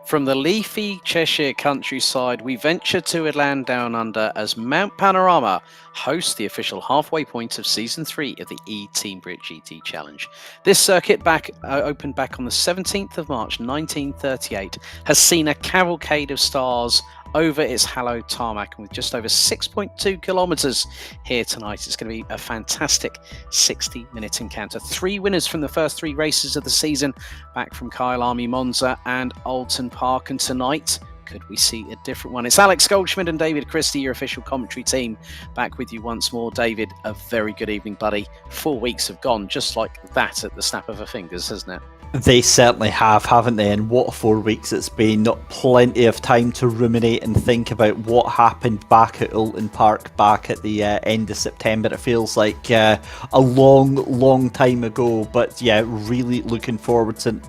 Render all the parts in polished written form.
From the leafy Cheshire countryside, we venture to a land down under as Mount Panorama hosts the official halfway point of Season 3 of the eTeam BRIT GT Challenge. This circuit opened back on the 17th of March 1938, has seen a cavalcade of stars over its hallowed tarmac, and with just over 6.2 kilometres here tonight, it's going to be a fantastic 60-minute encounter. 3 winners from the first 3 races of the season, back from Kyalami, Monza and Oulton Park, and tonight, could we see a different one? It's Alex Goldschmidt and David Christie, your official commentary team, back with you once more. David, a very good evening, buddy. 4 weeks have gone just like that at the snap of a fingers, hasn't it? They certainly have, haven't they? And what 4 weeks it's been. Not plenty of time to ruminate and think about what happened back at Oulton Park back at the end of September. It feels like a long time ago, but yeah, really looking forward to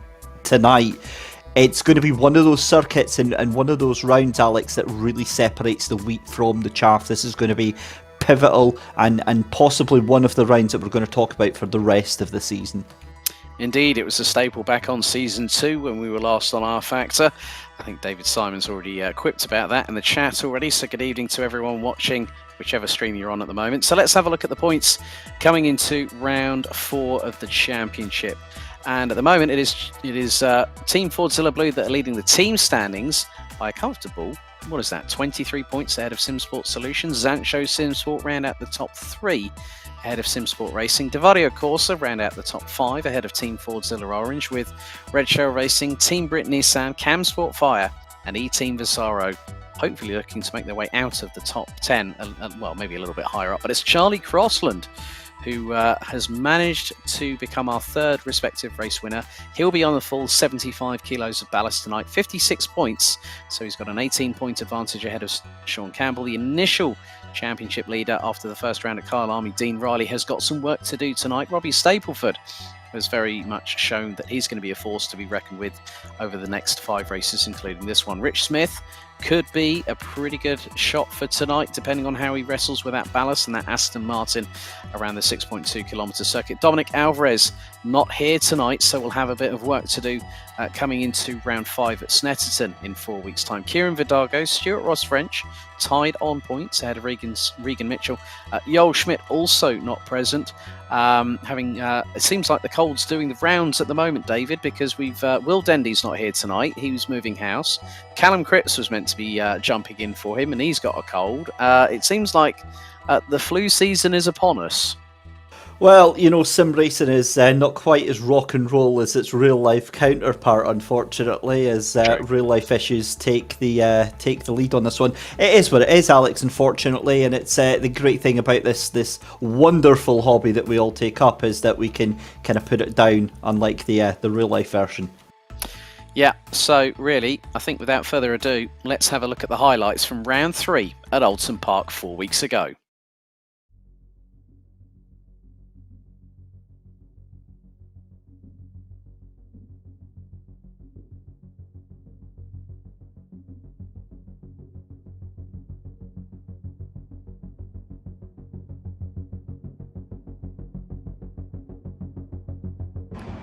tonight. It's going to be one of those circuits and one of those rounds, Alex, that really separates the wheat from the chaff. This is going to be pivotal and possibly one of the rounds that we're going to talk about for the rest of the season. Indeed, it was a staple back on Season 2 when we were last on R Factor. I think David Simon's already quipped about that in the chat already, so good evening to everyone watching, whichever stream you're on at the moment. So let's have a look at the points coming into round 4 of the championship. And at the moment, it is Team Fordzilla Blue that are leading the team standings by a comfortable, 23 points ahead of Simsport Solutions. Zansho Simsport round out the top 3 ahead of Simsport Racing. Divario Corsa round out the top 5 ahead of Team Fordzilla Orange, with Red Shell Racing, Team BRIT Nissan, Camsport Fire and eTeam Vizzaro hopefully looking to make their way out of the top 10, well, maybe a little bit higher up. But it's Charlie Crossland who has managed to become our 3rd respective race winner. He'll be on the full 75 kilos of ballast tonight, 56 points, so he's got an 18-point advantage ahead of Sean Campbell. The initial championship leader after the first round at Kyalami, Dean Riley, has got some work to do tonight. Robbie Stapleford has very much shown that he's going to be a force to be reckoned with over the next 5 races, including this one. Rich Smith could be a pretty good shot for tonight, depending on how he wrestles with that ballast and that Aston Martin around the 6.2 kilometre circuit. Dominik Alvarez not here tonight, so we'll have a bit of work to do coming into round 5 at Snetterton in 4 weeks' time. Kieran Vidago, Stuart Ross French tied on points ahead of Regan Mitchell. Joel Schmidt also not present. It seems like the cold's doing the rounds at the moment, David, because we've Will Dendy's not here tonight. He was moving house. Callum Cripps was meant to be jumping in for him, and he's got a cold. It seems like the flu season is upon us. Well, you know, sim racing is not quite as rock and roll as its real life counterpart, unfortunately, as real life issues take the lead on this one. It is what it is, Alex, unfortunately, and it's the great thing about this wonderful hobby that we all take up is that we can kind of put it down, unlike the real life version. Yeah, so really, I think without further ado, let's have a look at the highlights from round 3 at Oulton Park 4 weeks ago.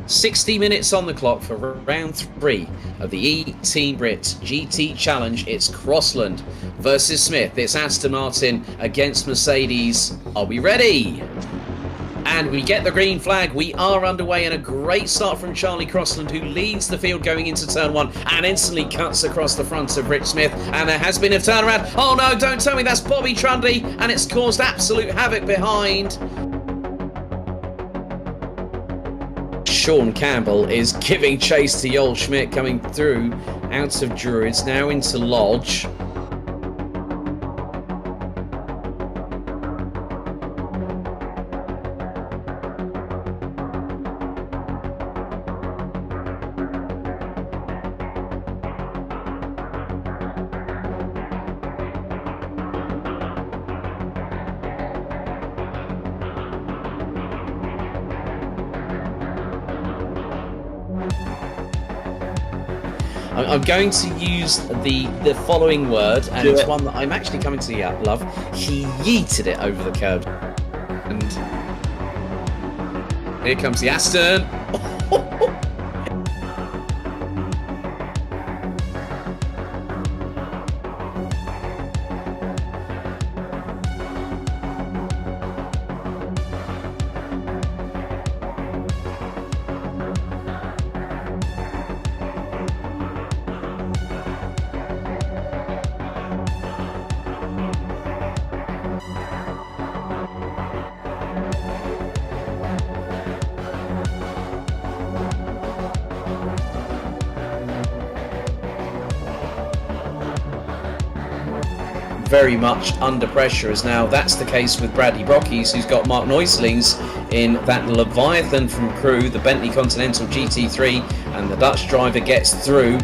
"60 minutes on the clock for round 3 of the eTeam BRIT GT Challenge. It's Crossland versus Smith. It's Aston Martin against Mercedes. Are we ready?" And we get the green flag. We are underway, and a great start from Charlie Crossland, who leads the field going into turn 1 and instantly cuts across the front of Rich Smith. And there has been a turnaround. Oh no, don't tell me that's Bobby Trundy, and it's caused absolute havoc behind. Sean Campbell is giving chase to Joel Schmidt, coming through out of Druids, now into Lodge. I'm going to use the following word, and it's one that I'm actually coming to love. He yeeted it over the curb. And here comes the Aston. very much under pressure, as now that's the case with Bradley Brockies, who's got Mark Neuslings in that Leviathan from Crew, the Bentley Continental GT3, and the Dutch driver gets through.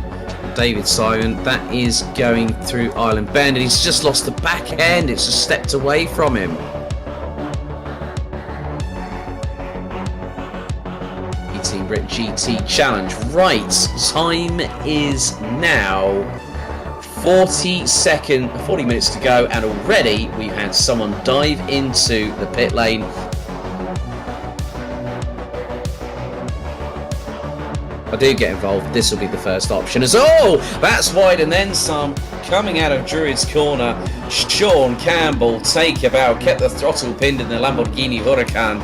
David Simon, that is going through Island Bend, and he's just lost the back end. It's just stepped away from him. eTeam BRIT GT Challenge. Right, time is now 40 minutes to go, and already we've had someone dive into the pit lane. I do get involved, this will be the first option. As that's wide and then some. Coming out of Druid's corner, Sean Campbell, take a bow, kept the throttle pinned in the Lamborghini Huracan.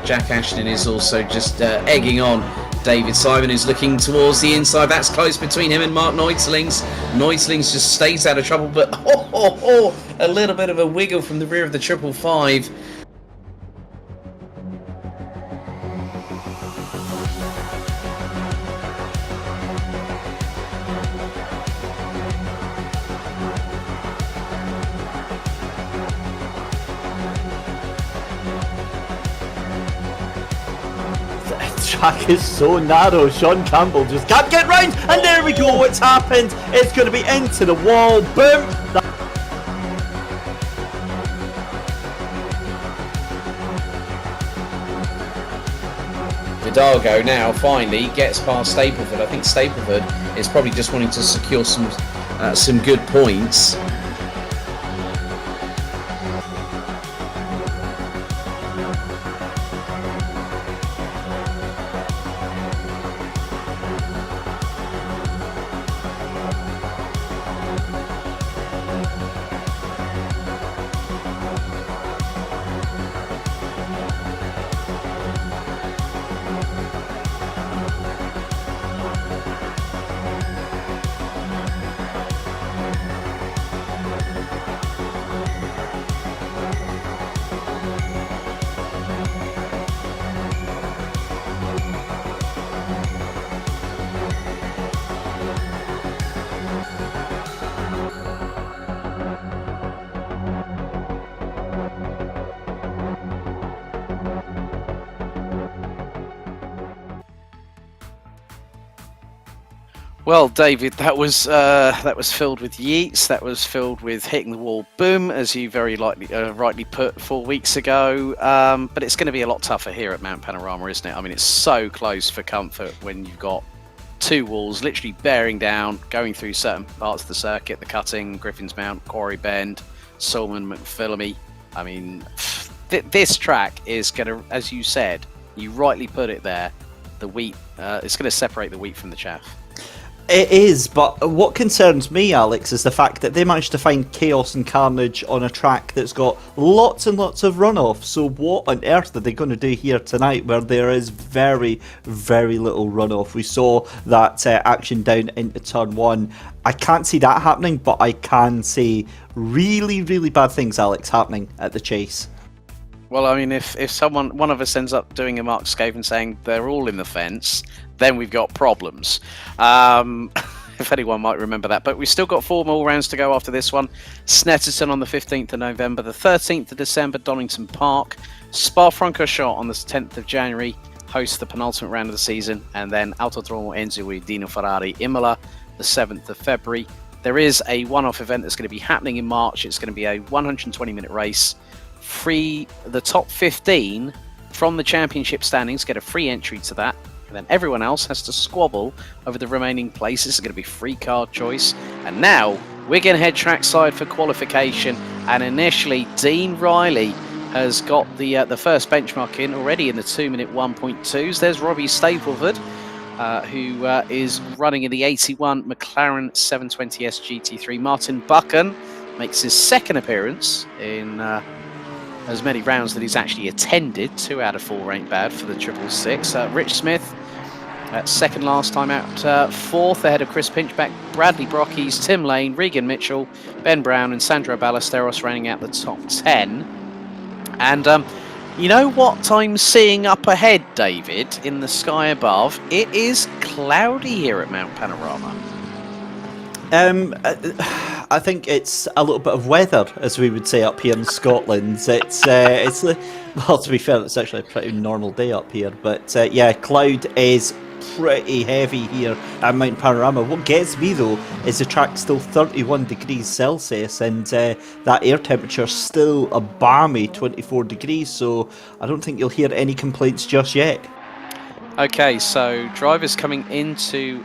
Jack Ashton is also just egging on David Simon, who's looking towards the inside. That's close between him and Mark Neuslings. Neuslings just stays out of trouble, but a little bit of a wiggle from the rear of the 555. Track is so narrow. Sean Campbell just can't get round, and there we go. What's happened? It's going to be into the wall. Boom. Hidalgo now finally gets past Stapleford. I think Stapleford is probably just wanting to secure some good points. Well, David, that was filled with yeets. That was filled with hitting the wall, boom, as you very rightly put 4 weeks ago. But it's going to be a lot tougher here at Mount Panorama, isn't it? I mean, it's so close for comfort when you've got two walls literally bearing down, going through certain parts of the circuit: the Cutting, Griffin's Mount, Quarry Bend, Sulman, McPhillamy. I mean, this track is going to, as you said, you rightly put it there, the wheat. It's going to separate the wheat from the chaff. It is, but what concerns me, Alex, is the fact that they managed to find chaos and carnage on a track that's got lots and lots of runoff. So what on earth are they going to do here tonight where there is very, very little runoff? We saw that action down into turn one. I can't see that happening, but I can see really, really bad things, Alex, happening at the chase. Well, I mean, if one of us ends up doing a Mark Scape and saying they're all in the fence, then we've got problems. If anyone might remember that. But we've still got 4 more rounds to go after this one. Snetterton on the 15th of November, the 13th of December, Donington Park, Spa-Francorchamps on the 10th of January, hosts the penultimate round of the season, and then Autodromo Enzo Dino Ferrari Imola, the 7th of February. There is a one-off event that's going to be happening in March. It's going to be a 120-minute race. The top 15 from the championship standings get a free entry to that, and then everyone else has to squabble over the remaining places. It's going to be free card choice. And now we're going to head trackside for qualification, and initially Dean Riley has got the first benchmark in already in the 2-minute 1.2s. There's Robbie Stapleford, who is running in the 81 McLaren 720S GT3. Martin Buchan makes his second appearance in as many rounds that he's actually attended. 2 out of 4 ain't bad for the 666. Rich Smith, second last time out, fourth ahead of Chris Pinchback, Bradley Brockies, Tim Lane, Regan Mitchell, Ben Brown and Sandro Ballesteros rounding out the top 10. And you know what I'm seeing up ahead, David, in the sky above? It is cloudy here at Mount Panorama. I think it's a little bit of weather, as we would say up here in Scotland. It's well, to be fair, it's actually a pretty normal day up here. But yeah, cloud is pretty heavy here at Mount Panorama. What gets me though is the track's still 31 degrees Celsius, and that air temperature still a balmy 24 degrees. So I don't think you'll hear any complaints just yet. Okay, so drivers coming into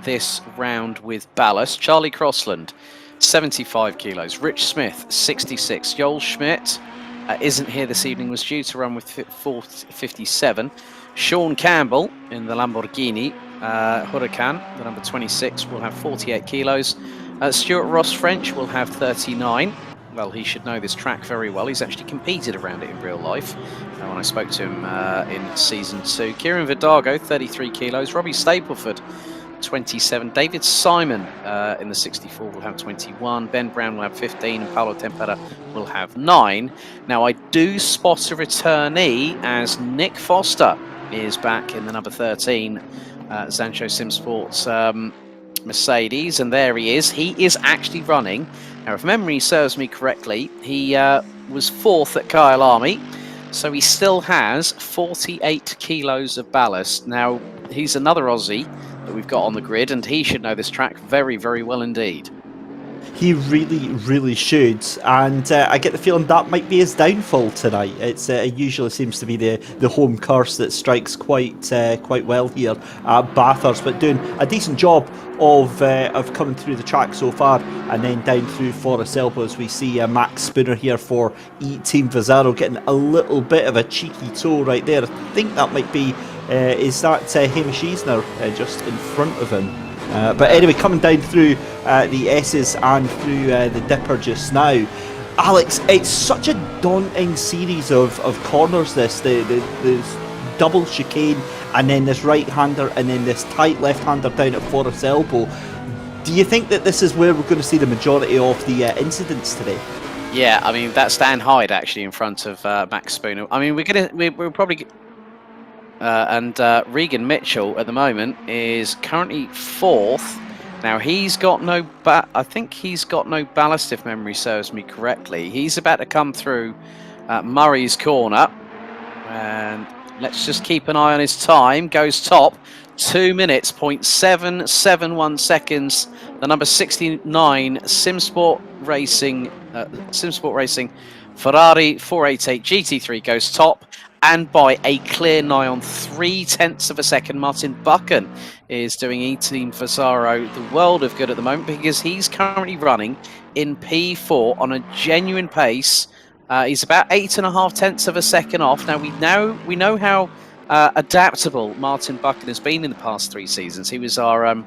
this round with ballast. Charlie Crossland, 75 kilos. Rich Smith, 66. Joel Schmidt isn't here this evening, was due to run with 57. Sean Campbell in the Lamborghini Huracan, the number 26, will have 48 kilos. Stuart Ross French will have 39. Well, he should know this track very well. He's actually competed around it in real life when I spoke to him in season 2. Kieran Vidago, 33 kilos. Robbie Stapleford, 27. David Simon in the 64 will have 21. Ben Brown will have 15. And Paolo Tempera will have 9. Now, I do spot a returnee as Nick Foster is back in the number 13 Zansho Simsport's Mercedes, and there he is. He is actually running. Now, if memory serves me correctly, he was 4th at Kyalami, so he still has 48 kilos of ballast. Now, he's another Aussie that we've got on the grid, and he should know this track very, very well indeed. He really, really should, and I get the feeling that might be his downfall tonight. It usually seems to be the home curse that strikes quite well here at Bathurst, but doing a decent job of coming through the track so far, and then down through Forest Elbow as we see Max Spooner here for eTeam Vizzaro getting a little bit of a cheeky toe right there. I think that might be is that Hamish Eisner just in front of him. But anyway, coming down through the S's and through the Dipper just now. Alex, it's such a daunting series of corners, the double chicane, and then this right-hander, and then this tight left-hander down at Forest Elbow. Do you think that this is where we're going to see the majority of the incidents today? Yeah, I mean, that's Dan Hyde actually in front of Max Spooner. I mean, we're probably... and Regan Mitchell at the moment is currently 4th. Now he's got no I think he's got no ballast if memory serves me correctly. He's about to come through Murray's corner, and let's just keep an eye on his time. Goes top, 2 minutes, 0.771 seconds. The number 69 Simsport Racing Ferrari 488 GT3 goes top, and by a clear nigh on 0.3 of a second. Martin Buchan is doing eTeam Vizzaro the world of good at the moment, because he's currently running in P4 on a genuine pace. He's about 8.5 of a second off. Now we know how adaptable Martin Buchan has been in the past 3 seasons. He was our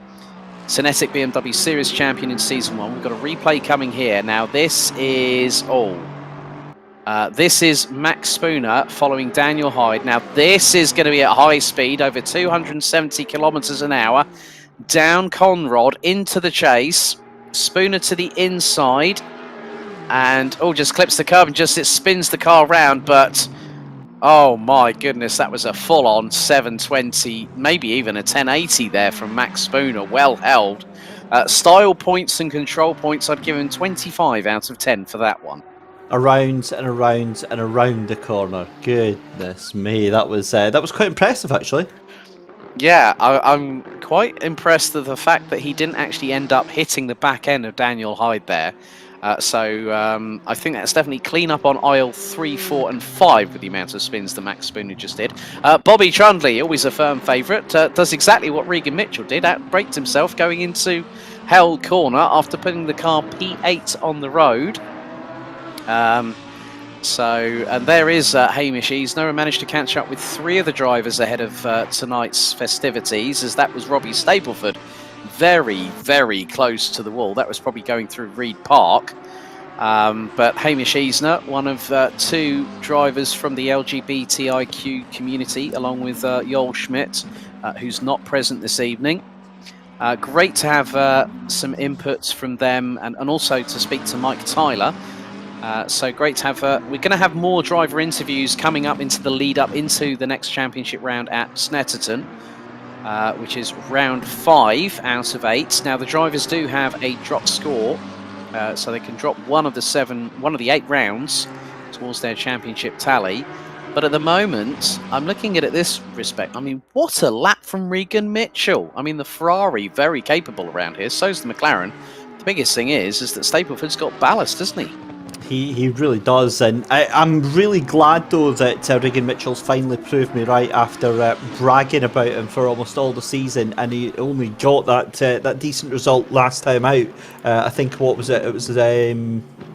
Cinetic BMW Series champion in season 1. We've got a replay coming here. Now this is Max Spooner following Daniel Hyde. Now this is going to be at high speed, over 270 kilometers an hour, down Conrod into the chase. Spooner to the inside, and just clips the curb and it spins the car round. But oh my goodness, that was a full-on 720, maybe even a 1080 there from Max Spooner. Well held. Style points and control points, I'd give him 25 out of 10 for that one. Around and around and around the corner. Goodness me, that was quite impressive actually. Yeah, I'm quite impressed with the fact that he didn't actually end up hitting the back end of Daniel Hyde there. So I think that's definitely clean up on aisle 3, 4 and 5 with the amount of spins that Max Spooner just did. Bobby Trundley, always a firm favourite, does exactly what Regan Mitchell did, outbraked himself going into Hell Corner after putting the car P8 on the road. And there is Hamish Eisner, who managed to catch up with 3 of the drivers ahead of tonight's festivities, as that was Robbie Stapleford, very, very close to the wall. That was probably going through Reed Park. But Hamish Eisner, one of 2 drivers from the LGBTIQ community, along with Joel Schmidt, who's not present this evening. Great to have some inputs from them, and also to speak to Mike Tyler. So great to have. We're going to have more driver interviews coming up into the lead up into the next championship round at Snetterton, which is round 5 out of 8. Now the drivers do have a drop score, so they can drop one of the 8 rounds towards their championship tally. But at the moment, I'm looking at it this respect. I mean, what a lap from Regan Mitchell. I mean, the Ferrari, very capable around here. So's the McLaren. The biggest thing is that Stapleford's got ballast, doesn't he? He really does, and I'm really glad though that Regan Mitchell's finally proved me right after bragging about him for almost all the season, and he only got that decent result last time out. I think, what was it? It was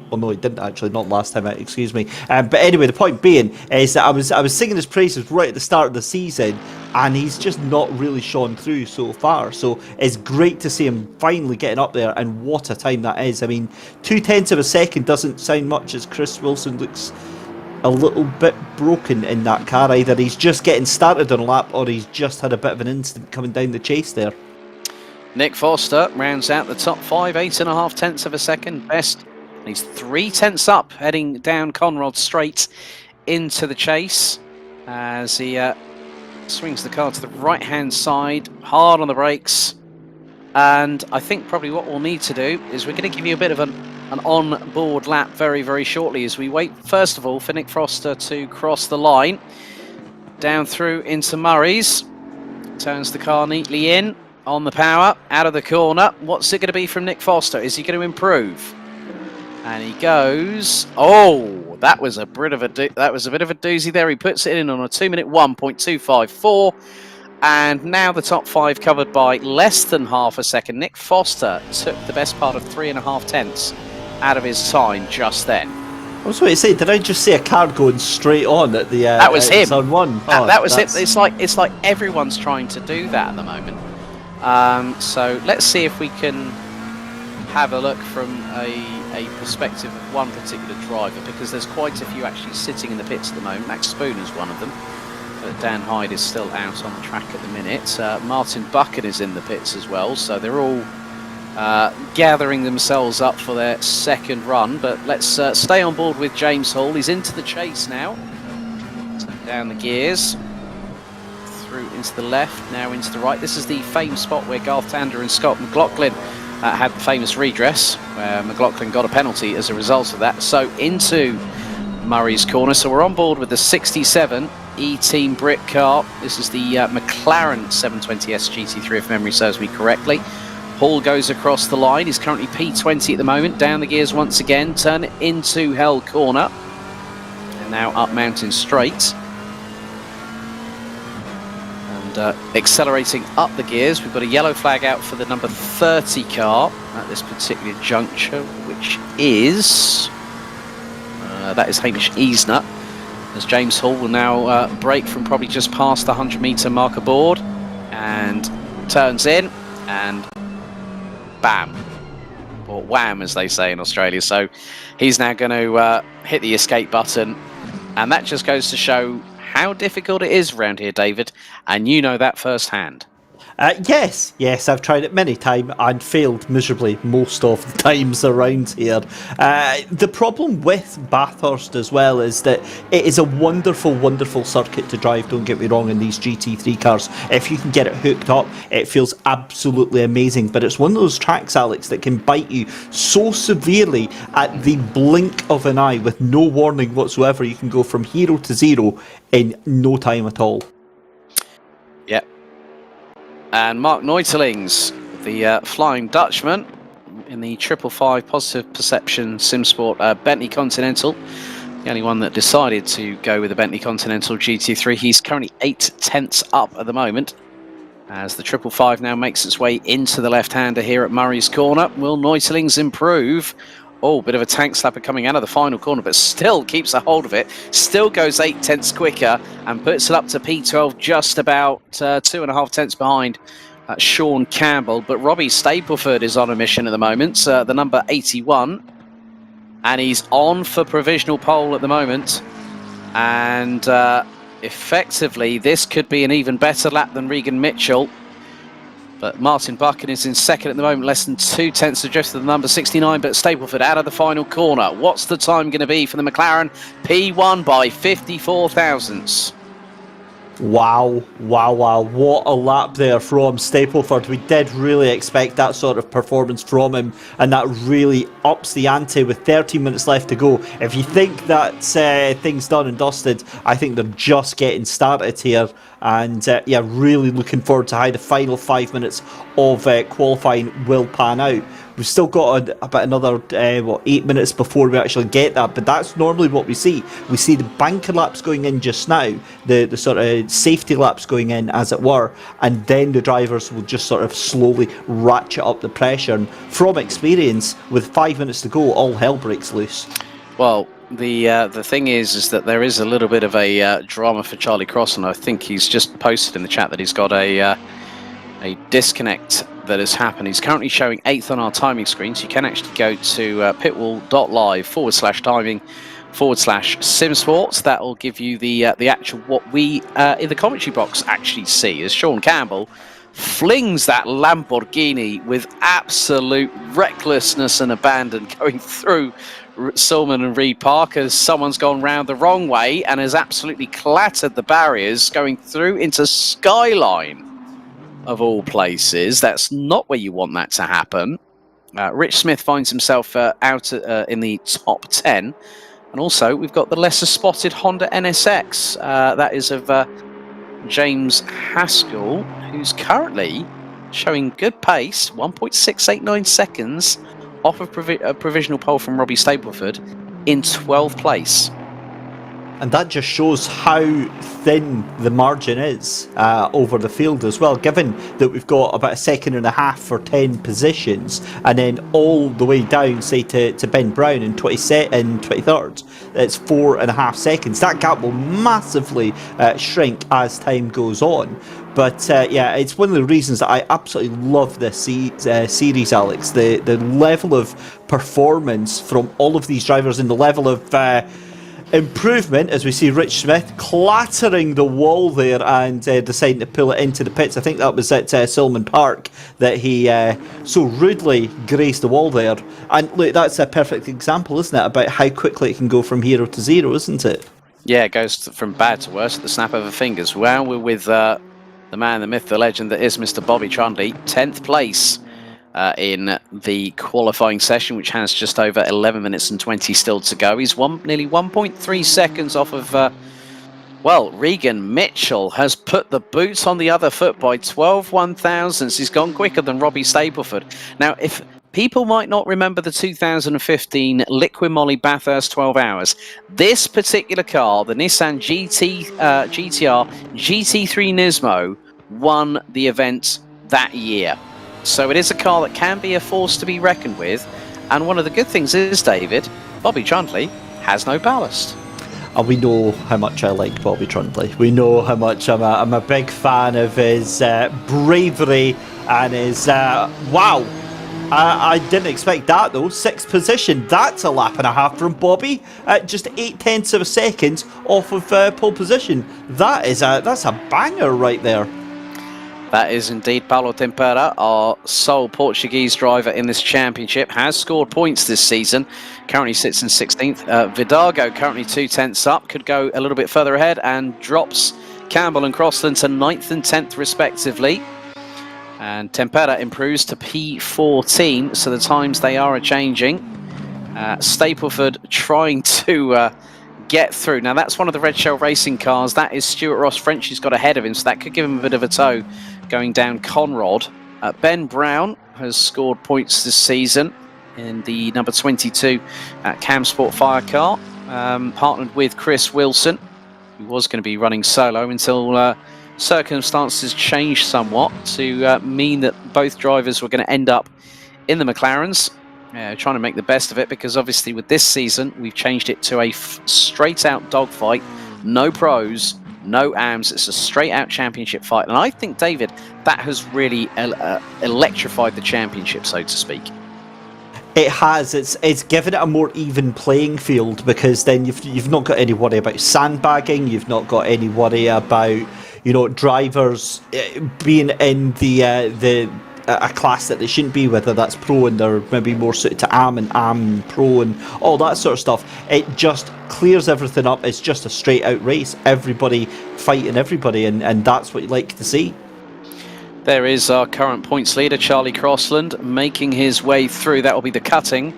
well, no, he didn't actually. Not last time out. Excuse me. But anyway, the point being is that I was singing his praises right at the start of the season, and he's just not really shone through so far. So it's great to see him finally getting up there, and what a time that is. I mean, 0.2 of a second doesn't sound much, as Chris Wilson looks a little bit broken in that car. Either he's just getting started on a lap, or he's just had a bit of an incident coming down the chase there. Nick Foster rounds out the top 5, 8.5 of a second best. He's 0.3 up, heading down Conrod Straight into the chase as he swings the car to the right-hand side, hard on the brakes. And I think probably what we'll need to do is we're going to give you a bit of an on-board lap very, very shortly as we wait, first of all, for Nick Foster to cross the line. Down through into Murray's. Turns the car neatly in, on the power, out of the corner. What's it going to be from Nick Foster? Is he going to improve? And he goes. Oh, that was a bit of a doozy there. He puts it in on a 2-minute 1.254, and now the top 5 covered by less than half a second. Nick Foster took the best part of 3.5 out of his time just then. I was going to say, did I just see a car going straight on at the? That was him. On one. That was it. It's like everyone's trying to do that at the moment. So let's see if we can have a look from a perspective of one particular driver, because there's quite a few actually sitting in the pits at the moment. Max Spooner's one of them, but Dan Hyde is still out on the track at the minute. Martin Bucket is in the pits as well, so they're all gathering themselves up for their second run. But let's stay on board with James Hall. He's into the chase now. So down the gears, through into the left, now into the right. This is the famed spot where Garth Tander and Scott McLaughlin had the famous redress, where McLaughlin got a penalty as a result of that. So into Murray's corner. So we're on board with the 67 eTeam BRIT car. This is the McLaren 720S GT3, if memory serves me correctly. Hall goes across the line. He's currently P20 at the moment. Down the gears once again. Turn it into Hell Corner. And now up Mountain Straight. Accelerating up the gears. We've got a yellow flag out for the number 30 car at this particular juncture, which is that is Hamish Easner, as James Hall will now brake from probably just past the 100-metre marker board and turns in, and bam, or wham as they say in Australia. So he's now going to hit the escape button, and that just goes to show how difficult it is around here, David, and you know that firsthand. Yes, I've tried it many times and failed miserably most of the times around here. The problem with Bathurst as well is that it is a wonderful, wonderful circuit to drive, don't get me wrong, in these GT3 cars. If you can get it hooked up, it feels absolutely amazing, but it's one of those tracks, Alex, that can bite you so severely at the blink of an eye with no warning whatsoever. You can go from hero to zero in no time at all. Yep. And Mark Neutelings, the Flying Dutchman, in the 555 Positive Perception Simsport Bentley Continental, the only one that decided to go with the Bentley Continental GT3. He's currently 0.8 up at the moment, as the 555 now makes its way into the left-hander here at Murray's corner. Will Neutelings improve? Oh, bit of a tank slapper coming out of the final corner, but still keeps a hold of it. Still goes 0.8 quicker and puts it up to P12, just about 2.5 behind Sean Campbell. But Robbie Stapleford is on a mission at the moment, the number 81. And he's on for provisional pole at the moment. And effectively, this could be an even better lap than Regan Mitchell. But Martin Buchan is in second at the moment, less than 2/10 adrift of the number 69, but Stapleford out of the final corner. What's the time going to be for the McLaren? P1 by 54 thousandths. Wow, wow, wow. What a lap there from Stapleford. We did really expect that sort of performance from him, and that really ups the ante with 13 minutes left to go. If you think that thing's done and dusted, I think they're just getting started here. And yeah, really looking forward to how the final 5 minutes of qualifying will pan out. We've still got about another 8 minutes before we actually get that, but that's normally what we see. We see the banker laps going in just now, the sort of safety laps going in, as it were, and then the drivers will just sort of slowly ratchet up the pressure. And from experience, with 5 minutes to go, all hell breaks loose. Well, the thing is that there is a little bit of a drama for Charlie Crossland. I think he's just posted in the chat that he's got a disconnect that has happened. He's currently showing 8th on our timing screen, so you can actually go to pitwall.live/timing/Simsport. That will give you the actual what we in the commentary box actually see as Sean Campbell flings that Lamborghini with absolute recklessness and abandon going through Silman and Reed Park as someone's gone round the wrong way and has absolutely clattered the barriers going through into Skyline. Of all places, that's not where you want that to happen. Rich Smith finds himself out in the top 10. And also, we've got the lesser spotted Honda NSX. That is of James Haskell, who's currently showing good pace, 1.689 seconds off of a provisional pole from Robbie Stapleford in 12th place. And that just shows how thin the margin is over the field as well, given that we've got about a second and a half for 10 positions, and then all the way down, say, to Ben Brown in 23rd. It's 4.5 seconds. That gap will massively shrink as time goes on. But yeah, it's one of the reasons that I absolutely love this series, Alex. The level of performance from all of these drivers and the level of improvement as we see Rich Smith clattering the wall there and deciding to pull it into the pits. I think that was at Oulton Park that he so rudely grazed the wall there. And look, that's a perfect example, isn't it, about how quickly it can go from hero to zero, isn't it? Yeah, it goes from bad to worse at the snap of a fingers. Well, we're with the man, the myth, the legend that is Mr. Bobby Trundley, 10th place in the qualifying session, which has just over 11 minutes and 20 still to go. He's nearly 1.3 seconds off of, well, Regan Mitchell has put the boots on the other foot by 12 1/1000ths. He's gone quicker than Robbie Stapleford. Now, if people might not remember the 2015 Liquid Moly Bathurst 12 hours, this particular car, the Nissan GTR GT3 Nismo, won the event that year. So it is a car that can be a force to be reckoned with. And one of the good things is, David, Bobby Trundley has no ballast. And we know how much I like Bobby Trundley. We know how much I'm a big fan of his bravery and his... wow! I didn't expect that, though. 6th position. That's a lap and a half from Bobby. Just 0.8 of a second off of pole position. That's a banger right there. That is indeed Paulo Tempera, our sole Portuguese driver in this championship, has scored points this season, currently sits in 16th. Vidago currently 2/10 up, could go a little bit further ahead and drops Campbell and Crossland to 9th and 10th respectively. And Tempera improves to P14, so the times they are changing. Stapleford trying to get through. Now that's one of the Red Shell Racing cars. That is Stuart Ross French who's got ahead of him, so that could give him a bit of a tow going down Conrod. Ben Brown has scored points this season in the number 22 Cam Sport Fire car, partnered with Chris Wilson, who was going to be running solo until circumstances changed somewhat to mean that both drivers were going to end up in the McLarens. Trying to make the best of it, because obviously with this season we've changed it to a straight out dogfight, no pros, no AMs. It's a straight out championship fight, and I think, David, that has really electrified the championship, so to speak. It has. It's given it a more even playing field, because then you've not got any worry about sandbagging. You've not got any worry about drivers being in the a class that they shouldn't be, whether that's pro and they're maybe more suited to AM and AM pro and all that sort of stuff. It just clears everything up. It's just a straight out race, everybody fighting everybody, and that's what you like to see. There is our current points leader, Charlie Crossland, making his way through. That will be the cutting,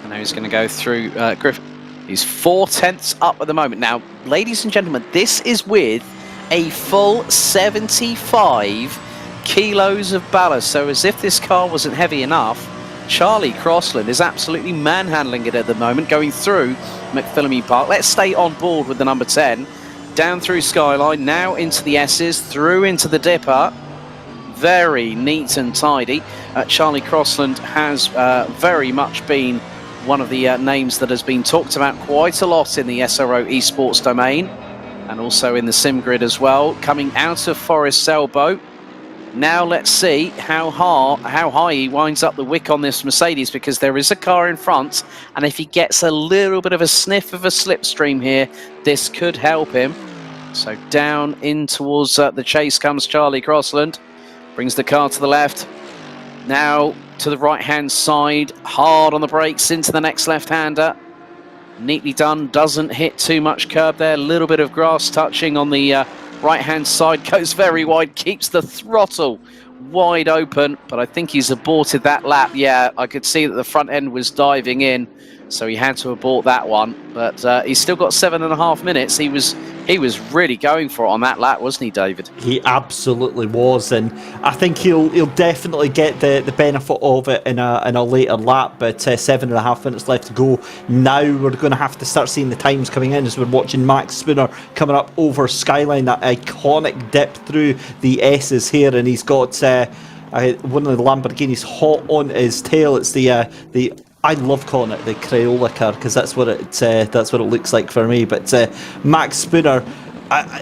and now he's going to go through Griffin. He's 4/10 up at the moment. Now, ladies and gentlemen, this is with a full 75 kilos of ballast. So as if this car wasn't heavy enough, Charlie Crossland is absolutely manhandling it at the moment, going through McPhillamy Park. Let's stay on board with the number 10. Down through Skyline, now into the S's, through into the Dipper. Very neat and tidy. Charlie Crossland has very much been one of the names that has been talked about quite a lot in the SRO esports domain, and also in the sim grid as well. Coming out of Forest Sailboat. Now let's see how high he winds up the wick on this Mercedes, because there is a car in front, and if he gets a little bit of a sniff of a slipstream here, this could help him. So down in towards the chase comes Charlie Crossland, brings the car to the left. Now to the right-hand side, hard on the brakes into the next left-hander. Neatly done, doesn't hit too much curb there, a little bit of grass touching on the right-hand side, goes very wide, keeps the throttle wide open, but I think he's aborted that lap. Yeah, I could see that the front end was diving in, so he had to abort that one, but he's still got 7.5 minutes. He was really going for it on that lap, wasn't he, David? He absolutely was, and I think he'll definitely get the benefit of it in a later lap, but 7.5 minutes left to go. Now we're going to have to start seeing the times coming in as we're watching Max Spooner coming up over Skyline, that iconic dip through the S's here, and he's got one of the Lamborghinis hot on his tail. It's the I love calling it the Crayola car, because that's what it looks like for me. But Max Spooner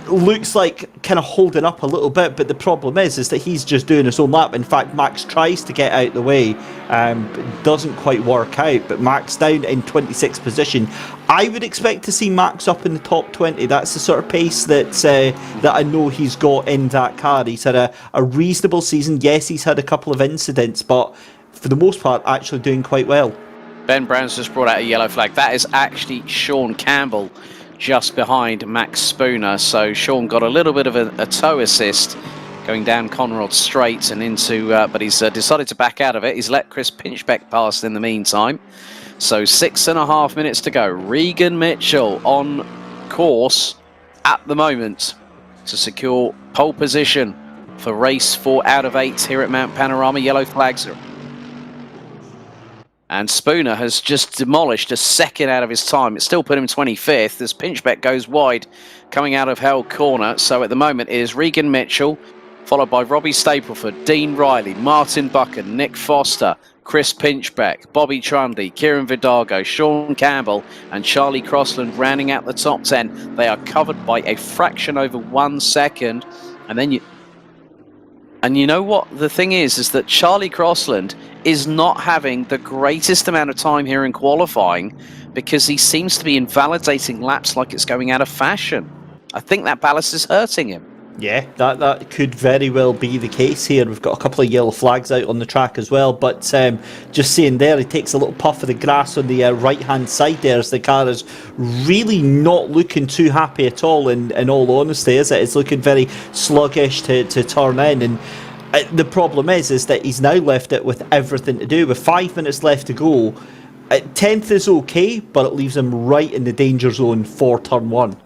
looks like kind of holding up a little bit, but the problem is that he's just doing his own lap. In fact, Max tries to get out the way, but doesn't quite work out. But Max down in 26th position. I would expect to see Max up in the top 20. That's the sort of pace that I know he's got in that car. He's had a reasonable season. Yes, he's had a couple of incidents, but for the most part, actually doing quite well. Ben Brown's just brought out a yellow flag. That is actually Sean Campbell just behind Max Spooner. So Sean got a little bit of a toe assist going down Conrod Straight and into, but he's decided to back out of it. He's let Chris Pinchbeck pass in the meantime. So 6.5 minutes to go. Regan Mitchell on course at the moment to secure pole position for race 4 out of 8 here at Mount Panorama. Yellow flags are. And Spooner has just demolished a second out of his time. It still put him 25th as Pinchbeck goes wide coming out of Hell Corner. So at the moment it is Regan Mitchell, followed by Robbie Stapleford, Dean Riley, Martin Buchan, Nick Foster, Chris Pinchbeck, Bobby Trundy, Kieran Vidago, Sean Campbell and Charlie Crossland rounding out the top 10. They are covered by a fraction over 1 second. And you know what the thing is that Charlie Crossland is not having the greatest amount of time here in qualifying, because he seems to be invalidating laps like it's going out of fashion. I think that ballast is hurting him. Yeah, that could very well be the case here. We've got a couple of yellow flags out on the track as well, but just seeing there, he takes a little puff of the grass on the right-hand side there as the car is really not looking too happy at all, in all honesty, is it? It's looking very sluggish to turn in, and the problem is that he's now left it with everything to do. With 5 minutes left to go, 10th is okay, but it leaves him right in the danger zone for turn 1.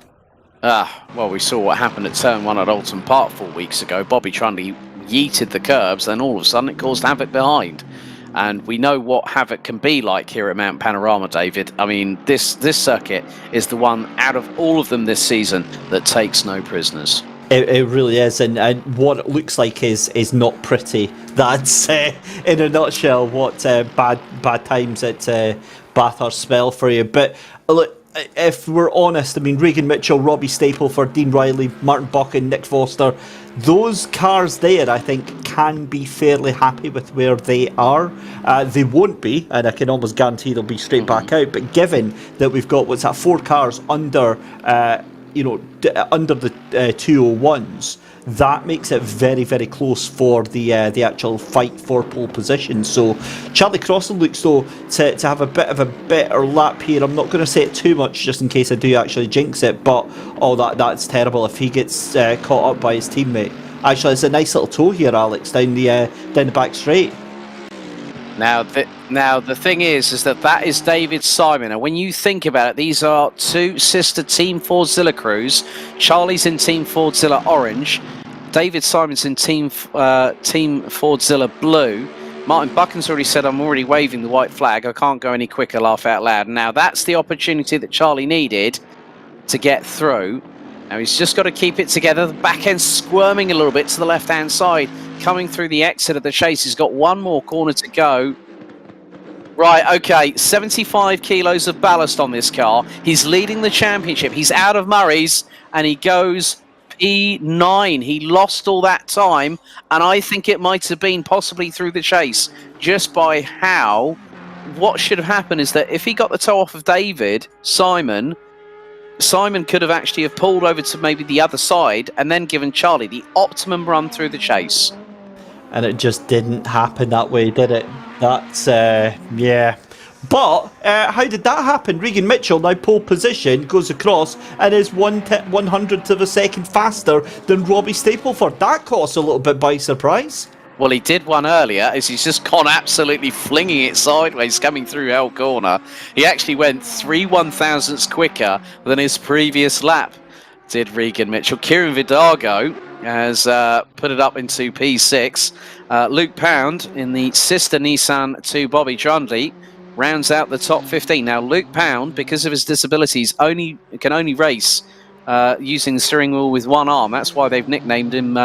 Well, we saw what happened at turn 1 at Oulton Park 4 weeks ago. Bobby Trundy yeeted the curbs, then all of a sudden it caused havoc behind. And we know what havoc can be like here at Mount Panorama, David. I mean, this circuit is the one out of all of them this season that takes no prisoners. It really is, and what it looks like is not pretty. That's, in a nutshell, what bad times at Bathurst spell for you. But look, if we're honest, I mean, Regan Mitchell, Robbie Stapleford, Dean Riley, Martin Buchan, Nick Foster, those cars there, I think, can be fairly happy with where they are. They won't be, and I can almost guarantee they'll be straight back out. But given that we've got, 4 cars under... under the 201s, that makes it very, very close for the actual fight for pole position. So Charlie Crossland looks though to have a bit of a better lap here. I'm not going to say it too much just in case I do actually jinx it, but oh, that's terrible if he gets caught up by his teammate. Actually, it's a nice little toe here, Alex, down the back straight. Now the thing is that is David Simon. And when you think about it, these are two sister Team Fordzilla crews. Charlie's in Team Fordzilla Orange. David Simon's in Team Fordzilla Blue. Martin Buchan's already said, I'm already waving the white flag. I can't go any quicker, laugh out loud. Now that's the opportunity that Charlie needed to get through. Now he's just got to keep it together. The back end squirming a little bit to the left-hand side. Coming through the exit of the chase. He's got one more corner to go. Right, okay, 75 kilos of ballast on this car. He's leading the championship. He's out of Murray's and he goes P9. He lost all that time, and I think it might have been possibly through the chase just by how. What should have happened is that if he got the toe off of David Simon could have actually have pulled over to maybe the other side and then given Charlie the optimum run through the chase. And it just didn't happen that way, did it? That's, yeah. But how did that happen? Regan Mitchell, now pole position, goes across and is 1/100th of a second faster than Robbie Stapleford. That caught us a little bit by surprise. Well, he did one earlier as he's just gone absolutely flinging it sideways coming through Hell Corner. He actually went 3/1000ths quicker than his previous lap, did Regan Mitchell. Kieran Vidago has put it up into P6. Luke Pound in the sister Nissan to Bobby Trundley rounds out the top 15. Now, Luke Pound, because of his disabilities, can only race using the steering wheel with one arm. That's why they've nicknamed him,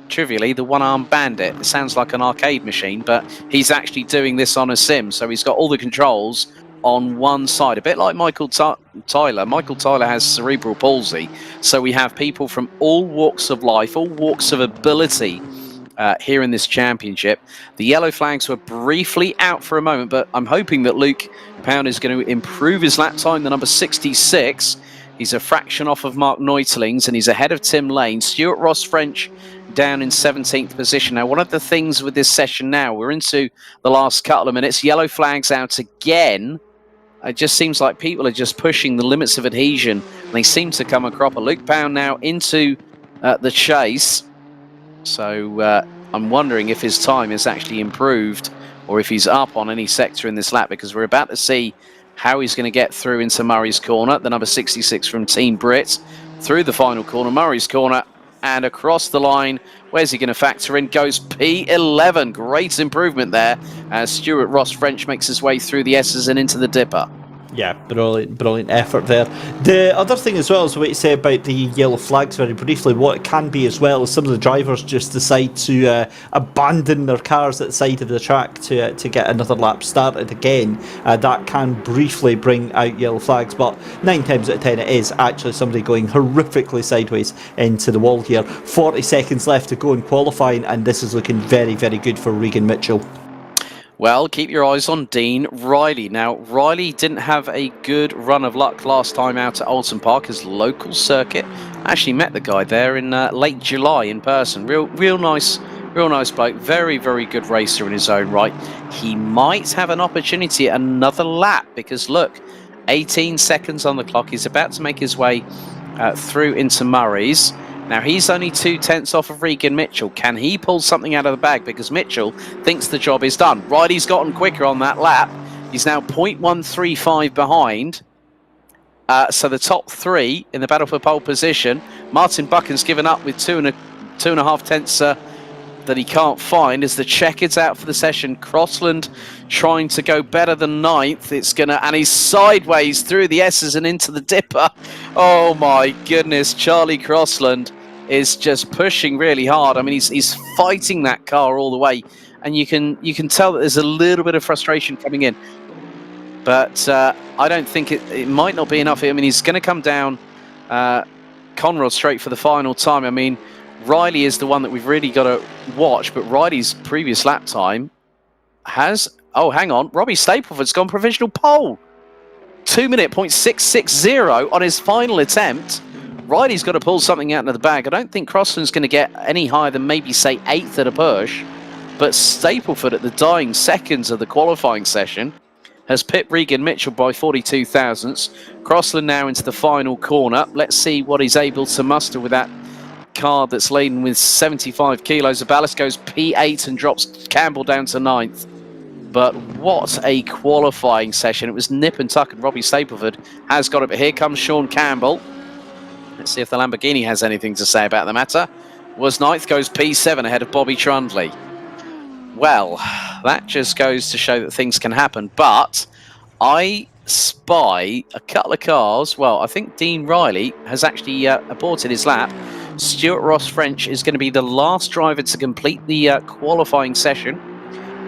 trivially, the one-arm bandit. It sounds like an arcade machine, but he's actually doing this on a sim. So he's got all the controls on one side, a bit like Michael Tyler. Michael Tyler has cerebral palsy. So we have people from all walks of life, all walks of ability, here in this championship. The yellow flags were briefly out for a moment, but I'm hoping that Luke Pound is going to improve his lap time, the number 66. He's a fraction off of Mark Neutlings, and he's ahead of Tim Lane. Stuart Ross French down in 17th position. Now, one of the things with this session now, we're into the last couple of minutes. Yellow flags out again. It just seems like people are just pushing the limits of adhesion. And they seem to come a cropper. Luke Pound now into the chase. So I'm wondering if his time is actually improved or if he's up on any sector in this lap, because we're about to see how he's going to get through into Murray's Corner. The number 66 from Team BRIT through the final corner, Murray's Corner, and across the line. Where's he going to factor in? Goes P11. Great improvement there as Stuart Ross French makes his way through the S's and into the dipper. Yeah, brilliant effort there. The other thing as well is what you say about the yellow flags very briefly. What it can be as well is some of the drivers just decide to abandon their cars at the side of the track to get another lap started again. That can briefly bring out yellow flags, but 9 times out of 10 it is actually somebody going horrifically sideways into the wall here. 40 seconds left to go in qualifying, and this is looking very, very good for Regan Mitchell. Well, keep your eyes on Dean Riley. Now, Riley didn't have a good run of luck last time out at Oulton Park, his local circuit. I actually met the guy there in late July in person. Real nice bloke. Very, very good racer in his own right. He might have an opportunity at another lap because, look, 18 seconds on the clock. He's about to make his way through into Murray's. Now, he's only 2/10 off of Regan Mitchell. Can he pull something out of the bag? Because Mitchell thinks the job is done. Riley's gotten quicker on that lap. He's now 0.135 behind. So the top 3 in the battle for pole position. Martin Buchan's given up with 2.5 tenths that he can't find as the checkered's out for the session. Crossland trying to go better than 9th. And he's sideways through the S's and into the dipper. Oh my goodness, Charlie Crossland is just pushing really hard. I mean, he's fighting that car all the way, and you can tell that there's a little bit of frustration coming in. But I don't think it might not be enough. I mean, he's going to come down Conrod straight for the final time. I mean, Riley is the one that we've really got to watch, but Riley's previous lap time has... Oh, hang on. Robbie Stapleford's gone provisional pole. 2 minute .660 on his final attempt. Riley's got to pull something out of the bag. I don't think Crossland's going to get any higher than maybe, say, 8th at a push. But Stapleford at the dying seconds of the qualifying session has pipped Regan Mitchell by 42 thousandths. Crossland now into the final corner. Let's see what he's able to muster with that car that's laden with 75 kilos of ballast. Goes P8 and drops Campbell down to 9th. But what a qualifying session. It was nip and tuck, and Robbie Stapleford has got it. But here comes Sean Campbell. Let's see if the Lamborghini has anything to say about the matter. Was 9th, goes P7 ahead of Bobby Trundley. Well, that just goes to show that things can happen. But I spy a couple of cars. Well, I think Dean Riley has actually aborted his lap. Stuart Ross French is going to be the last driver to complete the qualifying session.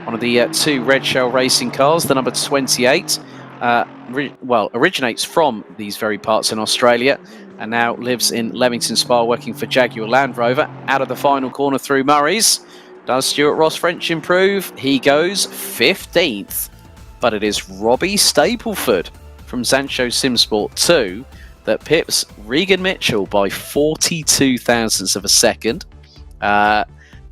One of the 2 Red Shell Racing cars, the number 28. Originates from these very parts in Australia and now lives in Leamington Spa working for Jaguar Land Rover. Out of the final corner through Murray's. Does Stuart Ross French improve? He goes 15th. But it is Robbie Stapleford from Zansho Simsport 2 that pips Regan Mitchell by 42 thousandths of a second. And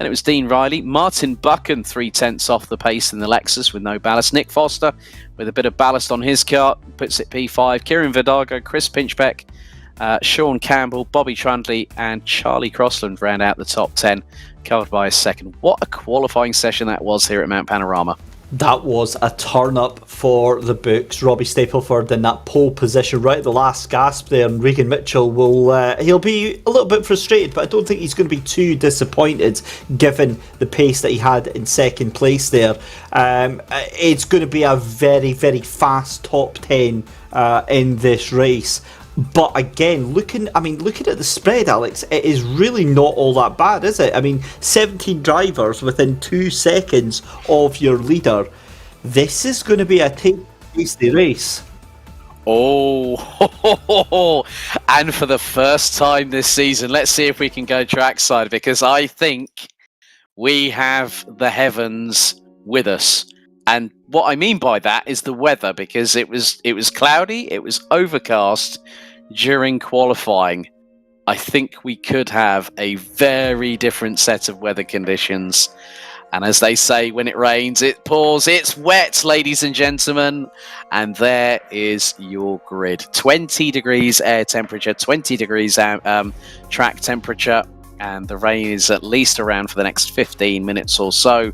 it was Dean Riley. Martin Buchan 3/10 off the pace in the Lexus with no ballast. Nick Foster with a bit of ballast on his car puts it P5. Kieran Vidago, Chris Pinchbeck, Sean Campbell, Bobby Trundley and Charlie Crossland round out the top 10, covered by a second. What a qualifying session that was here at Mount Panorama. That was a turn-up for the books. Robbie Stapleford in that pole position right at the last gasp there, and Regan Mitchell he'll be a little bit frustrated, but I don't think he's going to be too disappointed given the pace that he had in second place there. It's going to be a very, very fast top 10 in this race. But again, looking at the spread, Alex, it is really not all that bad, is it? I mean, 17 drivers within 2 seconds of your leader. This is going to be a tasty race. Oh, and for the first time this season, let's see if we can go trackside, because I think we have the heavens with us. And what I mean by that is the weather, because it was cloudy, it was overcast during qualifying. I think we could have a very different set of weather conditions. And as they say, when it rains, it pours. It's wet, ladies and gentlemen. And there is your grid. 20 degrees air temperature, 20 degrees track temperature. And the rain is at least around for the next 15 minutes or so.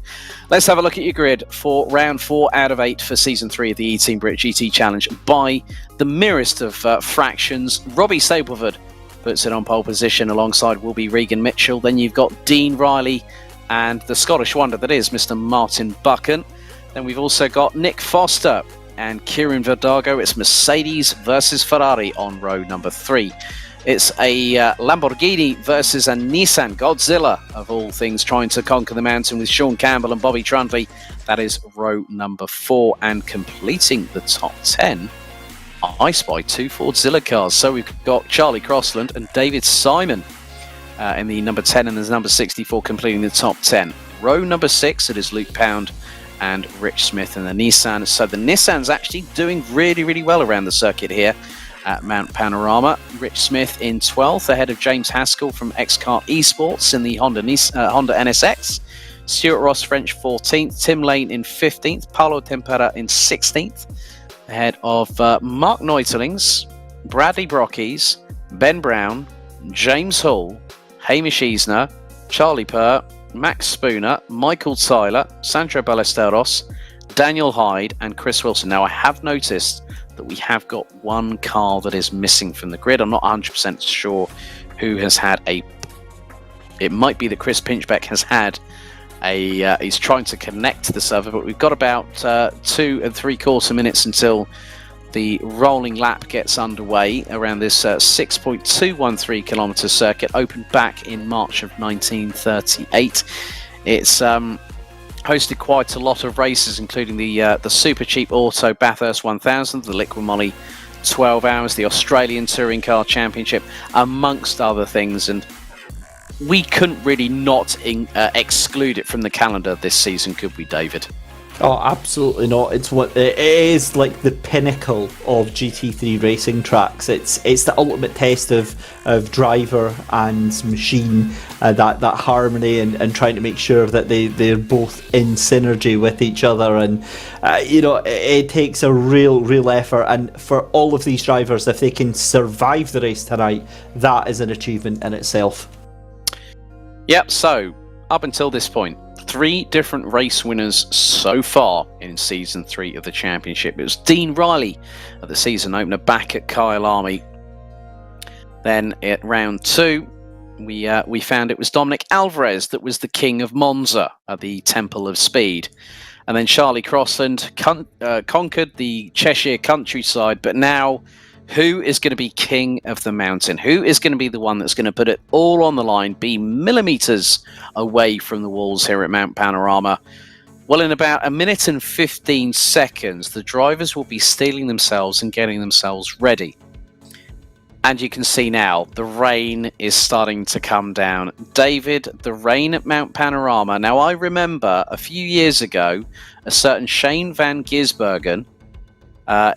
Let's have a look at your grid for round 4 out of 8 for season 3 of the eTeam BRIT GT Challenge. By the merest of fractions, Robbie Stapleford puts it on pole position. Alongside will be Regan Mitchell. Then you've got Dean Riley and the Scottish wonder that is Mr. Martin Buchan. Then we've also got Nick Foster and Kieran Verdago. It's Mercedes versus Ferrari on row number 3. It's a Lamborghini versus a Nissan Godzilla, of all things, trying to conquer the mountain with Sean Campbell and Bobby Trundley. That is row number 4. And completing the top 10, I spy 2 Fordzilla cars. So we've got Charlie Crossland and David Simon in the number 10 and there's number 64 completing the top 10. Row number 6, it is Luke Pound and Rich Smith in the Nissan. So the Nissan's actually doing really, really well around the circuit here at Mount Panorama. Rich Smith in 12th ahead of James Haskell from X-Kart Esports in the Honda NSX. Stuart Ross French 14th, Tim Lane in 15th, Paulo Tempera in 16th ahead of Mark Neutelings, Bradley Brockies, Ben Brown, James Hall, Hamish Eisner, Charlie Purr, Max Spooner, Michael Tyler, Sandro Ballesteros, Daniel Hyde and Chris Wilson. Now I have noticed that we have got one car that is missing from the grid. I'm not 100% sure who has had a... It might be that Chris Pinchbeck has had a... he's trying to connect to the server, but we've got about 2 3/4 minutes until the rolling lap gets underway around this 6.213 kilometre circuit, opened back in March of 1938. It's hosted quite a lot of races, including the super cheap auto Bathurst 1000, the Liquid Moly 12 Hours, the Australian Touring Car Championship, amongst other things. And we couldn't really not exclude it from the calendar this season, could we, David? Oh, absolutely not. It is like the pinnacle of GT3 racing tracks. It's the ultimate test of driver and machine, that harmony and trying to make sure that they're both in synergy with each other. And it takes a real effort. And for all of these drivers, if they can survive the race tonight, that is an achievement in itself. Yep. So up until this point, 3 different race winners so far in Season 3 of the Championship. It was Dean Riley at the season opener back at Kyalami. Then at round 2, we found it was Dominik Alvarez that was the king of Monza at the Temple of Speed. And then Charlie Crossland conquered the Cheshire countryside, but now who is going to be king of the mountain? Who is going to be the one that's going to put it all on the line, be millimetres away from the walls here at Mount Panorama? Well, in about 1 minute and 15 seconds, the drivers will be steeling themselves and getting themselves ready. And you can see now, the rain is starting to come down. David, the rain at Mount Panorama. Now, I remember a few years ago, a certain Shane van Gisbergen,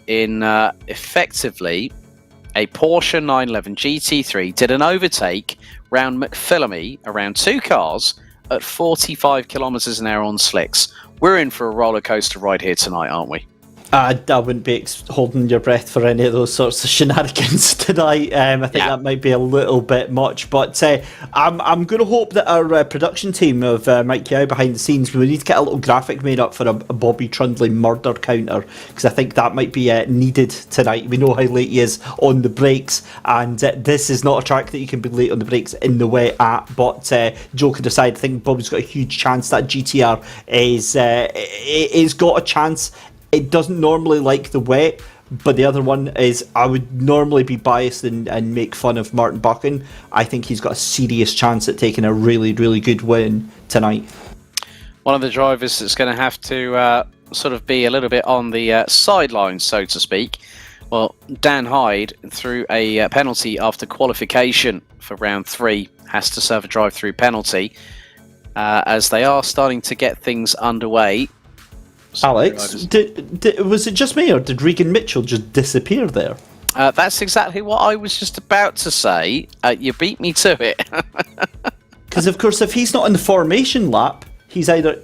in effectively a Porsche 911 GT3 did an overtake round McPhillamy around 2 cars at 45 kilometers an hour on slicks. We're in for a roller coaster ride here tonight, aren't we? I wouldn't be holding your breath for any of those sorts of shenanigans tonight. I think that might be a little bit much, but I'm going to hope that our production team of Mike Yao behind the scenes, we need to get a little graphic made up for a Bobby Trundley murder counter, because I think that might be needed tonight. We know how late he is on the brakes, and this is not a track that you can be late on the brakes in the wet at, but joking aside, I think Bobby's got a huge chance. That GTR is got a chance. It doesn't normally like the wet, but the other one is, I would normally be biased and make fun of Martin Buchan. I think he's got a serious chance at taking a really good win tonight. One of the drivers that's going to have to sort of be a little bit on the sidelines, so to speak. Well, Dan Hyde, through a penalty after qualification for round 3, has to serve a drive-through penalty as they are starting to get things underway. Alex, was it just me, or did Regan Mitchell just disappear there? That's exactly what I was just about to say. You beat me to it. Because of course, if he's not in the formation lap, he's either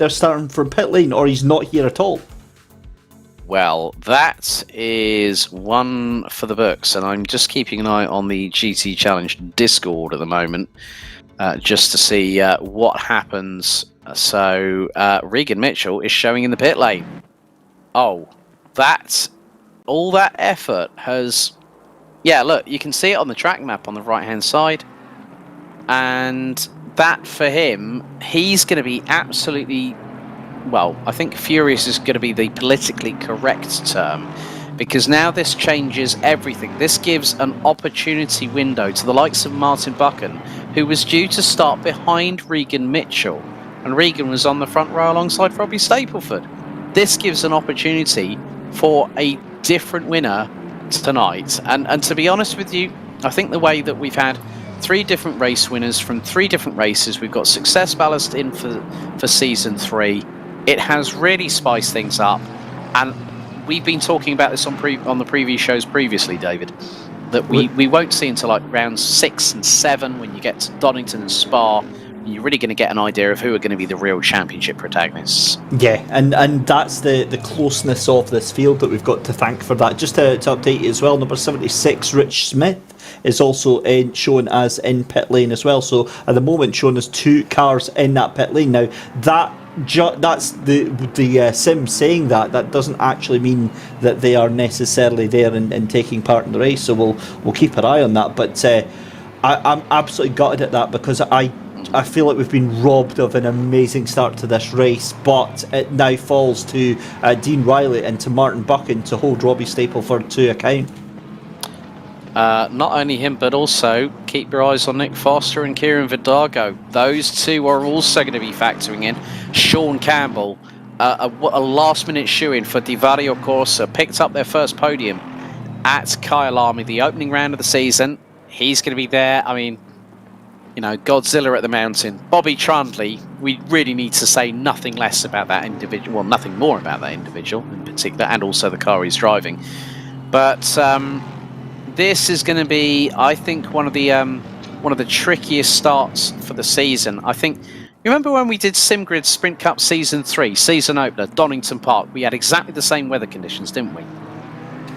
starting from pit lane or he's not here at all. Well, that is one for the books, and I'm just keeping an eye on the GT Challenge Discord at the moment, just to see what happens. So Regan Mitchell is showing in the pit lane. Oh, all that effort has... Yeah, look, you can see it on the track map on the right-hand side. And that, for him, he's going to be absolutely... Well, I think furious is going to be the politically correct term, because now this changes everything. This gives an opportunity window to the likes of Martin Buchan, who was due to start behind Regan Mitchell. And Regan was on the front row alongside Robbie Stapleford. This gives an opportunity for a different winner tonight. And to be honest with you, I think the way that we've had 3 different race winners from 3 different races, we've got Success Ballast in for Season 3. It has really spiced things up. And we've been talking about this on the previous shows previously, David, that we won't see until like rounds 6 and 7 when you get to Donington and Spa. You're really going to get an idea of who are going to be the real championship protagonists. Yeah, and that's the closeness of this field that we've got to thank for that. Just to update you as well, number 76, Rich Smith, is also shown as in pit lane as well. So at the moment, shown as 2 cars in that pit lane. Now, that's the sim saying that doesn't actually mean that they are necessarily there and taking part in the race. So we'll keep an eye on that. But I'm absolutely gutted at that, because I feel like we've been robbed of an amazing start to this race, but it now falls to Dean Riley and to Martin Buchan to hold Robbie Stapleford to account. Not only him, but also keep your eyes on Nick Foster and Kieran Vidago. Those 2 are also going to be factoring in. Sean Campbell, a last-minute shoe-in for Divario Corsa, picked up their first podium at Kyalami, the opening round of the season. He's going to be there. I mean, you know, Godzilla at the mountain. Bobby Trundley, we really need to say nothing less about that individual, well, nothing more about that individual in particular, and also the car he's driving. But this is going to be, I think, one of the trickiest starts for the season. I think, you remember when we did SimGrid Sprint Cup Season 3, season opener, Donington Park? We had exactly the same weather conditions, didn't we?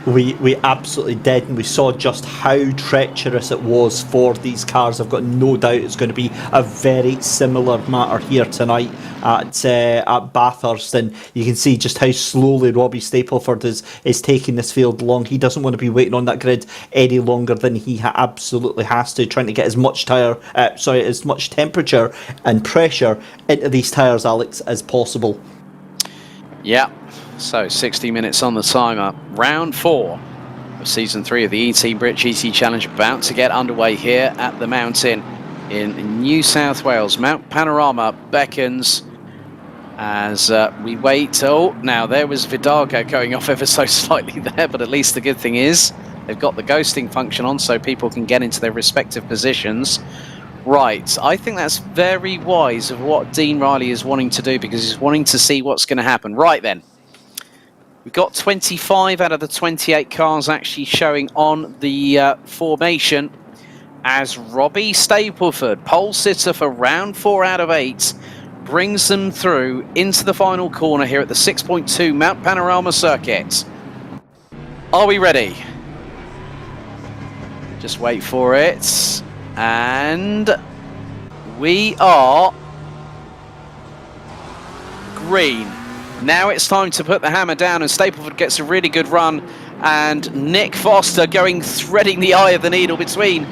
We absolutely did, and we saw just how treacherous it was for these cars. I've got no doubt it's going to be a very similar matter here tonight at Bathurst, and you can see just how slowly Robbie Stapleford is taking this field along. He doesn't want to be waiting on that grid any longer than he absolutely has to, trying to get as much temperature and pressure into these tyres, Alex, as possible. Yeah. So 60 minutes on the timer. Round 4 of Season 3 of the eTeam BRIT GT Challenge about to get underway here at the mountain in New South Wales. Mount Panorama beckons as we wait. Oh, now there was Vidago going off ever so slightly there, but at least the good thing is they've got the ghosting function on so people can get into their respective positions. Right, I think that's very wise of what Dean Riley is wanting to do, because he's wanting to see what's going to happen. Right then. We've got 25 out of the 28 cars actually showing on the formation as Robbie Stapleford, pole sitter for round 4 out of 8, brings them through into the final corner here at the 6.2 Mount Panorama circuit. Are we ready? Just wait for it. And we are green. Now it's time to put the hammer down, and Stapleford gets a really good run, and Nick Foster threading the eye of the needle between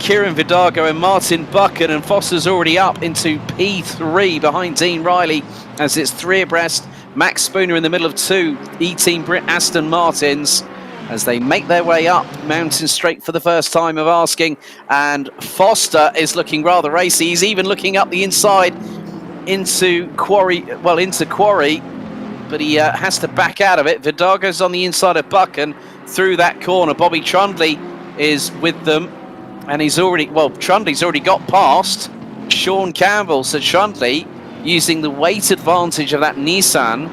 Kieran Vidago and Martin Buchan, and Foster's already up into P3 behind Dean Riley as it's 3 abreast. Max Spooner in the middle of 2 eTeam BRIT Aston Martins as they make their way up Mountain Straight for the first time of asking, and Foster is looking rather racy. He's even looking up the inside into Quarry, but he has to back out of it. Vidago's on the inside of Buchan through that corner. Bobby Trundley is with them, and Trundley's already got past Sean Campbell. So Trundley using the weight advantage of that Nissan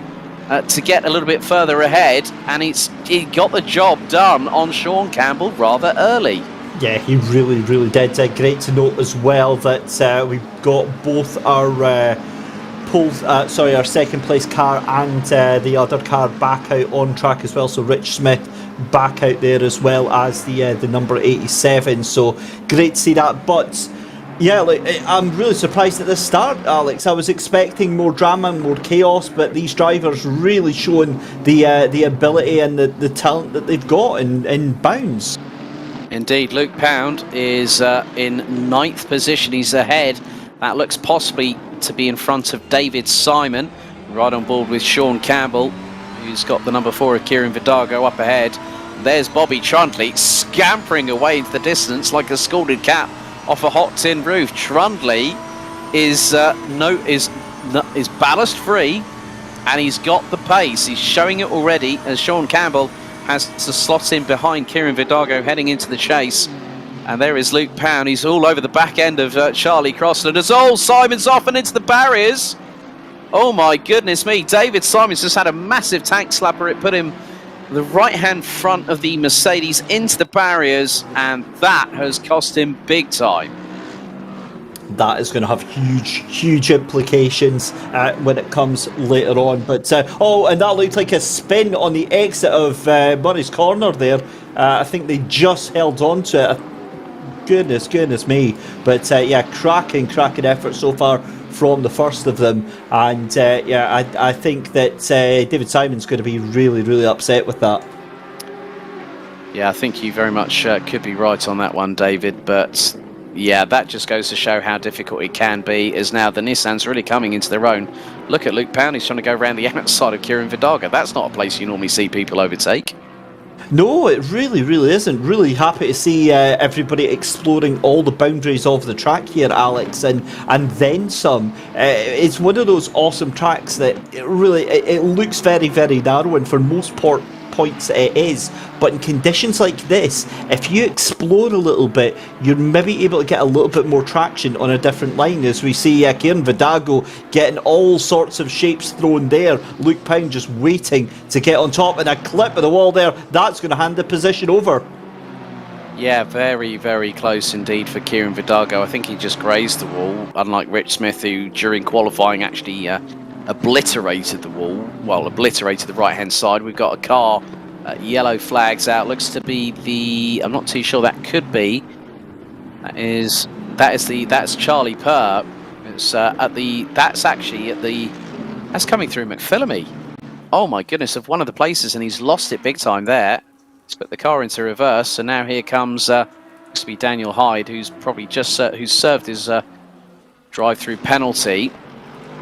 to get a little bit further ahead, and he got the job done on Sean Campbell rather early. Yeah, he really, really did. Great to note as well that we've got both our our second place car and the other car back out on track as well. So Rich Smith back out there as well as the number 87. So great to see that. But yeah, I'm really surprised at this start, Alex. I was expecting more drama and more chaos, but these drivers really showing the ability and the talent that they've got in bounds. Indeed, Luke Pound is in 9th position. He's ahead. That looks possibly to be in front of David Simon, right on board with Sean Campbell, who's got the number 4 of Kieran Vidago up ahead. There's Bobby Trundley scampering away into the distance like a scalded cat off a hot tin roof. Trundley is ballast free, and he's got the pace. He's showing it already as Sean Campbell has to slot in behind Kieran Vidago heading into the chase. And there is Luke Pound. He's all over the back end of Charlie Crossland as Simon's off and into the barriers. Oh my goodness me. David Simon's just had a massive tank slapper. It put him the right-hand front of the Mercedes into the barriers, and that has cost him big time. That is going to have huge implications when it comes later on. But and that looked like a spin on the exit of Murray's Corner there. I think they just held on to it. Goodness me. But yeah, cracking effort so far from the first of them. And I think that David Simon's going to be really upset with that. Yeah, I think you very much could be right on that one, David. But yeah, that just goes to show how difficult it can be, as now the Nissan's really coming into their own. Look at Luke Pound, he's trying to go around the outside of Kieran Vidago. That's not a place you normally see people overtake. No, it really isn't. Really happy to see everybody exploring all the boundaries of the track here, Alex, and then some. It's one of those awesome tracks that it looks very narrow, and for most points it is, but in conditions like this, if you explore a little bit, you're maybe able to get a little bit more traction on a different line, as we see Kieran Vidago getting all sorts of shapes thrown there. Luke Pound just waiting to get on top, and a clip of the wall there, that's going to hand the position over. Yeah, very, very close indeed for Kieran Vidago. I think he just grazed the wall, unlike Rich Smith, who during qualifying actually obliterated the wall. Well, obliterated the right-hand side. We've got a car, yellow flags out. Looks to be the... I'm not too sure that could be. That's Charlie Purr. It's that's actually at the... That's coming through McPhillamy. Oh my goodness, of one of the places, and he's lost it big time there. He's put the car into reverse, and now here comes looks to be Daniel Hyde, who's probably just who's served his drive-through penalty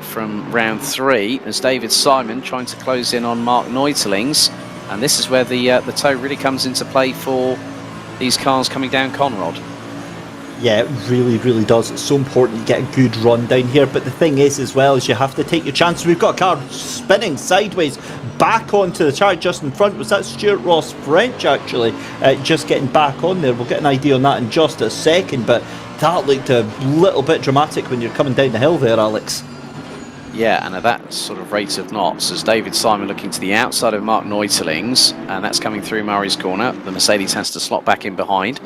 from round 3, as David Simon trying to close in on Mark Neutelings, and this is where the tow really comes into play for these cars coming down Conrod. Yeah, it really, really does. It's so important to get a good run down here. But the thing is, as well, is you have to take your chances. We've got a car spinning sideways back onto the chart just in front. Was that Stuart Ross French, actually, just getting back on there? We'll get an idea on that in just a second. But that looked a little bit dramatic when you're coming down the hill there, Alex. Yeah, and at that sort of rate of knots, as David Simon looking to the outside of Mark Neutelings, and that's coming through Murray's corner. The Mercedes has to slot back in behind.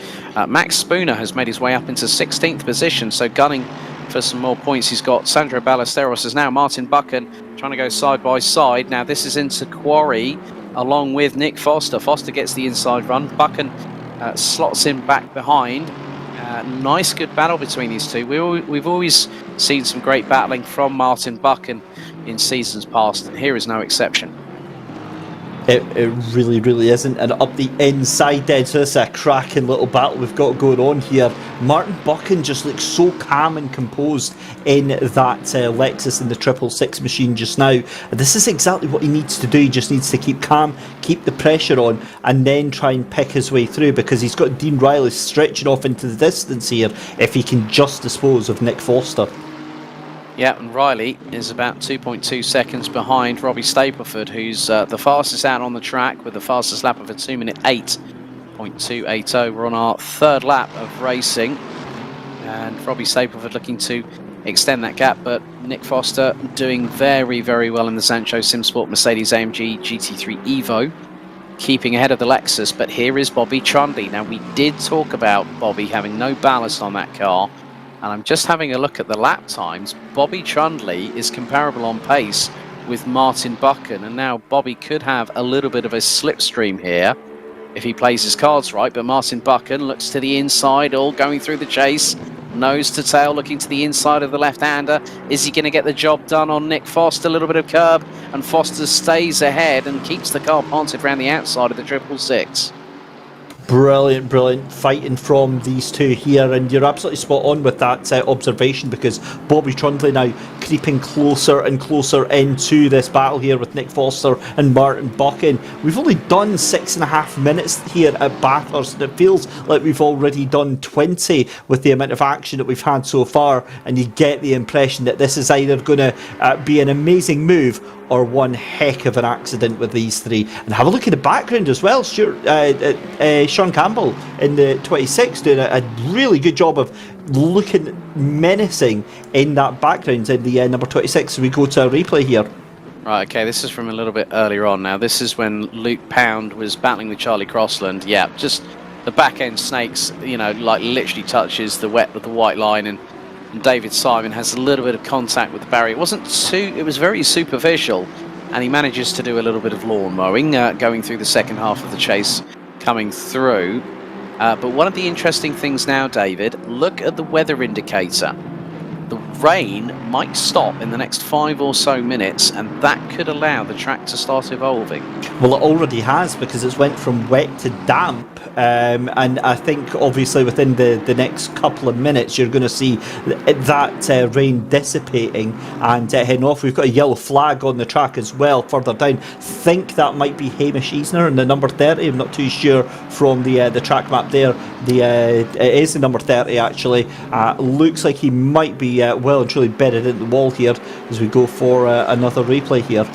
Max Spooner has made his way up into 16th position, so gunning for some more points. He's got Sandro Ballesteros as now Martin Buchan trying to go side by side. Now this is into Quarry along with Nick Foster. Foster gets the inside run. Buchan slots in back behind. Nice good battle between these two. We've always seen some great battling from Martin Buchan in seasons past, and here is no exception. It really, really isn't. And up the inside then, so it's a cracking little battle we've got going on here. Martin Buchan just looks so calm and composed in that Lexus in the 666 machine just now. This is exactly what he needs to do. He just needs to keep calm, keep the pressure on, and then try and pick his way through, because he's got Dean Riley stretching off into the distance here if he can just dispose of Nick Foster. Yeah, and Riley is about 2.2 seconds behind Robbie Stapleford, who's the fastest out on the track with the fastest lap of a 2-minute 8.280. We're on our third lap of racing, and Robbie Stapleford looking to extend that gap, but Nick Foster doing very, very well in the Zansho Simsport Mercedes-AMG GT3 Evo, keeping ahead of the Lexus. But here is Bobby Trundy. Now, we did talk about Bobby having no ballast on that car, and I'm just having a look at the lap times. Bobby Trundley is comparable on pace with Martin Buchan, and now Bobby could have a little bit of a slipstream here if he plays his cards right. But Martin Buchan looks to the inside, all going through the chase, nose to tail, looking to the inside of the left-hander. Is he going to get the job done on Nick Foster? A little bit of curb, and Foster stays ahead and keeps the car planted around the outside of the 666. Brilliant, brilliant fighting from these two here, and you're absolutely spot on with that observation, because Bobby Trundley now creeping closer and closer into this battle here with Nick Foster and Martin Buchan. We've only done 6.5 minutes here at Bathurst, and it feels like we've already done 20 with the amount of action that we've had so far, and you get the impression that this is either going to be an amazing move or one heck of an accident with these three. And have a look at the background as well. Sean Campbell in the 26 doing a really good job of looking menacing in that background in the number 26. So we go to a replay here. Right, okay, this is from a little bit earlier on. Now, this is when Luke Pound was battling with Charlie Crossland. Yeah, just the back end snakes, you know, like literally touches the white line, and David Simon has a little bit of contact with the barrier. It was very superficial, and he manages to do a little bit of lawn mowing going through the second half of the chase coming through. But one of the interesting things now, David, look at the weather indicator. The rain might stop in the next 5 or so minutes, and that could allow the track to start evolving. Well, it already has, because it's went from wet to damp, and I think obviously within the next couple of minutes you're going to see that rain dissipating and heading off. We've got a yellow flag on the track as well further down. Think that might be Hamish Eisner in the number 30. I'm not too sure from the track map there. It is the number 30 actually. Looks like he might be well and truly bedded into the wall here as we go for another replay here.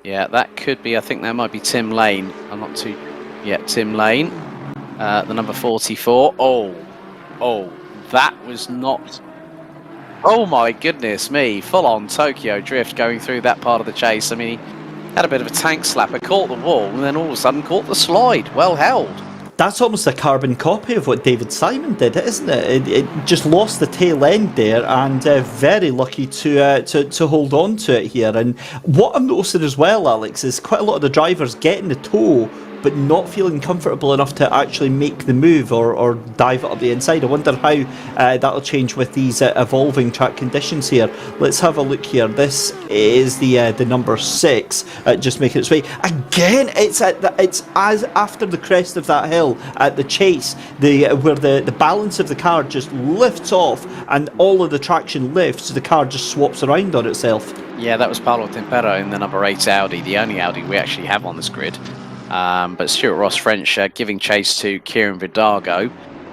Yeah, that could be, I think that might be Tim Lane. I'm not too... Yeah, Tim Lane, the number 44. Oh, that was not... Oh my goodness me, full-on Tokyo drift going through that part of the chase. I mean, he had a bit of a tank slapper, caught the wall, and then all of a sudden caught the slide. Well held. That's almost a carbon copy of what David Simon did, isn't it? It just lost the tail end there, and very lucky to hold on to it here. And what I'm noticing as well, Alex, is quite a lot of the drivers getting the tow, but not feeling comfortable enough to actually make the move or dive it up the inside. I wonder how that'll change with these evolving track conditions here. Let's have a look here. This is the number 6, just making its way. Again, it's as after the crest of that hill at the chase, where the balance of the car just lifts off and all of the traction lifts, so the car just swaps around on itself. Yeah, that was Paolo Tempero in the number 8 Audi, the only Audi we actually have on this grid. But Stuart Ross French giving chase to Kieran Vidago,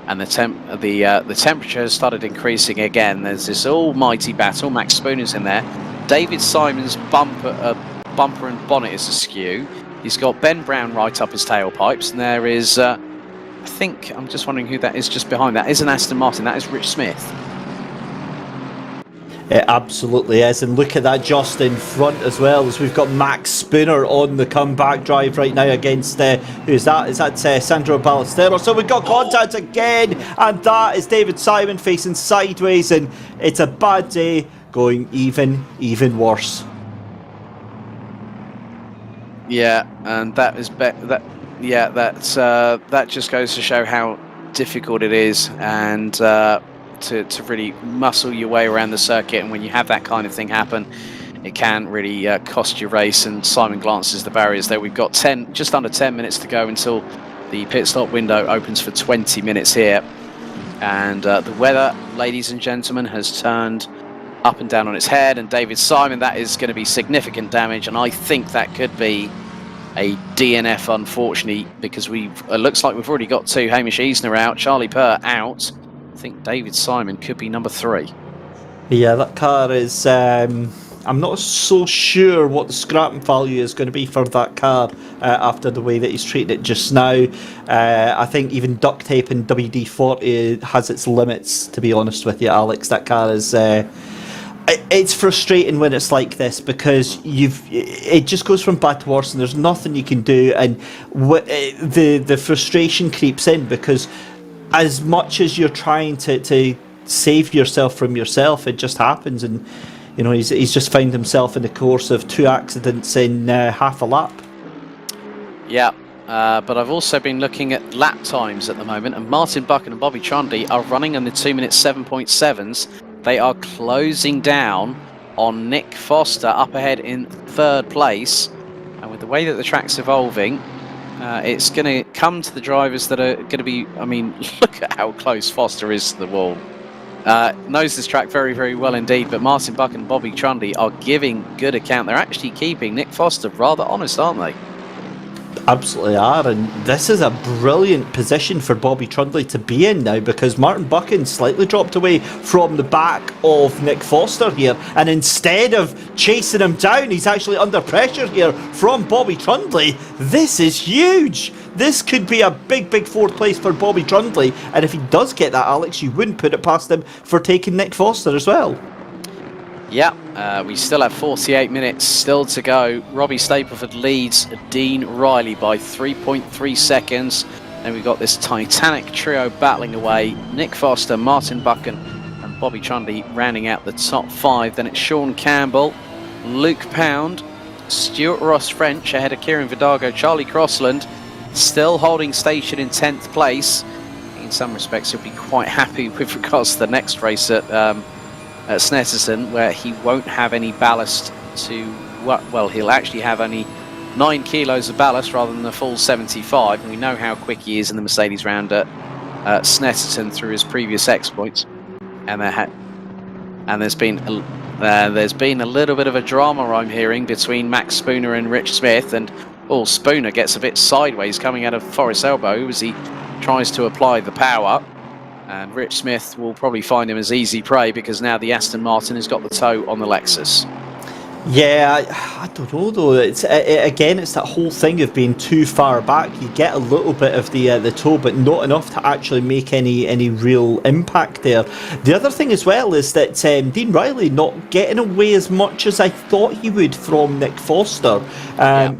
and the temperature has started increasing again. There's this almighty battle. Max Spooner's in there. David Simon's bumper and bonnet is askew. He's got Ben Brown right up his tailpipes, and there is, I think, I'm just wondering who that is just behind that. Isn't Aston Martin? That is Rich Smith. It absolutely is, and look at that just in front as well, as we've got Max Spooner on the comeback drive right now against, who's that? Is that Sandro Ballesteros? So we've got contact again, and that is David Simon facing sideways, and it's a bad day going even worse. Yeah, and that is that just goes to show how difficult it is, and to really muscle your way around the circuit, and when you have that kind of thing happen, it can really cost your race. And Simon glances the barriers there. We've got just under 10 minutes to go until the pit stop window opens for 20 minutes here, and the weather, ladies and gentlemen, has turned up and down on its head, and David Simon, that is going to be significant damage, and I think that could be a DNF, unfortunately, because it looks like we've already got 2. Hamish Eisner out, Charlie Purr out. I think David Simon could be number 3. Yeah, that car is... I'm not so sure what the scrapping value is going to be for that car after the way that he's treated it just now. I think even duct tape and WD-40 has its limits, to be honest with you, Alex. That car is... it's frustrating when it's like this, because it just goes from bad to worse, and there's nothing you can do, and the frustration creeps in, because as much as you're trying to save yourself from yourself, it just happens. And you know, he's just found himself in the course of 2 accidents in half a lap. Yeah, but I've also been looking at lap times at the moment, and Martin Buchan and Bobby Trundy are running on the 2-minute 7.7s. They are closing down on Nick Foster up ahead in 3rd place, and with the way that the track's evolving, it's going to come to the drivers that are going to be... I mean, look at how close Foster is to the wall. Knows this track very, very well indeed, but Martin Buck and Bobby Trundy are giving good account. They're actually keeping Nick Foster rather honest, aren't they? Absolutely are, and this is a brilliant position for Bobby Trundley to be in now, because Martin Buchan slightly dropped away from the back of Nick Foster here, and instead of chasing him down, he's actually under pressure here from Bobby Trundley. This is huge. This could be a big 4th place for Bobby Trundley, and if he does get that, Alex, you wouldn't put it past him for taking Nick Foster as well. Yeah, we still have 48 minutes still to go. Robbie Stapleford leads Dean Riley by 3.3 seconds. Then we've got this titanic trio battling away. Nick Foster, Martin Buchan and Bobby Trundy rounding out the top 5. Then it's Sean Campbell, Luke Pound, Stuart Ross French ahead of Kieran Vidago, Charlie Crossland still holding station in 10th place. In some respects, he'll be quite happy with regards to the next race at Snetterton, where he won't have any ballast to... Well, he'll actually have only 9 kilos of ballast rather than the full 75. And we know how quick he is in the Mercedes round at Snetterton through his previous exploits. And there's been a little bit of a drama I'm hearing between Max Spooner and Rich Smith, and Spooner gets a bit sideways coming out of Forest Elbow as he tries to apply the power, and Rich Smith will probably find him as easy prey, because now the Aston Martin has got the toe on the Lexus. Yeah, I don't know though. Again, it's that whole thing of being too far back. You get a little bit of the toe, but not enough to actually make any real impact there. The other thing as well is that Dean Riley not getting away as much as I thought he would from Nick Foster,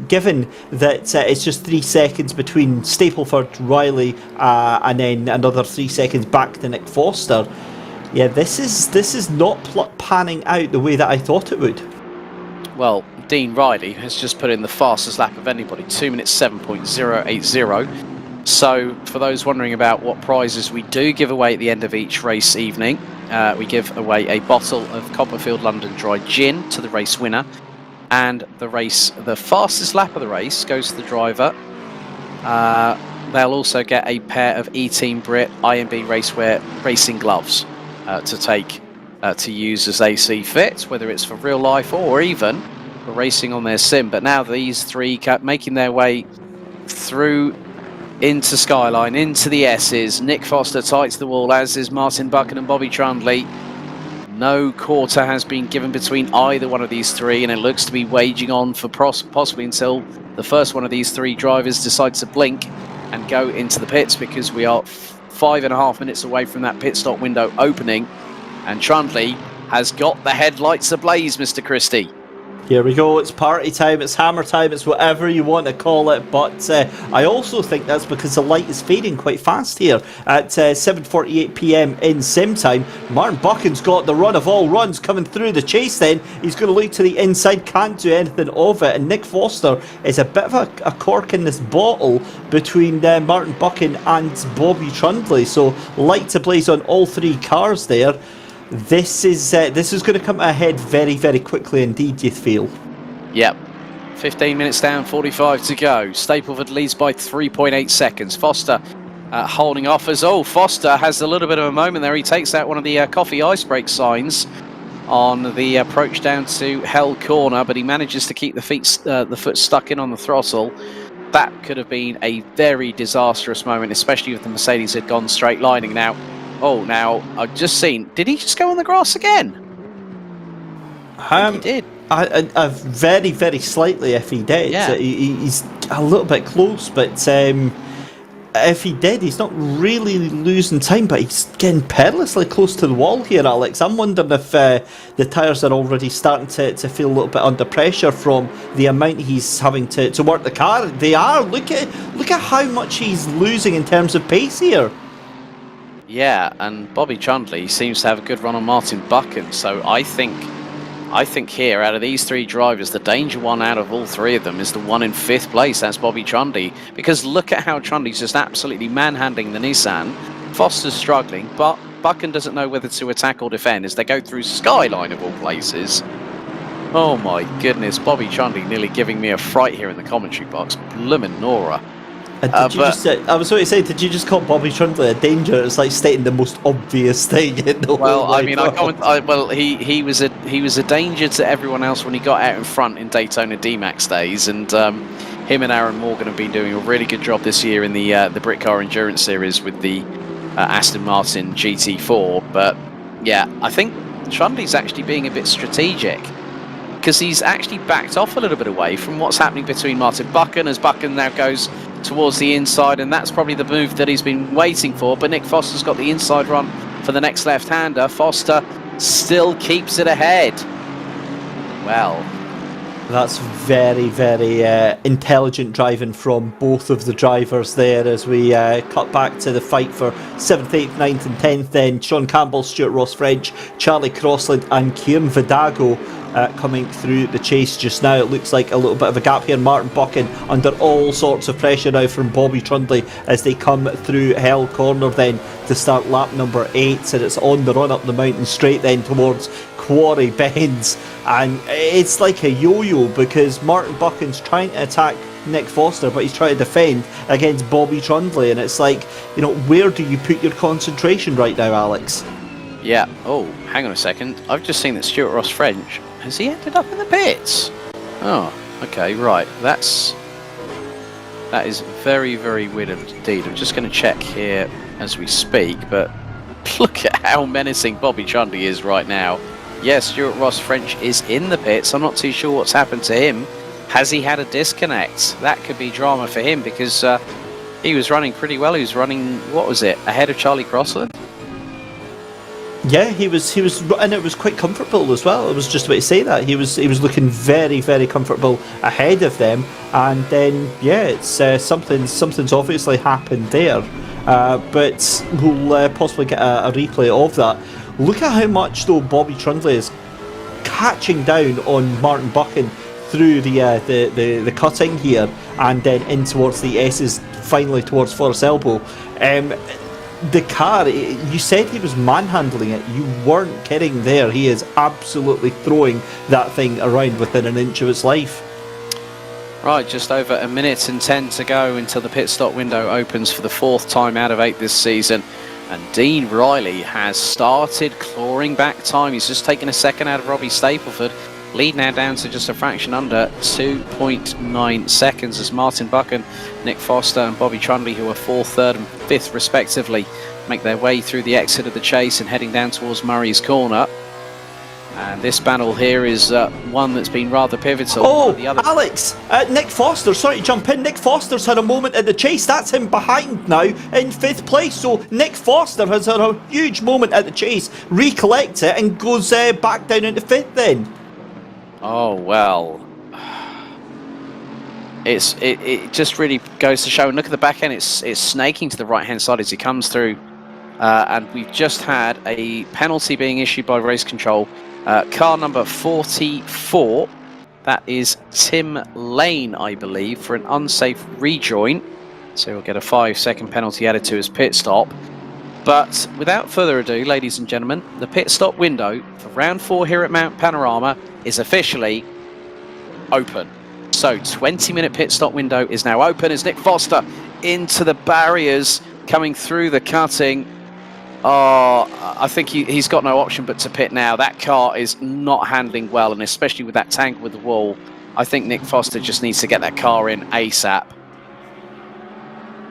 given that it's just 3 seconds between Stapleford, Riley, and then another 3 seconds back to Nick Foster. Yeah, this is not panning out the way that I thought it would. Well, Dean Riley has just put in the fastest lap of anybody, 2 minutes 7.080. So, for those wondering about what prizes we do give away at the end of each race evening, we give away a bottle of Copperfield London Dry Gin to the race winner, and the fastest lap of the race goes to the driver. They'll also get a pair of eTeam BRIT IMB Racewear racing gloves to take to use as they see fit, whether it's for real life or even for racing on their sim. But now these three making their way through into Skyline, into the S's. Nick Foster tight to the wall, as is Martin Buchan and Bobby Trundley. No quarter has been given between either one of these three, and it looks to be waging on for possibly until the first one of these three drivers decides to blink and go into the pits, because we are 5.5 minutes away from that pit stop window opening. And Trundley has got the headlights ablaze, Mr. Christie. Here we go, it's party time, it's hammer time, it's whatever you want to call it, but I also think that's because the light is fading quite fast here at 7:48 PM in sim time. Martin Buchan's got the run of all runs coming through the chase then. He's going to look to the inside, can't do anything of it, and Nick Foster is a bit of a cork in this bottle between Martin Buchan and Bobby Trundley, so light to blaze on all three cars there. This is going to come ahead very, very quickly indeed, you feel? Yep. 15 minutes down, 45 to go. Stapleford leads by 3.8 seconds. Foster holding off as... Oh, Foster has a little bit of a moment there. He takes out one of the coffee ice break signs on the approach down to Hell Corner, but he manages to keep the foot stuck in on the throttle. That could have been a very disastrous moment, especially if the Mercedes had gone straight lining. Now, I've just seen... Did he just go on the grass again? I think he did. Very, very slightly if he did. Yeah. He's a little bit close, but if he did, he's not really losing time, but he's getting perilously close to the wall here, Alex. I'm wondering if the tyres are already starting to feel a little bit under pressure from the amount he's having to work the car. They are. Look at how much he's losing in terms of pace here. Yeah, and Bobby Trundley seems to have a good run on Martin Buchan, so I think here, out of these three drivers, the danger one out of all three of them is the one in 5th place. That's Bobby Trundley, because look at how Trundley's just absolutely manhandling the Nissan. Foster's struggling, but Buchan doesn't know whether to attack or defend as they go through Skyline of all places. Oh my goodness, Bobby Trundley nearly giving me a fright here in the commentary box. Bloomin' Nora. I was going to say, did you just call Bobby Trundley a danger? It's like stating the most obvious thing in the Well, whole I mean, he was a danger to everyone else when he got out in front in Daytona D-Max days, and him and Aaron Morgan have been doing a really good job this year in the Brit Car Endurance Series with the Aston Martin GT4. But yeah, I think Trundley's actually being a bit strategic, because he's actually backed off a little bit away from what's happening between Martin Buchan, as Buchan now goes towards the inside, and that's probably the move that he's been waiting for. But Nick Foster's got the inside run for the next left-hander. Foster still keeps it ahead. Well, that's very, very intelligent driving from both of the drivers there as we cut back to the fight for 7th, 8th, 9th and 10th then. Sean Campbell, Stuart Ross French, Charlie Crossland and Kieran Vidago coming through the chase just now. It looks like a little bit of a gap here. Martin Buchan under all sorts of pressure now from Bobby Trundley as they come through Hell Corner then to start lap number 8, and it's on the run up the mountain straight then towards Quarry Bends, and it's like a yo-yo because Martin Buchan's trying to attack Nick Foster, but he's trying to defend against Bobby Trundley, and it's like, you know, where do you put your concentration right now, Alex? Yeah. Oh, hang on a second. I've just seen that Stuart Ross French, has he ended up in the pits? Oh, okay, right. That is very, very weird indeed. I'm just going to check here as we speak, but look at how menacing Bobby Trundley is right now. Yes, Stuart Ross French is in the pits. I'm not too sure what's happened to him. Has he had a disconnect? That could be drama for him because he was running pretty well. He was running, what was it, ahead of Charlie Crossland? Yeah, he was, and it was quite comfortable as well. I was just about to say that he was looking very, very comfortable ahead of them, and then yeah, it's something's obviously happened there, but we'll possibly get a replay of that. Look at how much though Bobby Trundley is catching down on Martin Buchan through the cutting here, and then in towards the S's, finally towards Forest Elbow. The car, you said he was manhandling it. You weren't kidding there. He is absolutely throwing that thing around within an inch of its life. Right, just over 1 minute and 10 to go until the pit stop window opens for the 4th time out of 8 this season. And Dean Riley has started clawing back time. He's just taken a second out of Robbie Stapleford. Lead now down to just a fraction under 2.9 seconds as Martin Buchan, Nick Foster and Bobby Trundley, who are 4th, 3rd and 5th respectively, make their way through the exit of the chase and heading down towards Murray's Corner. And this battle here is one that's been rather pivotal. Oh, Alex! Nick Foster, sorry to jump in. Nick Foster's had a moment at the chase. That's him behind now in 5th place. So Nick Foster has had a huge moment at the chase, recollects it and goes back down into 5th then. Oh, well, it just really goes to show. And look at the back end, it's snaking to the right-hand side as he comes through. And we've just had a penalty being issued by race control. Car number 44, that is Tim Lane, I believe, for an unsafe rejoin. So he'll get a 5-second penalty added to his pit stop. But without further ado, ladies and gentlemen, the pit stop window for round 4 here at Mount Panorama is officially open. So 20-minute pit stop window is now open as Nick Foster into the barriers, coming through the cutting. Oh, I think he's got no option but to pit now. That car is not handling well, and especially with that tank with the wall, I think Nick Foster just needs to get that car in ASAP.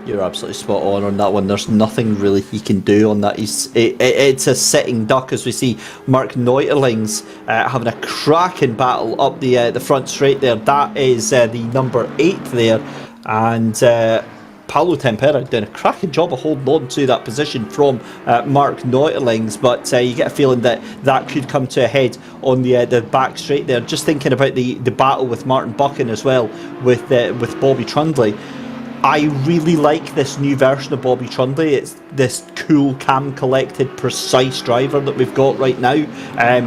You're absolutely spot on that one. There's nothing really he can do on that. It's a sitting duck as we see Mark Neuterlings having a cracking battle up the front straight there. That is the number 8 there, and Paolo Tempera doing a cracking job of holding on to that position from Mark Neuterlings, but you get a feeling that could come to a head on the back straight there. Just thinking about the battle with Martin Buchan as well with Bobby Trundley. I really like this new version of Bobby Trundley. It's this cool, calm, collected, precise driver that we've got right now,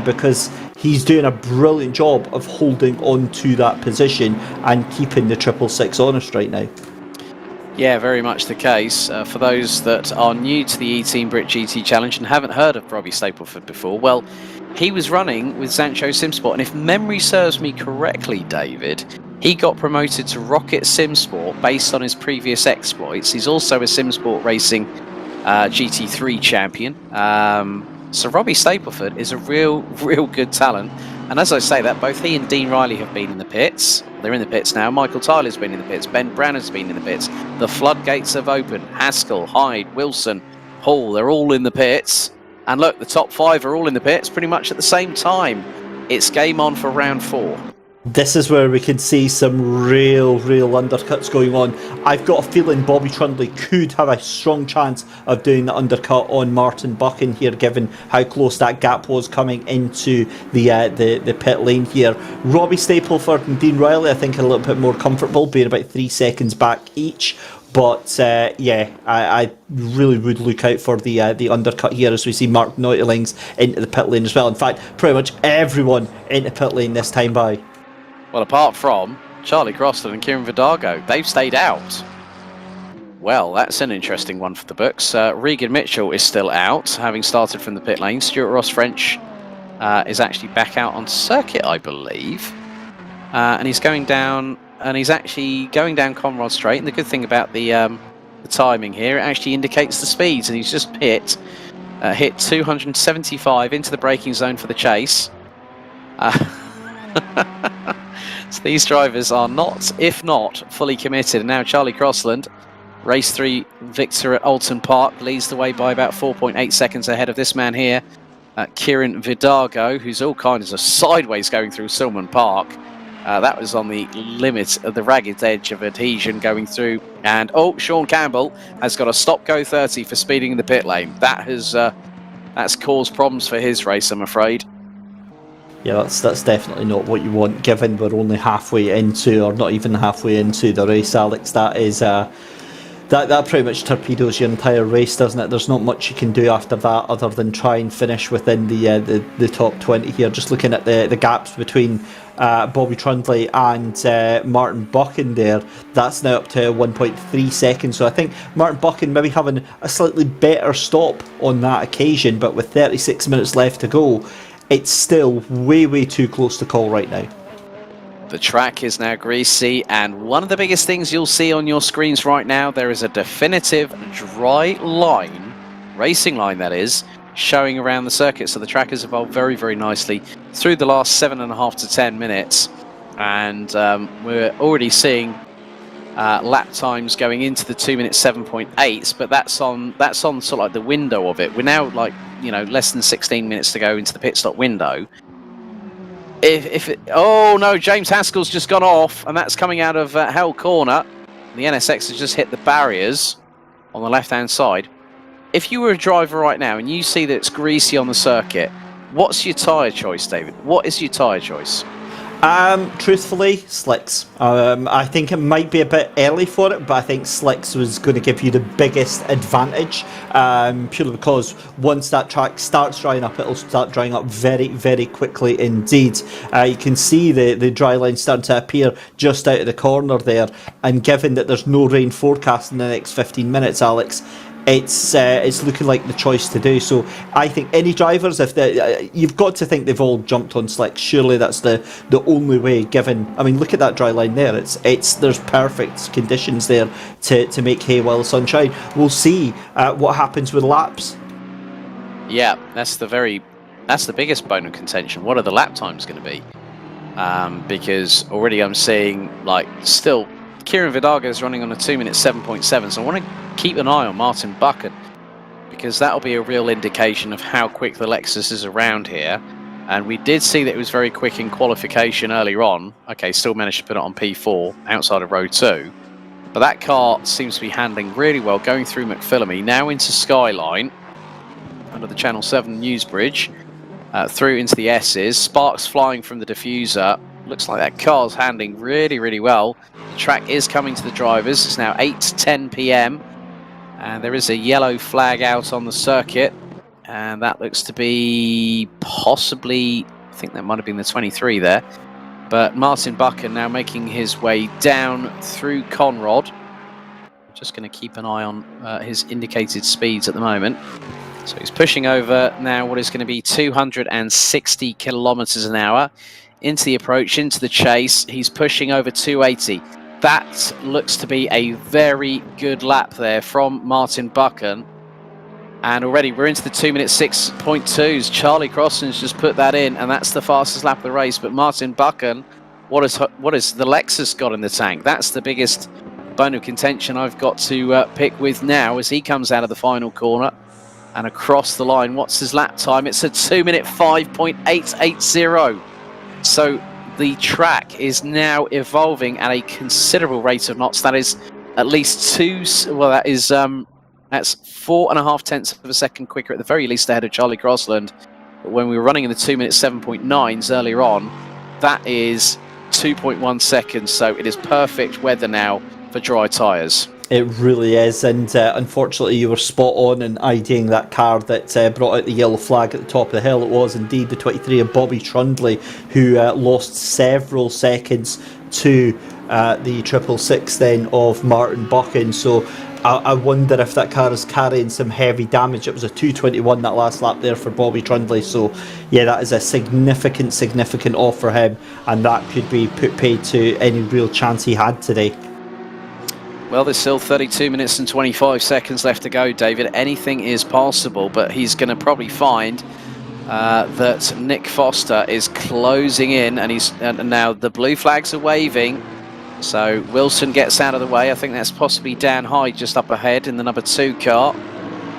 because he's doing a brilliant job of holding on to that position and keeping the 666 honest right now. Yeah, very much the case. For those that are new to the eTeam BRIT GT Challenge and haven't heard of Robbie Stapleford before, well, he was running with Zansho Simsport, and if memory serves me correctly, David, he got promoted to Rocket Simsport based on his previous exploits. He's also a Simsport Racing GT3 champion. So Robbie Stapleford is a real good talent. And as I say that, both he and Dean Riley have been in the pits. They're in the pits now. Michael Tyler's been in the pits. Ben Brown has been in the pits. The floodgates have opened. Haskell, Hyde, Wilson, Hall, they're all in the pits. And look, the top 5 are all in the pits pretty much at the same time. It's game on for round 4. This is where we can see some real undercuts going on. I've got a feeling Bobby Trundley could have a strong chance of doing the undercut on Martin Buchan here, given how close that gap was coming into the pit lane here. Robbie Stapleford and Dean Riley, I think, are a little bit more comfortable, being about 3 seconds back each. But yeah, I really would look out for the undercut here as we see Mark Neuterlings into the pit lane as well. In fact, pretty much everyone into pit lane this time by. Well, apart from Charlie Crossland and Kieran Vidago, they've stayed out. Well, that's an interesting one for the books. Regan Mitchell is still out, having started from the pit lane. Stuart Ross French is actually back out on circuit, I believe. And he's going down, and he's actually going down Conrod Straight. And the good thing about the timing here, it actually indicates the speeds. And he's just hit 275 into the braking zone for the chase. So these drivers are not, if not, fully committed. And now Charlie Crossland, race 3 victor at Oulton Park, leads the way by about 4.8 seconds ahead of this man here. Kieran Vidago, who's all kinds of sideways going through Oulton Park. That was on the limit of the ragged edge of adhesion going through. And Sean Campbell has got a stop-go 30 for speeding in the pit lane. That has that's caused problems for his race, I'm afraid. Yeah, that's definitely not what you want, given we're only halfway into, or not even halfway into the race, Alex. That is that pretty much torpedoes your entire race, doesn't it? There's not much you can do after that other than try and finish within the top 20 here. Just looking at the gaps between Bobby Trundley and Martin Buchan there, that's now up to 1.3 seconds. So I think Martin Buchan maybe having a slightly better stop on that occasion, but with 36 minutes left to go, it's still way too close to call right now. The track is now greasy, and one of the biggest things you'll see on your screens right now, there is a definitive dry line, racing line that is, showing around the circuit. So the track has evolved very nicely through the last 7.5 to 10 minutes, and we're already seeing lap times going into the 2 minute 7.8s, but that's on sort of like the window of it. We're now like, you know, less than 16 minutes to go into the pit stop window. Oh no, James Haskell's just gone off, and that's coming out of Hell Corner. The NSX has just hit the barriers on the left-hand side. If you were a driver right now and you see that it's greasy on the circuit, what's your tyre choice, David? What is your tyre choice? Truthfully, slicks. I think it might be a bit early for it, but I think slicks was going to give you the biggest advantage, purely because once that track starts drying up, it'll start drying up very quickly indeed. You can see the dry line starting to appear just out of the corner there, and given that there's no rain forecast in the next 15 minutes, Alex, it's looking like the choice to do. So I think any drivers, if you've got to think they've all jumped on slicks. Surely that's the only way. Given, I mean, look at that dry line there. There's perfect conditions there to make hay while the sun shines. We'll see what happens with laps. Yeah, that's the biggest bone of contention. What are the lap times going to be? Because already I'm seeing like still Kieran Vidago is running on a 2 minute 7.7, so I want to keep an eye on Martin Buchan, because that'll be a real indication of how quick the Lexus is around here. And we did see that it was very quick in qualification earlier on. Okay, still managed to put it on P4 outside of row 2, but that car seems to be handling really well, going through McPhillamy, now into Skyline under the Channel 7 news bridge, through into the S's, sparks flying from the diffuser. Looks like that car's handling really well. The track is coming to the drivers. It's now 8:10 p.m. and there is a yellow flag out on the circuit, and that looks to be possibly, I think that might have been the 23 there. But Martin Buchan now making his way down through Conrod. Just going to keep an eye on his indicated speeds at the moment. So he's pushing over now what is going to be 260 kilometers an hour. Into the approach, into the chase, he's pushing over 280. That looks to be a very good lap there from Martin Buchan. And already we're into the 2 minute 6.2s. Charlie Crossland's just put that in, and that's the fastest lap of the race. But Martin Buchan, what is the Lexus got in the tank? That's the biggest bone of contention I've got to pick with now as he comes out of the final corner and across the line. What's his lap time? It's a 2 minute 5.880. So the track is now evolving at a considerable rate of knots. That is at least that's 4.5 tenths of a second quicker at the very least ahead of Charlie Crossland. But when we were running in the 2 minute 7.9s earlier on, that is 2.1 seconds. So it is perfect weather now for dry tyres. It really is, and unfortunately you were spot on in IDing that car that brought out the yellow flag at the top of the hill. It was indeed the 23 of Bobby Trundley, who lost several seconds to the 666 then of Martin Buchan. So I wonder if that car is carrying some heavy damage. It was a 2:21 that last lap there for Bobby Trundley. So yeah, that is a significant off for him, and that could be put paid to any real chance he had today. Well, there's still 32 minutes and 25 seconds left to go, David. Anything is possible, but he's going to probably find that Nick Foster is closing in, and now the blue flags are waving. So Wilson gets out of the way. I think that's possibly Dan Hyde just up ahead in the number 2 car.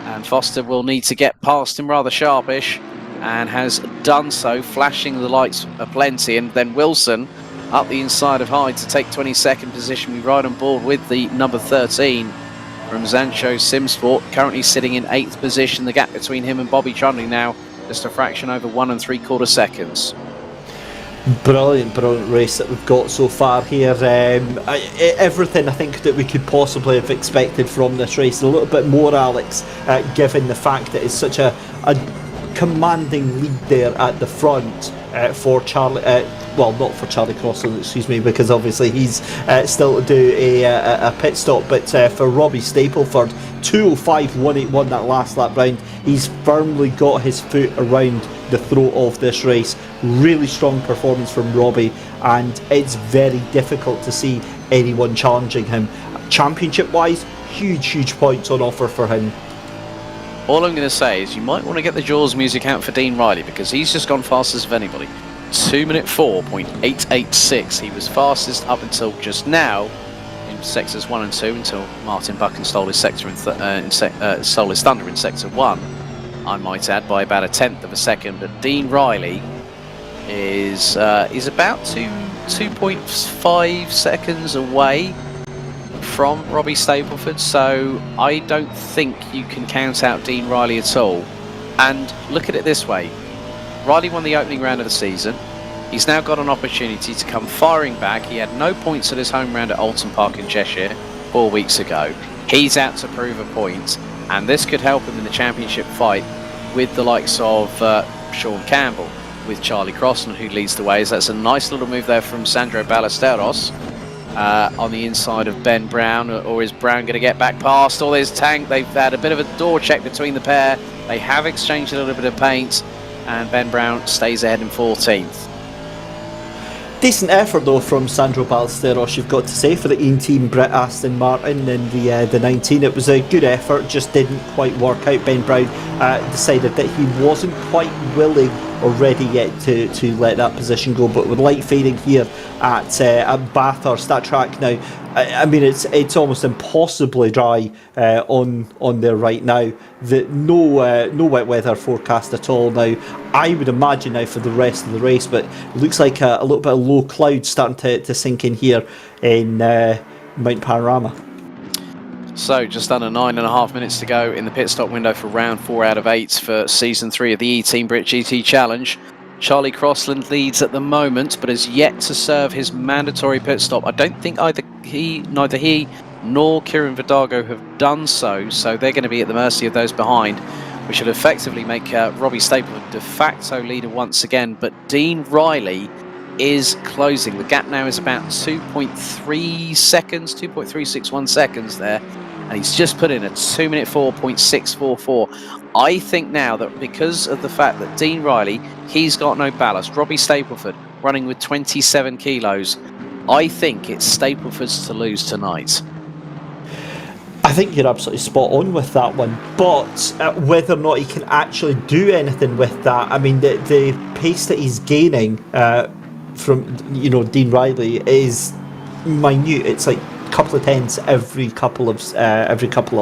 And Foster will need to get past him rather sharpish. and has done so, flashing the lights aplenty. And then Wilson up the inside of Hyde to take 22nd position. We ride on board with the number 13 from Zansho Simsport, currently sitting in 8th position. The gap between him and Bobby Trundling now just a fraction over 1 3/4 seconds. Brilliant race that we've got so far here. Everything I think that we could possibly have expected from this race. A little bit more, Alex, given the fact that it's such a commanding lead there at the front for Charlie. Well, not for Charlie Crossland, excuse me, because obviously he's still to do a pit stop. But for Robbie Stapleford, 2:05.181 that last lap round. He's firmly got his foot around the throat of this race. Really strong performance from Robbie, and it's very difficult to see anyone challenging him. Championship-wise, huge points on offer for him. All I'm going to say is you might want to get the Jaws music out for Dean Riley, because he's just gone fastest of anybody. 2:04.886. He was fastest up until just now in sectors 1 and 2, until Martin Buchan stole his sector stole his thunder in sector 1, I might add, by about 1/10 of a second. But Dean Riley is about 2.5 seconds away from Robbie Stapleford, so I don't think you can count out Dean Riley at all. And look at it this way, Riley won the opening round of the season. He's now got an opportunity to come firing back. He had no points at his home round at Oulton Park in Cheshire 4 weeks ago. He's out to prove a point, and this could help him in the championship fight with the likes of Sean Campbell, with Charlie Crossland, who leads the way. So that's a nice little move there from Sandro Ballesteros on the inside of Ben Brown. Or is Brown going to get back past? Or there's Tank. They've had a bit of a door check between the pair. They have exchanged a little bit of paint, and Ben Brown stays ahead in 14th. Decent effort though from Sandro Ballesteros, you've got to say, for the eTeam BRIT Aston Martin in the 19. It was a good effort, just didn't quite work out. Ben Brown decided that he wasn't quite willing or ready yet to let that position go, but with light fading here at Bathurst, that track now, I mean it's almost impossibly dry on there right now. No wet weather forecast at all now. I would imagine now for the rest of the race, but it looks like a little bit of low clouds starting to sink in here in Mount Panorama. So just under 9.5 minutes to go in the pit stop window for round 4 out of 8 for season 3 of the eTeam BRIT GT Challenge. Charlie Crossland leads at the moment, but has yet to serve his mandatory pit stop. I don't think neither he nor Kieran Vidago have done so, so they're going to be at the mercy of those behind, which will effectively make Robbie Stapleton de facto leader once again. But Dean Riley is closing. The gap now is about 2.3 seconds, 2.361 seconds there, and he's just put in a 2:04.644. I think now that because of the fact that Dean Riley, he's got no ballast, Robbie Stapleford running with 27 kilos, I think it's Stapleford's to lose tonight. I think you're absolutely spot on with that one, but whether or not he can actually do anything with that, I mean, the pace that he's gaining from Dean Riley is minute. It's like a couple of tenths every couple of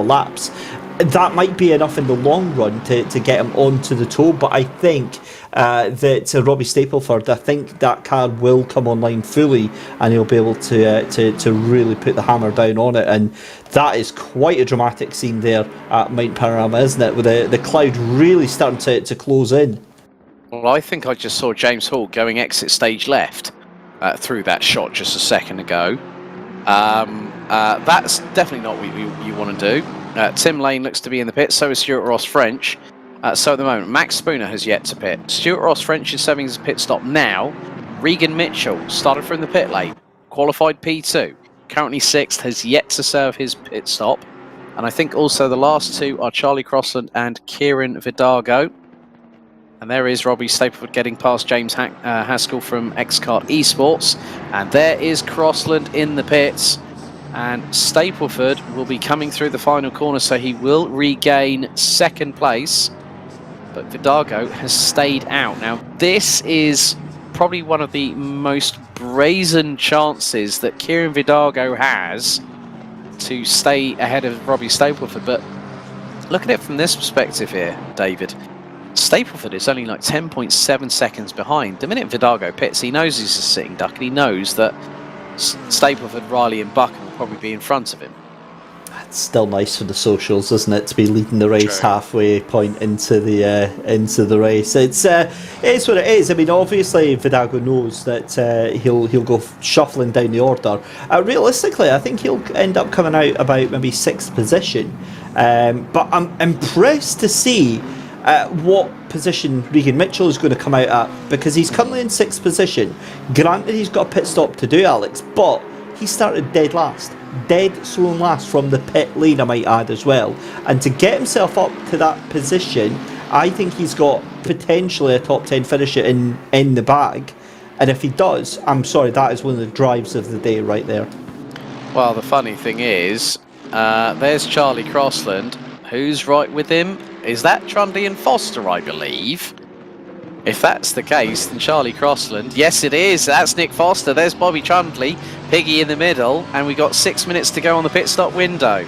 laps. That might be enough in the long run to get him onto the toe, but I think that Robbie Stapleford, I think that car will come online fully, and he'll be able to really put the hammer down on it. And that is quite a dramatic scene there at Mount Panorama, isn't it? With the cloud really starting to close in. Well, I think I just saw James Hall going exit stage left through that shot just a second ago. That's definitely not what you want to do. Tim Lane looks to be in the pit, so is Stuart Ross French. So at the moment, Max Spooner has yet to pit. Stuart Ross French is serving his pit stop now. Regan Mitchell started from the pit lane, qualified P2, currently 6th, has yet to serve his pit stop. And I think also the last two are Charlie Crossland and Kieran Vidago. And there is Robbie Stapleford getting past James Haskell from Xcart Esports. And there is Crossland in the pits. And Stapleford will be coming through the final corner, so he will regain 2nd place. But Vidago has stayed out. Now, this is probably one of the most brazen chances that Kieran Vidago has to stay ahead of Robbie Stapleford. But look at it from this perspective here, David. Stapleford is only like 10.7 seconds behind. The minute Vidago pits, he knows he's a sitting duck, and he knows that Stapleford, Riley and Buchan will probably be in front of him. It's still nice for the socials, isn't it, to be leading the race halfway point into the race. It's what it is. I mean, obviously Vidago knows that he'll go shuffling down the order. Realistically, I think he'll end up coming out about maybe 6th position. But I'm impressed to see what position Regan Mitchell is going to come out at, because he's currently in 6th position. Granted, he's got a pit stop to do, Alex, but he started dead last. Dead slow and last from the pit lane, I might add, as well. And to get himself up to that position, I think he's got potentially a top 10 finish in the bag. And if he does, I'm sorry, that is one of the drives of the day right there. Well, the funny thing is, there's Charlie Crossland. Who's right with him? Is that Trundy and Foster, I believe? If that's the case, then Charlie Crossland, yes it is, that's Nick Foster, there's Bobby Trundley, Piggy in the middle, and we got 6 minutes to go on the pit stop window.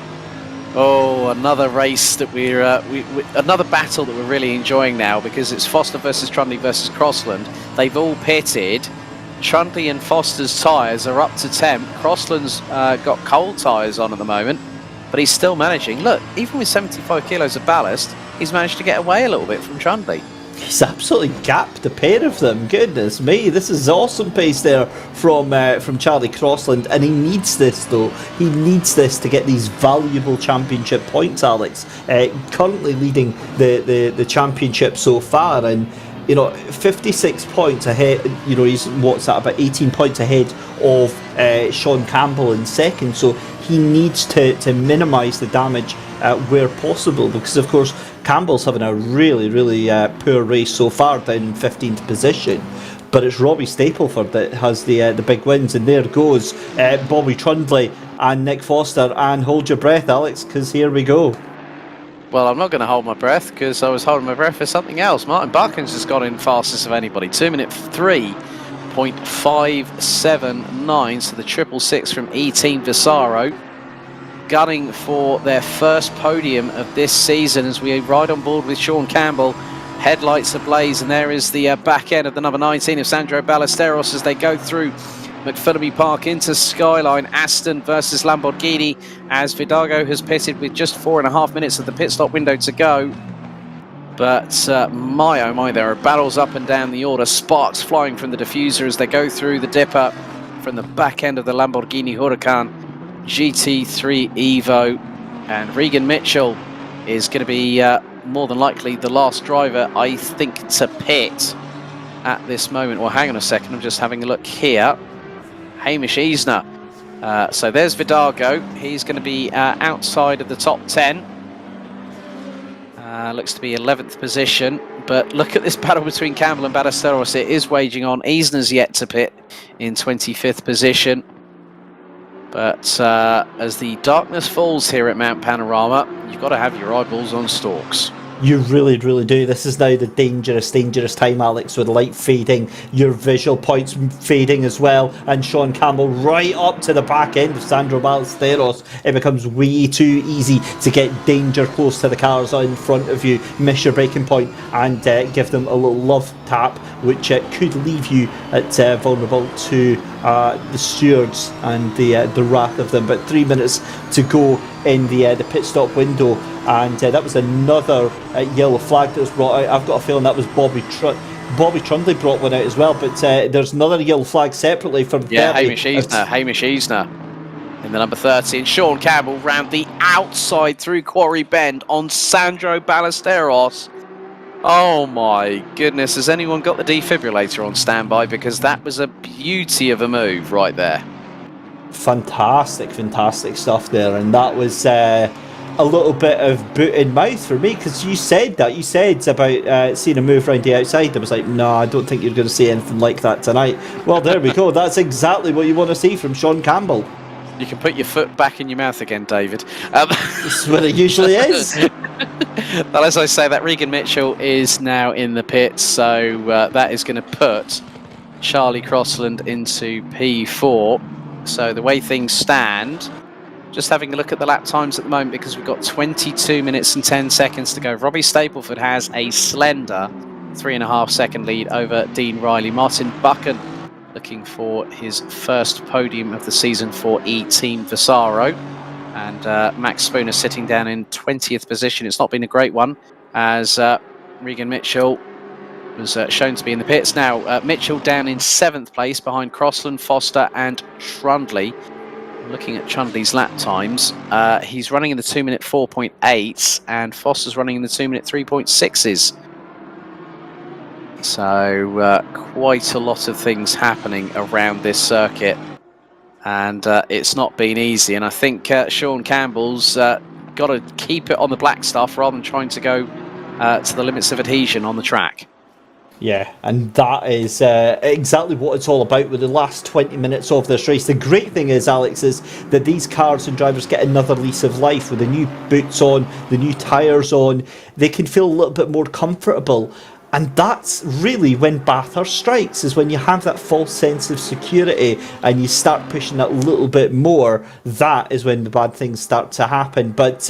Oh, another race that another battle that we're really enjoying now, because it's Foster versus Trundley versus Crossland. They've all pitted. Trundley and Foster's tyres are up to temp. Crossland's got cold tyres on at the moment, but he's still managing. Look, even with 75 kilos of ballast, he's managed to get away a little bit from Trundley. He's absolutely gapped the pair of them. Goodness me, this is awesome pace there from Charlie Crossland, and he needs this though. He needs this to get these valuable championship points, Alex. Currently leading the championship so far, and 56 points ahead. He's about 18 points ahead of Sean Campbell in second. So he needs to minimise the damage where possible, because of course Campbell's having a really poor race so far, down in 15th position. But it's Robbie Stapleford that has the big wins, and there goes Bobby Trundley and Nick Foster. And hold your breath, Alex, because here we go. Well, I'm not going to hold my breath, because I was holding my breath for something else. Martin Buchan's just got in fastest of anybody, 2-minute 3.579. So the 666 from eTeam Divario, gunning for their first podium of this season, as we ride on board with Sean Campbell. Headlights ablaze, and there is the back end of the number 19 of Sandro Ballesteros as they go through McPhillamy Park into Skyline. Aston versus Lamborghini, as Vidago has pitted with just 4.5 minutes of the pit stop window to go. But my oh my, there are battles up and down the order. Sparks flying from the diffuser as they go through the dipper from the back end of the Lamborghini Huracan GT3 Evo. And Regan Mitchell is going to be more than likely the last driver, I think, to pit at this moment. Well, hang on a second, I'm just having a look here. Hamish Eisner. So there's Vidago. He's going to be outside of the top 10. Looks to be 11th position. But look at this battle between Campbell and Ballesteros. It is waging on. Eisner's yet to pit in 25th position. But as the darkness falls here at Mount Panorama, you've got to have your eyeballs on stalks. You really do. This is now the dangerous time, Alex, with light fading, your visual points fading as well, and Sean Campbell right up to the back end of Sandro Ballesteros. It becomes way too easy to get danger close to the cars in front of you, miss your braking point, and give them a little love tap, which could leave you at vulnerable to the stewards and the wrath of them. But 3 minutes to go in the pit stop window, and that was another yellow flag that was brought out. I've got a feeling that was Bobby Trundley brought one out as well, but there's another yellow flag separately from Hamish Eisner in the number 30, and Sean Campbell round the outside through Quarry Bend on Sandro Ballesteros. Oh my goodness, has anyone got the defibrillator on standby? Because that was a beauty of a move right there. Fantastic stuff there, and that was a little bit of boot in mouth for me, because you said about seeing a move around the outside. I was like, no, I don't think you're going to see anything like that tonight. Well, there we go. That's exactly what you want to see from Sean Campbell. You can put your foot back in your mouth again, David. That's what it usually is. Well, as I say, that Regan Mitchell is now in the pit, so that is going to put Charlie Crossland into P4. So the way things stand, just having a look at the lap times at the moment because we've got 22 minutes and 10 seconds to go. Robbie Stapleford has a slender 3.5 second lead over Dean Riley. Martin Buchan looking for his first podium of the season for eTeam Vasaro. And Max Spooner sitting down in 20th position. It's not been a great one as Regan Mitchell was shown to be in the pits. Now, Mitchell down in 7th place behind Crossland, Foster and Trundley. Looking at Trundley's lap times, he's running in the 2-minute 4.8s and Foster's running in the 2-minute 3.6s. So quite a lot of things happening around this circuit, and it's not been easy. And I think Sean Campbell's got to keep it on the black stuff rather than trying to go to the limits of adhesion on the track. Yeah, and that is exactly what it's all about with the last 20 minutes of this race. The great thing is, Alex, is that these cars and drivers get another lease of life with the new boots on, the new tyres on. They can feel a little bit more comfortable. And that's really when Bathurst strikes, is when you have that false sense of security and you start pushing that little bit more. That is when the bad things start to happen. But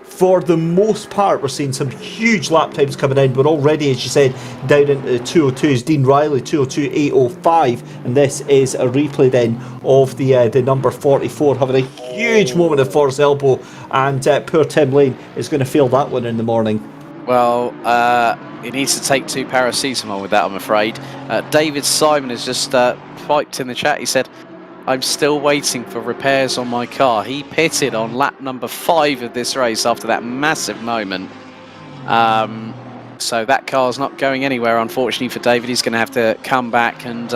for the most part, we're seeing some huge lap times coming in. We're already, as you said, down into the 202s. Dean Riley, 202.805. And this is a replay then of the number 44, having a huge moment of Force elbow. And poor Tim Lane is going to feel that one in the morning. Well, he needs to take 2 paracetamol with that, I'm afraid. David Simon has just piped in the chat. He said, I'm still waiting for repairs on my car. He pitted on lap number 5 of this race after that massive moment. So that car's not going anywhere, unfortunately, for David. He's going to have to come back and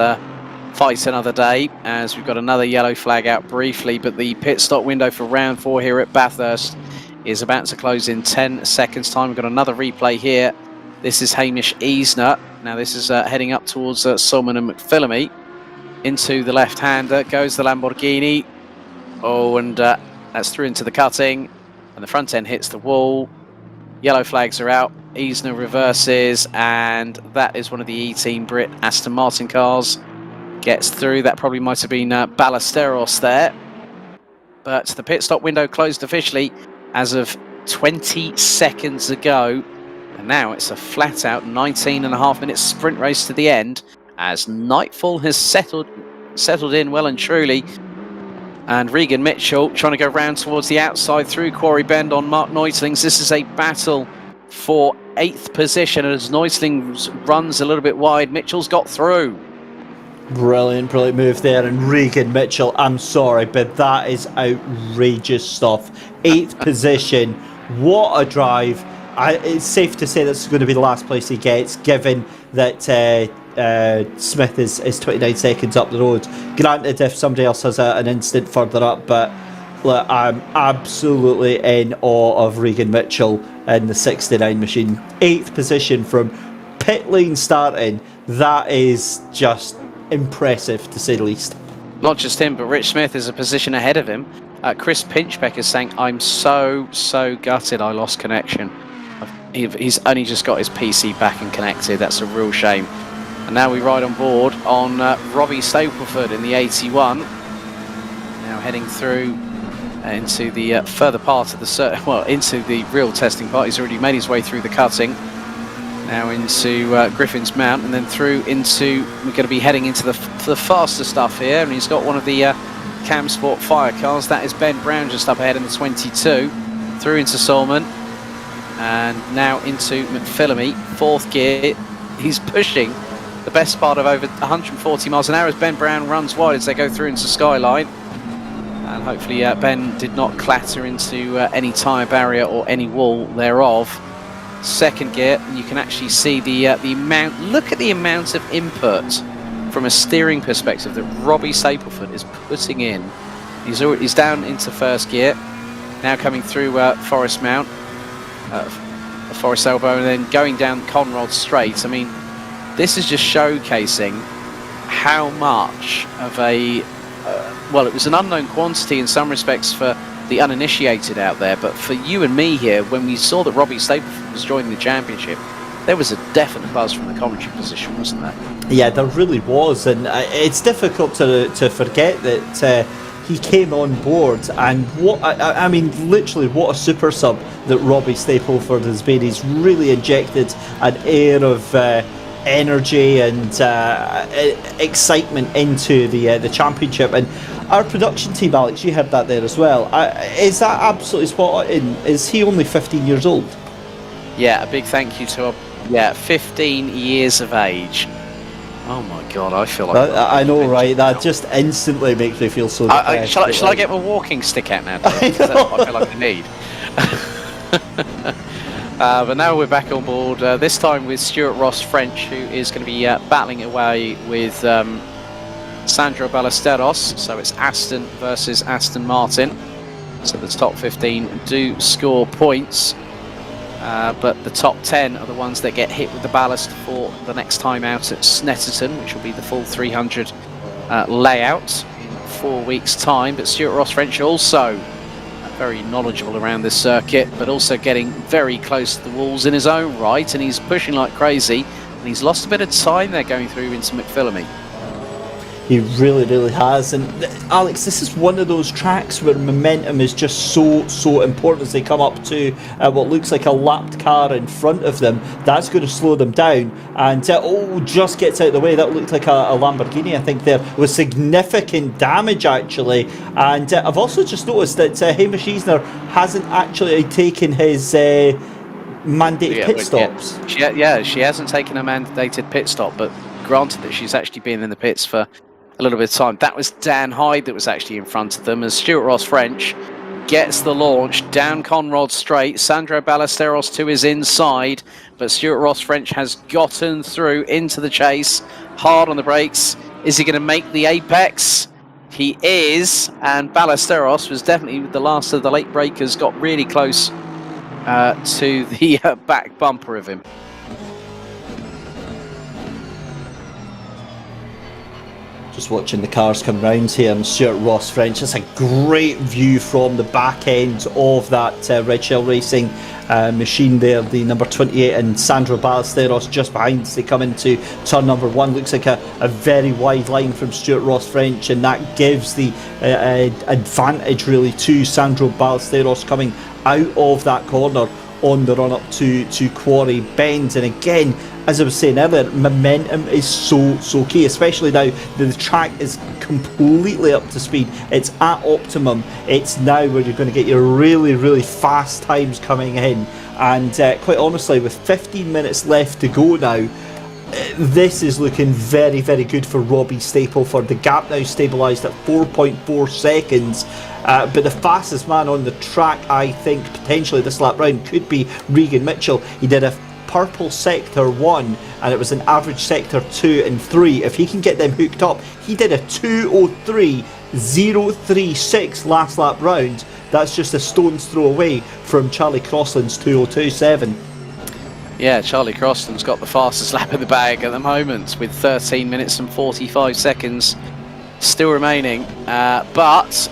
fight another day, as we've got another yellow flag out briefly. But the pit stop window for round 4 here at Bathurst is about to close in 10 seconds time. We've got another replay here. This is Hamish Easner. Now this is heading up towards Sulman and McPhillamy. Into the left-hander goes the Lamborghini. Oh, and that's through into the cutting. And the front end hits the wall. Yellow flags are out. Easner reverses. And that is one of the eTeam BRIT Aston Martin cars. Gets through. That probably might have been Ballesteros there. But the pit stop window closed officially as of 20 seconds ago. And now it's a flat out 19.5 minute sprint race to the end, as nightfall has settled in well and truly. And Regan Mitchell trying to go round towards the outside through Quarry Bend on Mark Neutlings. This is a battle for 8th position, and as Neutlings runs a little bit wide, Mitchell's got through. Brilliant move there, and Regan Mitchell, I'm sorry, but that is outrageous stuff. 8th position, what a drive. It's safe to say that's going to be the last place he gets, given that Smith is 29 seconds up the road. Granted, if somebody else has an instant further up, but look, I'm absolutely in awe of Regan Mitchell in the 69 machine. 8th position from pit lane starting, that is just impressive to say the least. Not just him, but Rich Smith is a position ahead of him. Chris Pinchbeck is saying, I'm so gutted I lost connection. He's only just got his PC back and connected. That's a real shame. And now we ride on board on Robbie Stapleford in the 81. Now heading through into the further part of the into the real testing part. He's already made his way through the cutting. Now into Griffin's Mount, and then through into, we're going to be heading into the faster stuff here. And he's got one of the Cam Sport Fire cars. That is Ben Brown just up ahead in the 22. Through into Solman. And now into McPhillamy, 4th gear. He's pushing the best part of over 140 miles an hour as Ben Brown runs wide as they go through into Skyline. And hopefully Ben did not clatter into any tyre barrier or any wall thereof. 2nd gear, and you can actually see the amount. Look at the amount of input from a steering perspective that Robbie Stapleford is putting in. He's down into 1st gear, now coming through Forest Mount, Forest Elbow, and then going down Conrod Straight. I mean, this is just showcasing how much of a well, it was an unknown quantity in some respects for the uninitiated out there, but for you and me here, when we saw that Robbie Stapleford was joining the championship, there was a definite buzz from the commentary position, wasn't there? Yeah, there really was, and it's difficult to forget that he came on board, and what I mean, literally, what a super sub that Robbie Stapleford has been. He's really injected an air of energy and excitement into the championship. And our production team, Alex, you heard that there as well. Is that absolutely spot on? Is he only 15 years old? Yeah, a big thank you to 15 years of age. Oh my God, I feel like... I know, right? That just instantly makes me feel so depressed. Shall I get my walking stick out now, Dave? That's what I feel like I need. But now we're back on board, this time with Stuart Ross French, who is going to be battling away with Sandro Ballesteros. So it's Aston versus Aston Martin. So the top 15 do score points. But the top 10 are the ones that get hit with the ballast for the next time out at Snetterton, which will be the full 300 layout in 4 weeks' time. But Stuart Ross French also very knowledgeable around this circuit, but also getting very close to the walls in his own right, and he's pushing like crazy, and he's lost a bit of time there going through into McPhillamy. He really, really has. And Alex, this is one of those tracks where momentum is just so important as they come up to what looks like a lapped car in front of them. That's going to slow them down. And just gets out of the way. That looked like a Lamborghini, I think, there, with significant damage, actually. And I've also just noticed that Hamish Eisner hasn't actually taken his mandated pit stops. She hasn't taken a mandated pit stop, but granted that she's actually been in the pits for a little bit of time. That was Dan Hyde that was actually in front of them, as Stuart Ross French gets the launch down Conrod Straight. Sandro Ballesteros to his inside, but Stuart Ross French has gotten through into the chase, hard on the brakes. Is he going to make the apex? He is, and Ballesteros was definitely the last of the late breakers, got really close to the back bumper of him. Just watching the cars come round here, and Stuart Ross French. It's a great view from the back end of that Red Shell Racing machine there, the number 28, and Sandro Ballesteros just behind as they come into turn number 1. Looks like a very wide line from Stuart Ross French, and that gives the advantage really to Sandro Ballesteros coming out of that corner on the run up to Quarry Bend. And again, as I was saying earlier, momentum is so key, especially now that the track is completely up to speed. It's at optimum. It's now where you're going to get your really fast times coming in. And quite honestly, with 15 minutes left to go now, this is looking very good for Robbie Stapleford. The gap now stabilised at 4.4 seconds. But the fastest man on the track, I think, potentially this lap round could be Regan Mitchell. He did a purple sector 1, and it was an average sector 2 and 3. If he can get them hooked up, he did a 2:03.036 last lap round. That's just a stone's throw away from Charlie Crossland's 2:02.7. Yeah, Charlie Crossland's got the fastest lap in the bag at the moment, with 13 minutes and 45 seconds still remaining. But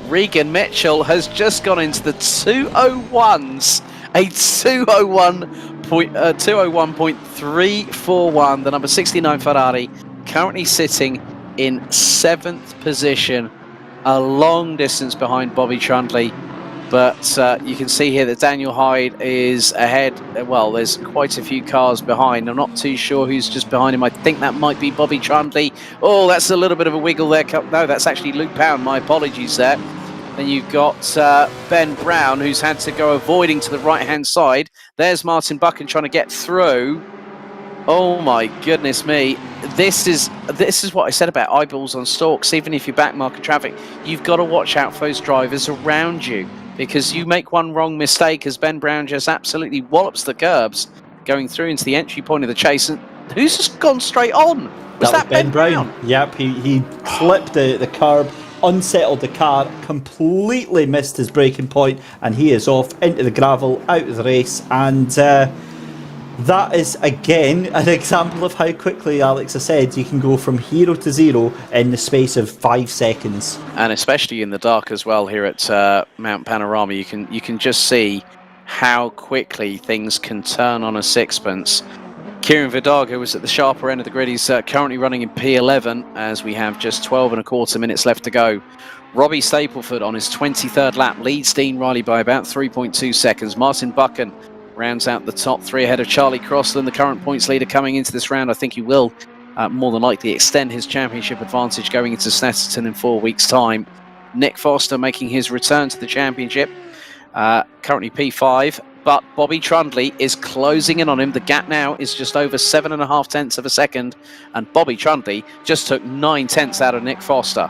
Regan Mitchell has just gone into the 2:01s, a 2:01.341. The number 69 Ferrari currently sitting in 7th position, a long distance behind Bobby Trundley. But you can see here that Daniel Hyde is ahead. Well, there's quite a few cars behind. I'm not too sure who's just behind him. I think that might be Bobby Trundley. Oh, that's a little bit of a wiggle there. No, that's actually Luke Pound. My apologies there. Then you've got Ben Brown, who's had to go avoiding to the right-hand side. There's Martin Buchan trying to get through. Oh my goodness me. This is what I said about eyeballs on stalks. Even if you're back marking traffic, you've got to watch out for those drivers around you, because you make one wrong mistake, as Ben Brown just absolutely wallops the curbs going through into the entry point of the chase. And who's just gone straight on? Was that Ben Brown? Yep, he clipped the curb, unsettled the car, completely missed his braking point, and he is off into the gravel, out of the race. And that is, again, an example of how quickly, Alex has said, you can go from hero to zero in the space of 5 seconds. And especially in the dark as well here at Mount Panorama, you can just see how quickly things can turn on a sixpence. Kieran Vidago was at the sharper end of the grid. He's currently running in P11, as we have just 12 and a quarter minutes left to go. Robbie Stapleford on his 23rd lap leads Dean Riley by about 3.2 seconds. Martin Buchan rounds out the top three ahead of Charlie Crossland, the current points leader coming into this round. I think he will more than likely extend his championship advantage going into Snetterton in 4 weeks' time. Nick Foster making his return to the championship, currently P5, but Bobby Trundley is closing in on him. The gap now is just over 7.5 tenths of a second, and Bobby Trundley just took 9 tenths out of Nick Foster.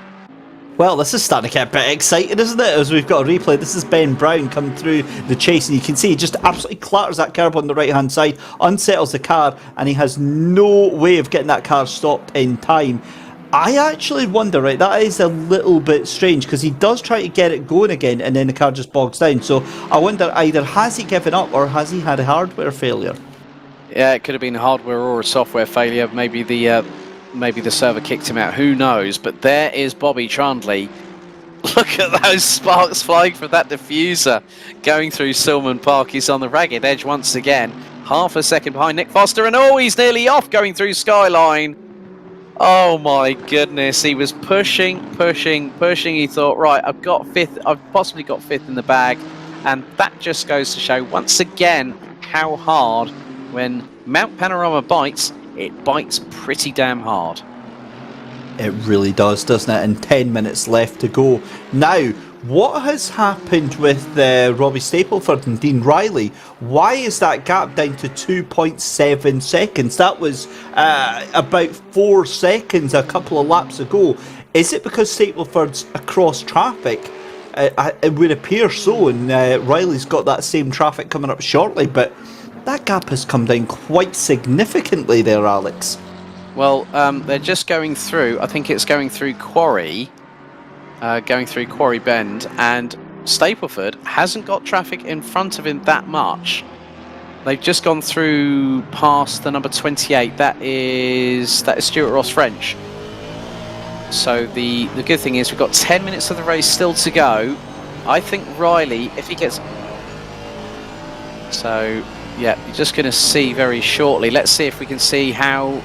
Well, this is starting to get a bit exciting, isn't it? As we've got a replay. This is Ben Brown coming through the chase, and you can see he just absolutely clatters that curb on the right-hand side, unsettles the car, and he has no way of getting that car stopped in time. I actually wonder, right, that is a little bit strange, because he does try to get it going again, and then the car just bogs down. So I wonder, either has he given up, or has he had a hardware failure? Yeah, it could have been a hardware or a software failure. Maybe the server kicked him out, who knows. But there is Bobby Trundley. Look at those sparks flying from that diffuser going through Oulton Park. He's on the ragged edge once again, half a second behind Nick Foster, and oh, he's nearly off going through Skyline. Oh my goodness, he was pushing. He thought, right, I've possibly got fifth in the bag, and that just goes to show once again how hard, when Mount Panorama bites, it bites pretty damn hard. It really does, doesn't it? And 10 minutes left to go. Now, what has happened with Robbie Stapleford and Dean Riley? Why is that gap down to 2.7 seconds? That was about 4 seconds a couple of laps ago. Is it because Stapleford's across traffic? It would appear so, and Riley's got that same traffic coming up shortly, but that gap has come down quite significantly there, Alex. Well, they're just going through, I think it's going through Quarry Bend, and Stapleford hasn't got traffic in front of him that much. They've just gone through past the number 28. That is Stuart Ross French. So the good thing is we've got 10 minutes of the race still to go. I think Riley, if he gets... So, yeah, you're just going to see very shortly. Let's see if we can see how...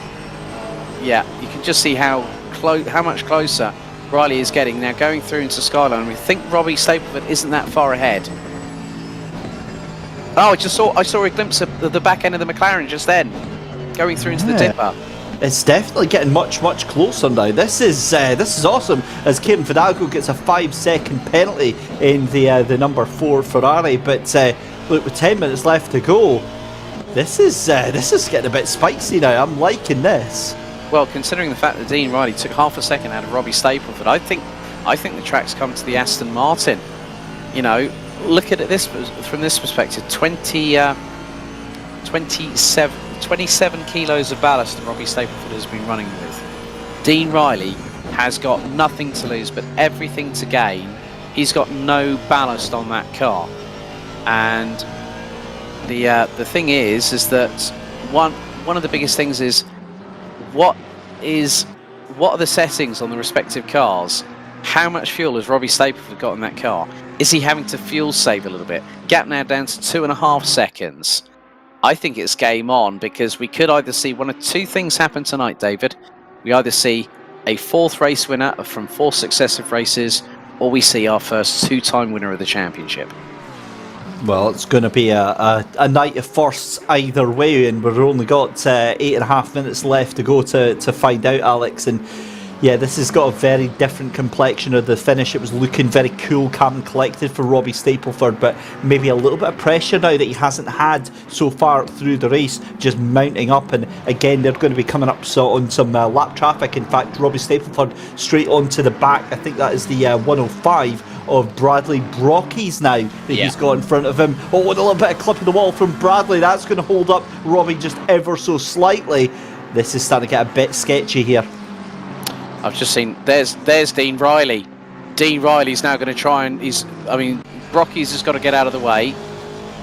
Yeah, you can just see how much closer Riley is getting now, going through into Skyline. We think Robbie Stapleford isn't that far ahead. Oh, I saw a glimpse of the back end of the McLaren just then, going through into the dipper. It's definitely getting much closer now. This is awesome, as Kieran Fidalgo gets a 5-second penalty in the number 4 Ferrari. But look, with 10 minutes left to go, this is getting a bit spicy now. I'm liking this. Well, considering the fact that Dean Riley took half a second out of Robbie Stapleford, I think the track's come to the Aston Martin. You know, look at it from this perspective: 27 kilos of ballast that Robbie Stapleford has been running with. Dean Riley has got nothing to lose but everything to gain. He's got no ballast on that car, and the thing is that one of the biggest things is what are the settings on the respective cars? How much fuel has Robbie Stapleford got in that car? Is he having to fuel save a little bit? Gap now down to 2.5 seconds. I think it's game on, because we could either see one of two things happen tonight, David. We either see a 4th race winner from 4 successive races, or we see our first 2-time winner of the championship. Well, it's going to be a night of firsts either way, and we've only got 8.5 minutes left to go to find out, Alex. And yeah, this has got a very different complexion of the finish. It was looking very cool, calm and collected for Robbie Stapleford, but maybe a little bit of pressure now that he hasn't had so far through the race, just mounting up. And again, they're going to be coming up on some lap traffic. In fact, Robbie Stapleford straight onto the back. I think that is the 105 of Bradley Brockies now that he's got in front of him. Oh, and a little bit of clip of the wall from Bradley. That's going to hold up Robbie just ever so slightly. This is starting to get a bit sketchy here. I've just seen, there's Dean Riley. Dean Riley's now going to try and, Brockies has got to get out of the way.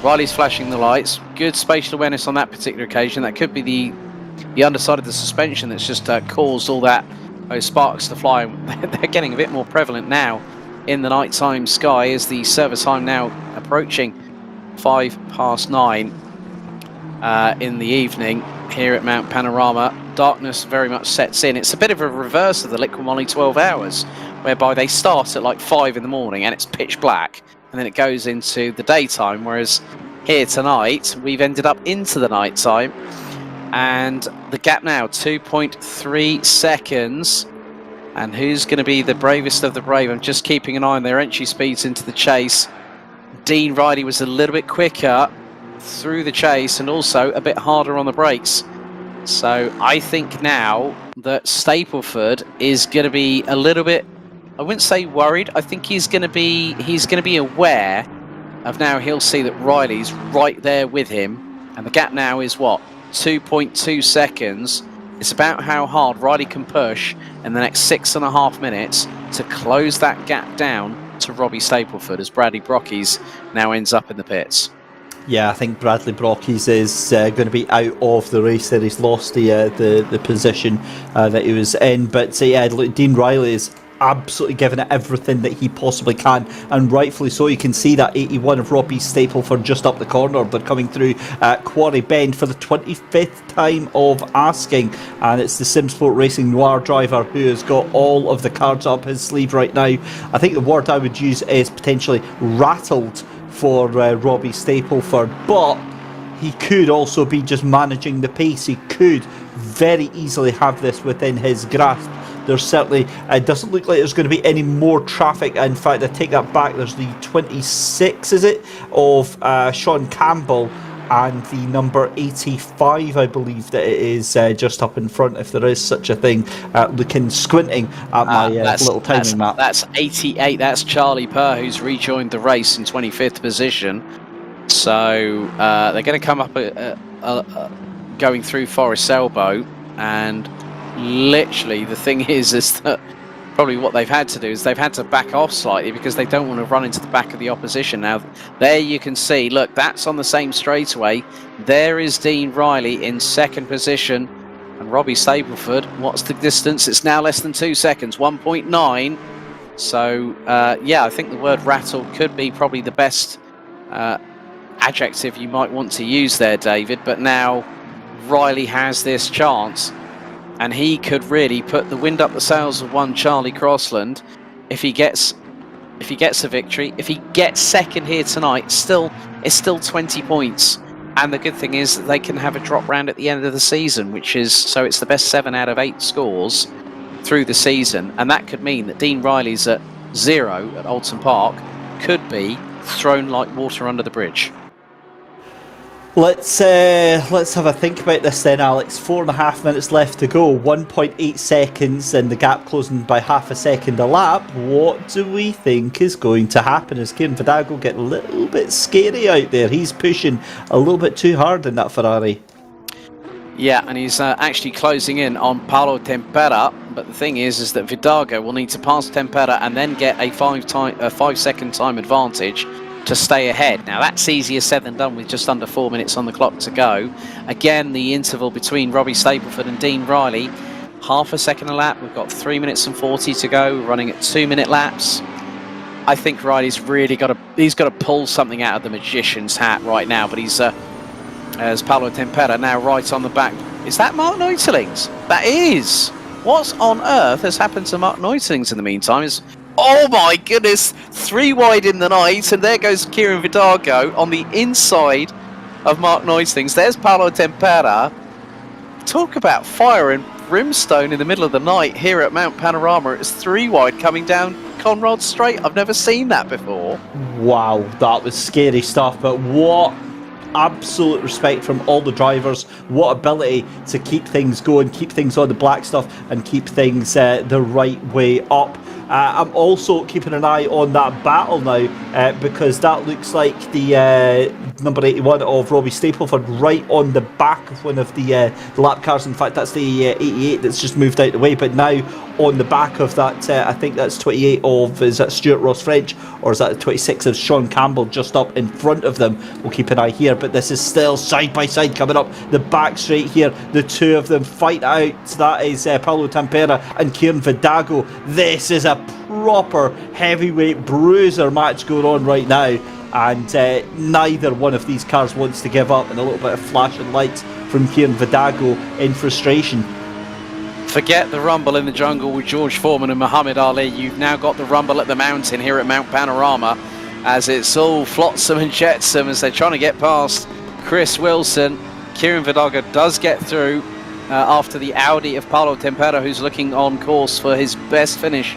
Riley's flashing the lights. Good spatial awareness on that particular occasion. That could be the underside of the suspension that's just caused all those sparks to fly. They're getting a bit more prevalent now in the nighttime sky, as the service time now approaching 9:05 in the evening here at Mount Panorama. Darkness very much sets in. It's a bit of a reverse of the Liqui Moly 12 hours, whereby they start at like 5 in the morning and it's pitch black, and then it goes into the daytime, whereas here tonight we've ended up into the night time, and the gap now 2.3 seconds. And who's going to be the bravest of the brave? I'm just keeping an eye on their entry speeds into the chase. Dean Riley was a little bit quicker through the chase and also a bit harder on the brakes. So I think now that Stapleford is going to be a little bit, I wouldn't say worried, I think he's going to be aware of now he'll see that Riley's right there with him, and the gap now is what, 2.2 seconds. It's about how hard Riley can push in the next 6.5 minutes to close that gap down to Robbie Stapleford, as Bradley Brockies now ends up in the pits. Yeah, I think Bradley Brockies is going to be out of the race there. He's lost the position that he was in. But yeah, look, Dean Riley is absolutely giving it everything that he possibly can, and rightfully so. You can see that 81 of Robbie Stapleford just up the corner. They're coming through Quarry Bend for the 25th time of asking, and it's the Simsport Racing Noir driver who has got all of the cards up his sleeve right now. I think the word I would use is potentially rattled for Robbie Stapleford, but he could also be just managing the pace. He could very easily have this within his grasp. There's certainly, it doesn't look like there's going to be any more traffic. In fact, I take that back. There's the 26, is it, of Sean Campbell, and the number 85, I believe that it is, just up in front, if there is such a thing. Squinting at my little timing map. That's 88. That's Charlie Purr, who's rejoined the race in 25th position. So they're going to come up going through Forest Elbow, and literally the thing is that probably what they've had to do is they've had to back off slightly because they don't want to run into the back of the opposition. Now there you can see, look, that's on the same straightaway. There is Dean Riley in second position, and Robbie Stapleford, what's the distance? It's now less than 2 seconds, 1.9. So yeah, I think the word rattle could be probably the best adjective you might want to use there, David. But now Riley has this chance, and he could really put the wind up the sails of one Charlie Crossland if he gets a victory. If he gets second here tonight, it's still 20 points. And the good thing is that they can have a drop round at the end of the season, which is, so it's the best 7 out of 8 scores through the season, and that could mean that Dean Riley's at 0 at Oulton Park could be thrown like water under the bridge. Let's have a think about this then, Alex. 4.5 minutes left to go, 1.8 seconds, and the gap closing by half a second a lap. What do we think is going to happen as Kieran Vidago get a little bit scary out there? He's pushing a little bit too hard in that Ferrari. Yeah, and he's actually closing in on Paolo Tempera, but the thing is that Vidago will need to pass Tempera and then get a 5 second time advantage to stay ahead. Now that's easier said than done with just under 4 minutes on the clock to go. Again, the interval between Robbie Stapleford and Dean Riley, half a second a lap. We've got 3 minutes and 40 to go. We're running at 2-minute laps. I think Riley's really got to pull something out of the magician's hat right now, but he's as Paolo Tempera now right on the back. Is that Mark Neutelings? That is. What on earth has happened to Mark Neutelings in the meantime? Oh my goodness, 3 wide in the night, and there goes Kieran Vidago on the inside of Mark Neutelings. There's Paolo Tempera. Talk about fire and brimstone in the middle of the night here at Mount Panorama. It's 3 wide coming down Conrod Straight. I've never seen that before. Wow, that was scary stuff, but what absolute respect from all the drivers. What ability to keep things going, keep things on the black stuff, and keep things the right way up. I'm also keeping an eye on that battle now because that looks like the number 81 of Robbie Stapleford right on the back of one of the lap cars. In fact, that's the 88 that's just moved out the way, but now on the back of that, I think that's 28 of, is that Stuart Ross French, or is that 26 of Sean Campbell just up in front of them? We'll keep an eye here, but this is still side by side coming up the back straight here. The two of them fight out. That is Paolo Tempera and Kieran Vidago. This is a proper heavyweight bruiser match going on right now, and neither one of these cars wants to give up, and a little bit of flashing lights from Kieran Vidago in frustration. Forget the rumble in the jungle with George Foreman and Muhammad Ali. You've now got the rumble at the mountain here at Mount Panorama, as it's all flotsam and jetsam as they're trying to get past Chris Wilson. Kieran Vidago does get through after the Audi of Paulo Tempera, who's looking on course for his best finish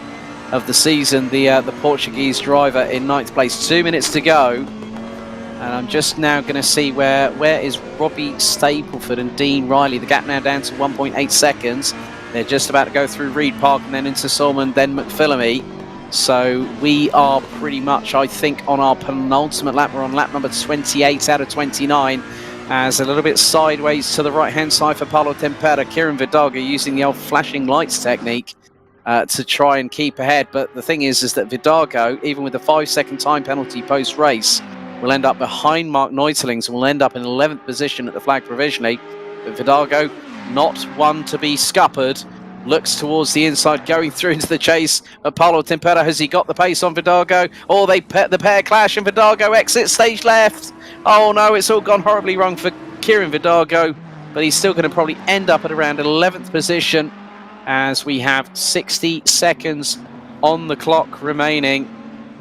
of the season, the Portuguese driver in 9th place. 2 minutes to go, and I'm just now going to see where is Robbie Stapleford and Dean Riley. The gap now down to 1.8 seconds. They're just about to go through Reed Park and then into Solomon, then McPhillamy. So we are pretty much, I think, on our penultimate lap. We're on lap number 28 out of 29. As a little bit sideways to the right-hand side for Paulo Tempera. Kieran Vidago using the old flashing lights technique to try and keep ahead. But the thing is that Vidago, even with the 5-second time penalty post-race, will end up behind Mark Neutelings and will end up in 11th position at the flag provisionally. But Vidago, not one to be scuppered, looks towards the inside, going through into the chase of Paulo Tempera. Has he got the pace on Vidago? Or the pair clash and Vidago exits stage left. Oh no, it's all gone horribly wrong for Kieran Vidago, but he's still going to probably end up at around 11th position as we have 60 seconds on the clock remaining.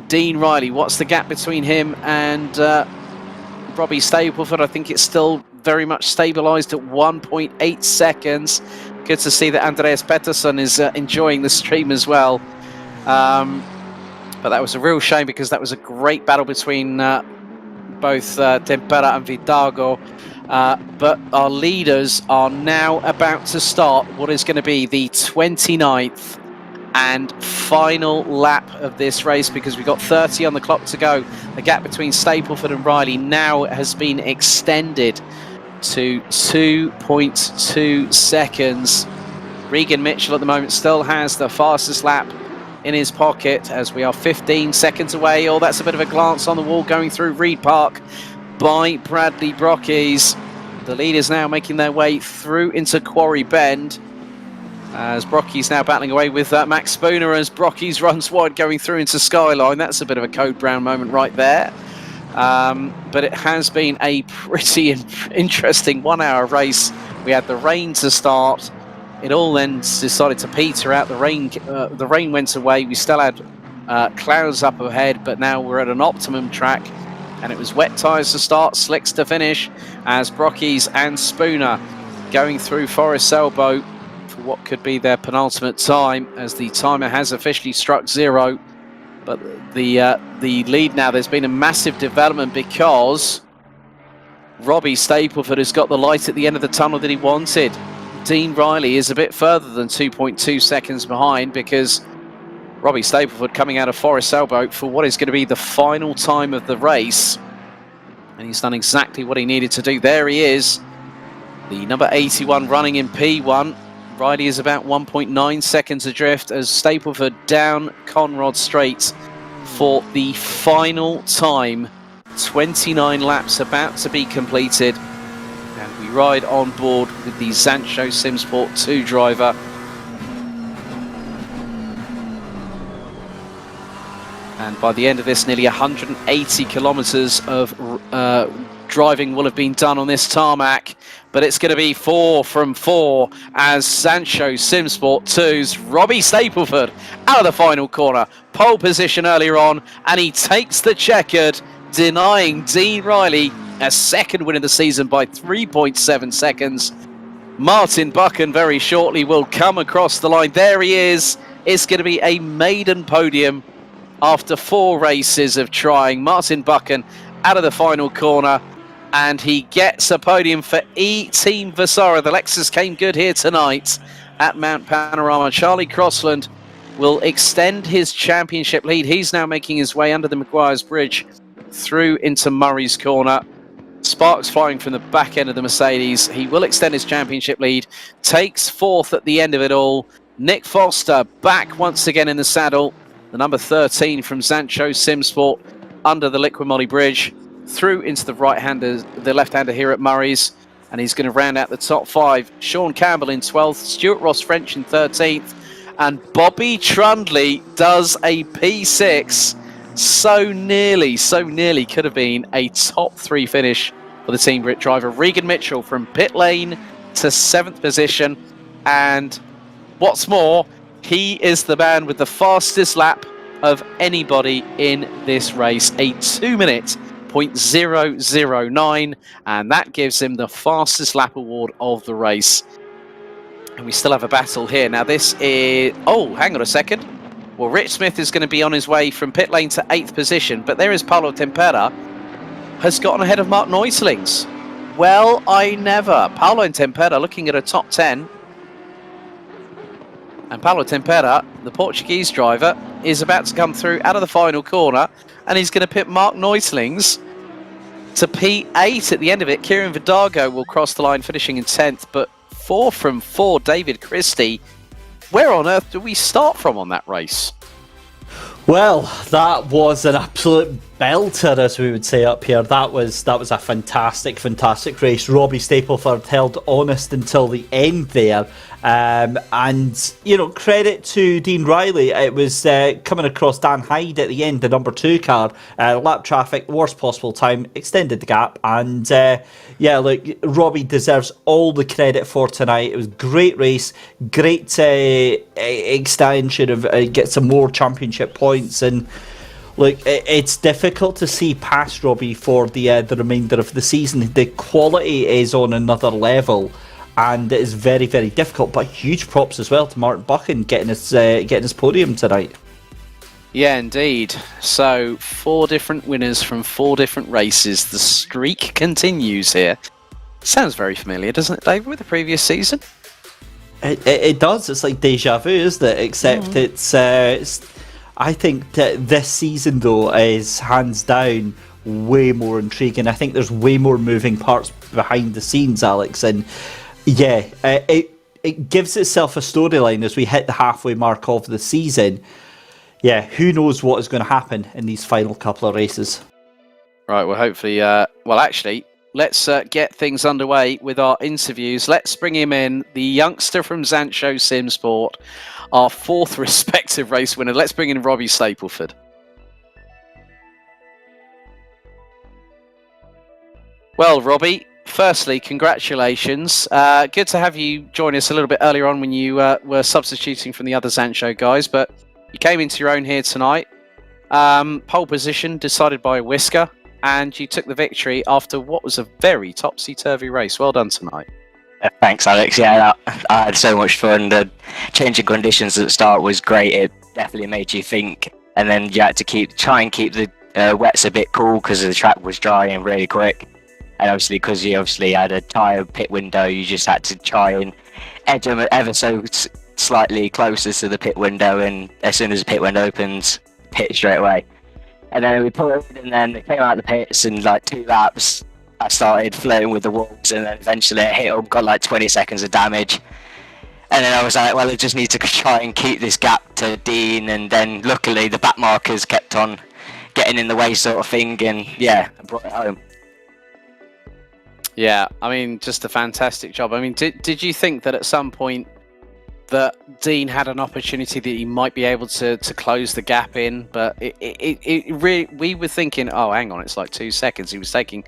Dean Riley, what's the gap between him and Robbie Stapleford? I think it's still very much stabilised at 1.8 seconds. Good to see that Andreas Pettersson is enjoying the stream as well. But that was a real shame because that was a great battle between both Tempera and Vidago. But our leaders are now about to start what is going to be the 29th and final lap of this race, because we've got 30 on the clock to go. The gap between Stapleford and Riley now has been extended to 2.2 seconds. Regan Mitchell at the moment still has the fastest lap in his pocket as we are 15 seconds away. Oh, that's a bit of a glance on the wall going through Reed Park by Bradley Brockies. The leaders now making their way through into Quarry Bend as Brockies now battling away with Max Spooner as Brockies runs wide going through into Skyline. That's a bit of a Code Brown moment right there. But it has been a pretty interesting 1 hour race. We had the rain to start. It all then decided to peter out. The rain went away. We still had clouds up ahead, but now we're at an optimum track. And it was wet tyres to start, slicks to finish, as Brockies and Spooner going through Forest Elbow for what could be their penultimate time, as the timer has officially struck 0. But the lead now, there's been a massive development because Robbie Stapleford has got the light at the end of the tunnel that he wanted. Dean Riley is a bit further than 2.2 seconds behind because Robbie Stapleford coming out of Forest Elbow for what is going to be the final time of the race. And he's done exactly what he needed to do. There he is, the number 81 running in P1. Riley is about 1.9 seconds adrift as Stapleford down Conrod Straight for the final time. 29 laps about to be completed. And we ride on board with the Zansho Simsport 2 driver. And by the end of this, nearly 180 kilometres of driving will have been done on this tarmac. But it's going to be 4 from 4 as Zansho Simsport 2's Robbie Stapleford out of the final corner. Pole position earlier on, and he takes the checkered, denying Dean Riley a second win of the season by 3.7 seconds. Martin Buchan very shortly will come across the line. There he is. It's going to be a maiden podium after 4 races of trying. Martin Buchan out of the final corner, and he gets a podium for eTeam Vasara. The Lexus came good here tonight at Mount Panorama. Charlie Crossland will extend his championship lead. He's now making his way under the Maguire's Bridge through into Murray's Corner. Sparks flying from the back end of the Mercedes. He will extend his championship lead. Takes 4th at the end of it all. Nick Foster back once again in the saddle. The number 13 from Zansho Simsport under the Liquid Moly Bridge. Through into the left-hander here at Murray's. And he's going to round out the top 5. Sean Campbell in 12th. Stuart Ross French in 13th. And Bobby Trundley does a P6. So nearly could have been a top 3 finish for the Team BRIT driver. Regan Mitchell from pit lane to 7th position. And What's more, he is the man with the fastest lap of anybody in this race, a 2-minute 0.009, and that gives him the fastest lap award of the race. And we still have a battle here. Now this is... Oh, hang on a second. Well, Rich Smith is going to be on his way from pit lane to 8th position, but there is Paolo Tempera, has gotten ahead of Mark Neuslings. Well, I never. Paolo Tempera looking at a top 10. And Paolo Tempera, the Portuguese driver, is about to come through out of the final corner, and he's going to pit Mark Neuslings to P8 at the end of it. Kieran Vidago will cross the line, finishing in 10th, but 4 from 4, David Christie. Where on earth do we start from on that race? Well, that was an absolute belter, as we would say up here. That was a fantastic race. Robbie Stapleford held honest until the end there. And, you know, credit to Dean Riley. It was coming across Dan Hyde at the end, the number 2 car. Lap traffic, worst possible time, extended the gap. And, yeah, look, Robbie deserves all the credit for tonight. It was a great race, great extension of get some more championship points. And, look, it's difficult to see past Robbie for the remainder of the season. The quality is on another level. And it is very, very difficult, but huge props as well to Martin Buchan getting his podium tonight. Yeah, indeed. So 4 different winners from 4 different races. The streak continues here. Sounds very familiar, doesn't it, David, with the previous season? It does. It's like deja vu, isn't it? Except it's I think that this season, though, is hands down way more intriguing. I think there's way more moving parts behind the scenes, Alex, and yeah, it gives itself a storyline as we hit the halfway mark of the season. Yeah, who knows what is going to happen in these final couple of races. Right, well, hopefully... well, actually, let's get things underway with our interviews. Let's bring him in, the youngster from Zansho Simsport, our 4th respective race winner. Let's bring in Robbie Stapleford. Well, Robbie... Firstly, congratulations. Good to have you join us a little bit earlier on when you were substituting from the other Zansho guys, but you came into your own here tonight. Pole position decided by a whisker, and you took the victory after what was a very topsy-turvy race. Well done tonight. Thanks, Alex. Yeah, I had so much fun. The change of conditions at the start was great. It definitely made you think, and then you had to try and keep the wets a bit cool because the track was drying really quick. And obviously, because you had a tyre pit window, you just had to try and edge them ever so slightly closer to the pit window. And as soon as the pit window opens, pit straight away. And then we pulled, and then they came out of the pits, and like 2 laps, I started flirting with the walls, and then eventually I hit them, got like 20 seconds of damage. And then I was like, well, I just need to try and keep this gap to Dean. And then luckily the back markers kept on getting in the way, sort of thing. And yeah, I brought it home. Yeah, I mean, just a fantastic job. I mean, did you think that at some point that Dean had an opportunity that he might be able to close the gap in? But it really, we were thinking, oh, hang on, it's like 2 seconds. He was taking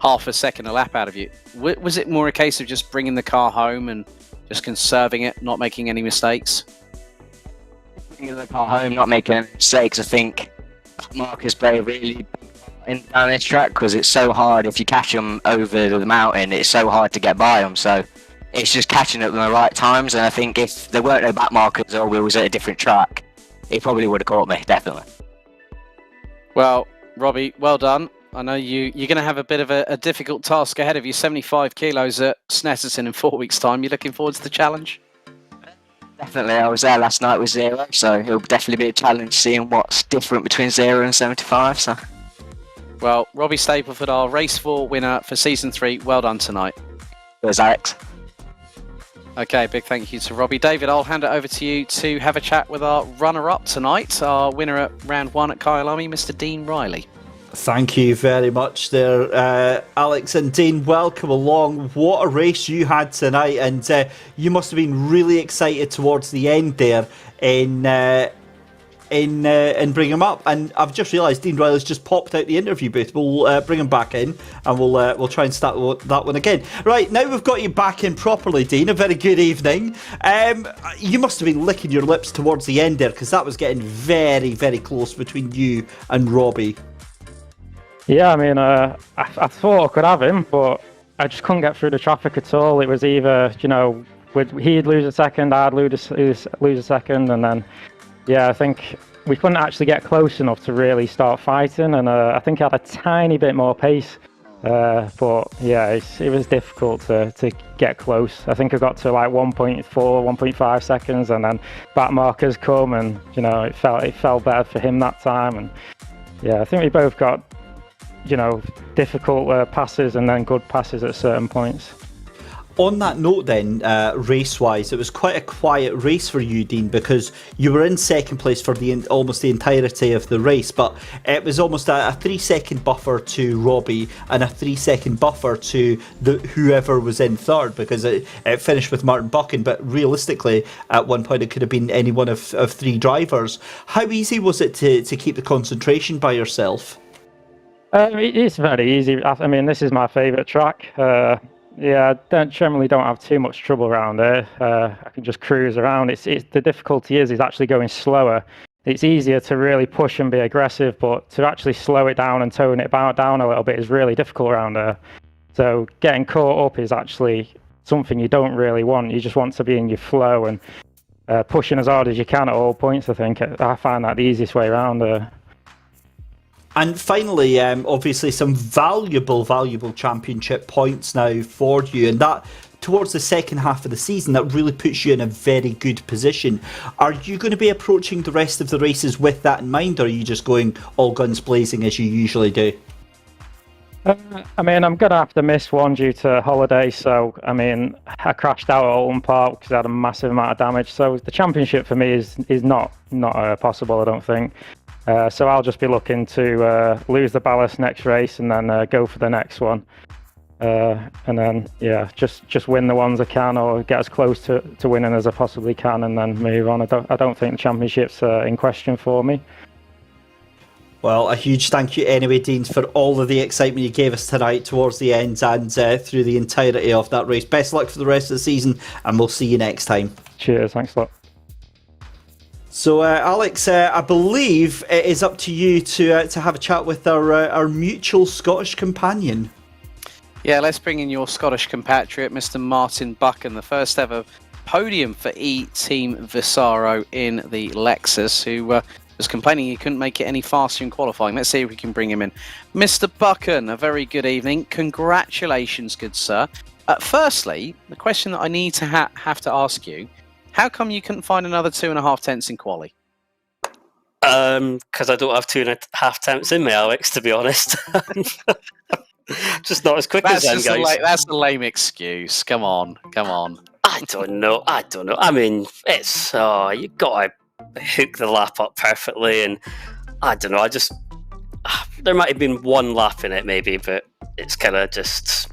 half a second a lap out of you. Was it more a case of just bringing the car home and just conserving it, not making any mistakes? Bringing the car home, not making any mistakes. I think markers play a really down this track because it's so hard. If you catch them over the mountain, it's so hard to get by them, so it's just catching up at the right times. And I think if there weren't no back markers or we was at a different track, he probably would have caught me, definitely. Well, Robbie, well done. I know you're going to have a bit of a difficult task ahead of you. 75 kilos at Snetterton in 4 weeks' time. You looking forward to the challenge? Definitely. I was there last night with 0, so it'll definitely be a challenge seeing what's different between 0 and 75. So. Well, Robbie Stapleford, our race 4 winner for season 3. Well done tonight. Cheers, Alex. Okay, big thank you to Robbie. David, I'll hand it over to you to have a chat with our runner-up tonight, our winner at round 1 at Kyalami, Mr. Dean Riley. Thank you very much there, Alex and Dean. Welcome along. What a race you had tonight, and you must have been really excited towards the end there in in bringing him up. And I've just realised Dean Riley's just popped out the interview booth. We'll bring him back in, and we'll try and start that one again. Right, now we've got you back in properly, Dean. A very good evening. You must have been licking your lips towards the end there, because that was getting very, very close between you and Robbie. Yeah, I mean, I thought I could have him, but I just couldn't get through the traffic at all. It was either, he'd lose a second, I'd lose a second, and then, yeah, I think we couldn't actually get close enough to really start fighting, and I think I had a tiny bit more pace, but yeah, it was difficult to get close. I think I got to like 1.4, 1.5 seconds, and then back markers come, and it felt better for him that time, and yeah, I think we both got difficult passes and then good passes at certain points. On that note then, race-wise, it was quite a quiet race for you, Dean, because you were in second place for almost the entirety of the race, but it was almost a 3-second buffer to Robbie and a 3-second buffer to whoever was in third, because it finished with Martin Buchan, but realistically, at one point it could have been any one of three drivers. How easy was it to keep the concentration by yourself? It's very easy. I mean, this is my favourite track. Yeah, I generally don't have too much trouble around here. I can just cruise around. The difficulty is actually going slower. It's easier to really push and be aggressive, but to actually slow it down and tone it down a little bit is really difficult around here. So getting caught up is actually something you don't really want. You just want to be in your flow and pushing as hard as you can at all points. I think I find that the easiest way around here. And finally, obviously some valuable championship points now for you, and that towards the second half of the season, that really puts you in a very good position. Are you going to be approaching the rest of the races with that in mind, or are you just going all guns blazing as you usually do? I mean, I'm going to have to miss one due to holiday, so I mean, I crashed out at Oulton Park because I had a massive amount of damage, so the championship for me is not possible, I don't think. So I'll just be looking to lose the ballast next race and then go for the next one. And then, yeah, just win the ones I can or get as close to winning as I possibly can and then move on. I don't think the championship's in question for me. Well, a huge thank you anyway, Dean, for all of the excitement you gave us tonight towards the end and through the entirety of that race. Best luck for the rest of the season, and we'll see you next time. Cheers, thanks a lot. So, Alex, I believe it is up to you to have a chat with our mutual Scottish companion. Yeah, let's bring in your Scottish compatriot, Mr. Martin Buchan, the first ever podium for eTeam Visaro in the Lexus, who was complaining he couldn't make it any faster in qualifying. Let's see if we can bring him in. Mr. Buchan, a very good evening. Congratulations, good sir. Firstly, the question that I need to have to ask you, how come you couldn't find another 2.5 tenths in quali? Because I don't have 2.5 tenths in me, Alex, to be honest. Just not as quick as them guys. That's a lame excuse. Come on. I don't know. I mean, it's you got to hook the lap up perfectly, and I don't know. There might have been one lap in it, maybe, but it's kind of just,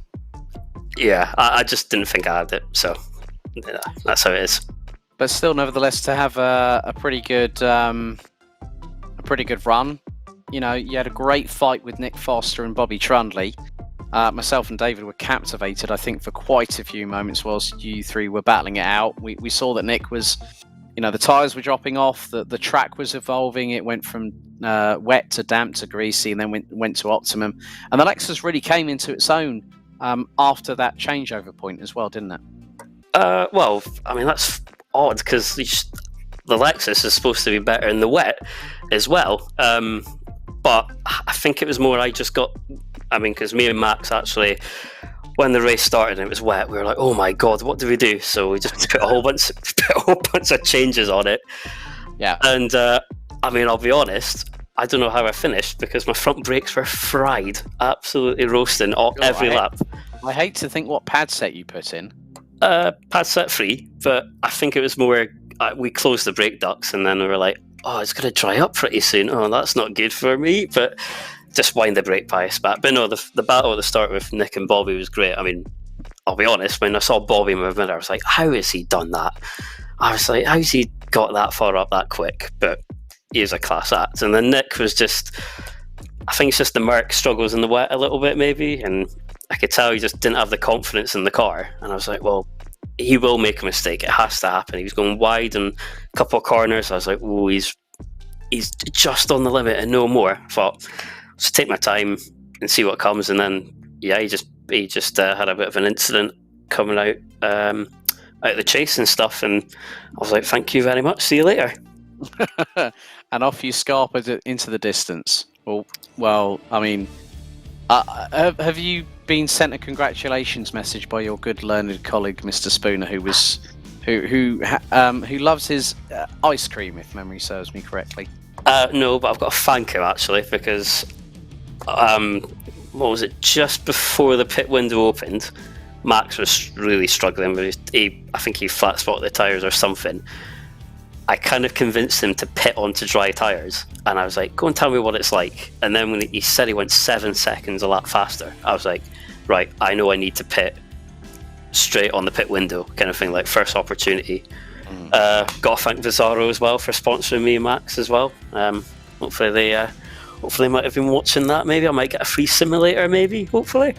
yeah. I just didn't think I had it, so yeah, that's how it is. But still, nevertheless, to have a pretty good run. You know, you had a great fight with Nick Foster and Bobby Trundley. Myself and David were captivated, I think, for quite a few moments whilst you three were battling it out. We saw that Nick was, the tyres were dropping off, the track was evolving. It went from wet to damp to greasy, and then went to optimum. And the Lexus really came into its own after that changeover point as well, didn't it? Well, I mean, that's odd because the Lexus is supposed to be better in the wet as well. But I think it was more because me and Max actually, when the race started and it was wet, we were like, oh my god, what do we do? So we just put a whole bunch of changes on it. Yeah. And I'll be honest, I don't know how I finished because my front brakes were fried, absolutely roasting every lap. I hate to think what pad set you put in. Pad set 3, but I think it was more, we closed the brake ducts and then we were like, oh, it's going to dry up pretty soon. Oh, that's not good for me. But just wind the brake bias back. But no, the battle at the start with Nick and Bobby was great. I mean, I'll be honest, when I saw Bobby move in, I was like, how has he done that? I was like, how's he got that far up that quick? But he was a class act. And then Nick was just, I think it's just the Merc struggles in the wet a little bit maybe, and I could tell he just didn't have the confidence in the car. And I was like, well, he will make a mistake. It has to happen. He was going wide in a couple of corners. I was like, oh, he's just on the limit and no more. I thought, just take my time and see what comes. And then, yeah, he just had a bit of an incident coming out of the chase and stuff. And I was like, thank you very much. See you later. And off you scarpered into the distance. Well, I mean, have you been sent a congratulations message by your good learned colleague, Mr. Spooner, who loves his ice cream, if memory serves me correctly? No, but I've got to thank him actually, because what was it? Just before the pit window opened, Max was really struggling. I think he flat spotted the tyres or something. I kind of convinced him to pit onto dry tyres, and I was like, go and tell me what it's like. And then when he said he went 7 seconds a lap faster, I was like, right, I know I need to pit straight on the pit window, kind of thing, like first opportunity. Got to thank Divario as well for sponsoring me and Max as well. Hopefully they might have been watching that. Maybe I might get a free simulator, maybe, hopefully.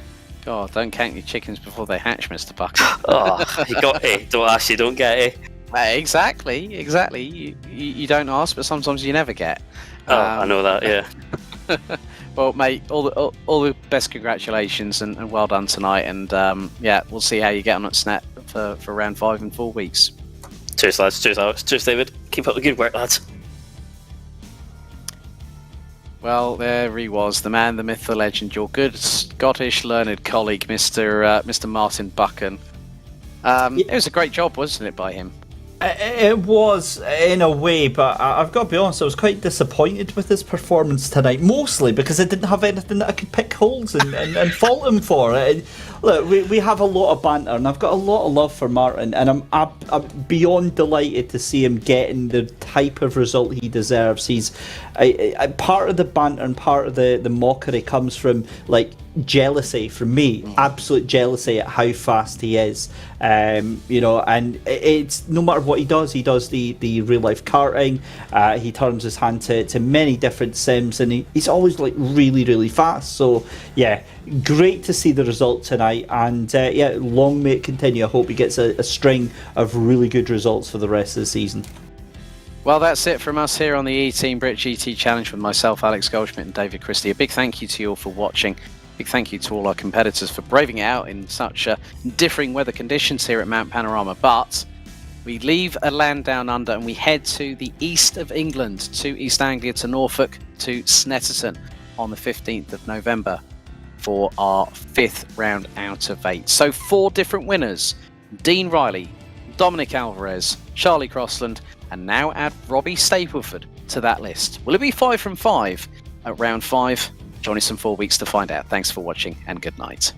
Oh, don't count your chickens before they hatch, Mr. Bucket. Oh, you got it. Don't ask, you don't get it. Exactly. You don't ask, but sometimes you never get. I know that, yeah. Well, mate, all the best congratulations and well done tonight. And yeah, we'll see how you get on at SNET for round 5 in 4 weeks. Cheers, lads. Cheers, Alex. Cheers, David. Keep up the good work, lads. Well, there he was, the man, the myth, the legend, your good Scottish learned colleague, Mr. Martin Buchan. It was a great job, wasn't it, by him? It was, in a way, but I've got to be honest, I was quite disappointed with his performance tonight, mostly because I didn't have anything that I could pick holes and fault him for. Look, we have a lot of banter, and I've got a lot of love for Martin, and I'm beyond delighted to see him getting the type of result he deserves. He's part of the banter and part of the mockery comes from, like, jealousy from me, absolute jealousy at how fast he is, and it's no matter what he does the real life karting, he turns his hand to many different sims, and he's always like really fast. So yeah, great to see the result tonight, and yeah, long may it continue. I hope he gets a string of really good results for the rest of the season. Well, that's it from us here on the eTeam BRIT GT Challenge with myself, Alex Goldschmidt, and David Christie. A big thank you to you all for watching. Big thank you to all our competitors for braving it out in such differing weather conditions here at Mount Panorama. But we leave a land down under and we head to the east of England, to East Anglia, to Norfolk, to Snetterton on the 15th of November for our 5th round out of 8. So 4 different winners: Dean Riley, Dominik Alvarez, Charlie Crossland, and now add Robbie Stapleford to that list. Will it be 5 from 5 at round 5? Join us in 4 weeks to find out. Thanks for watching and good night.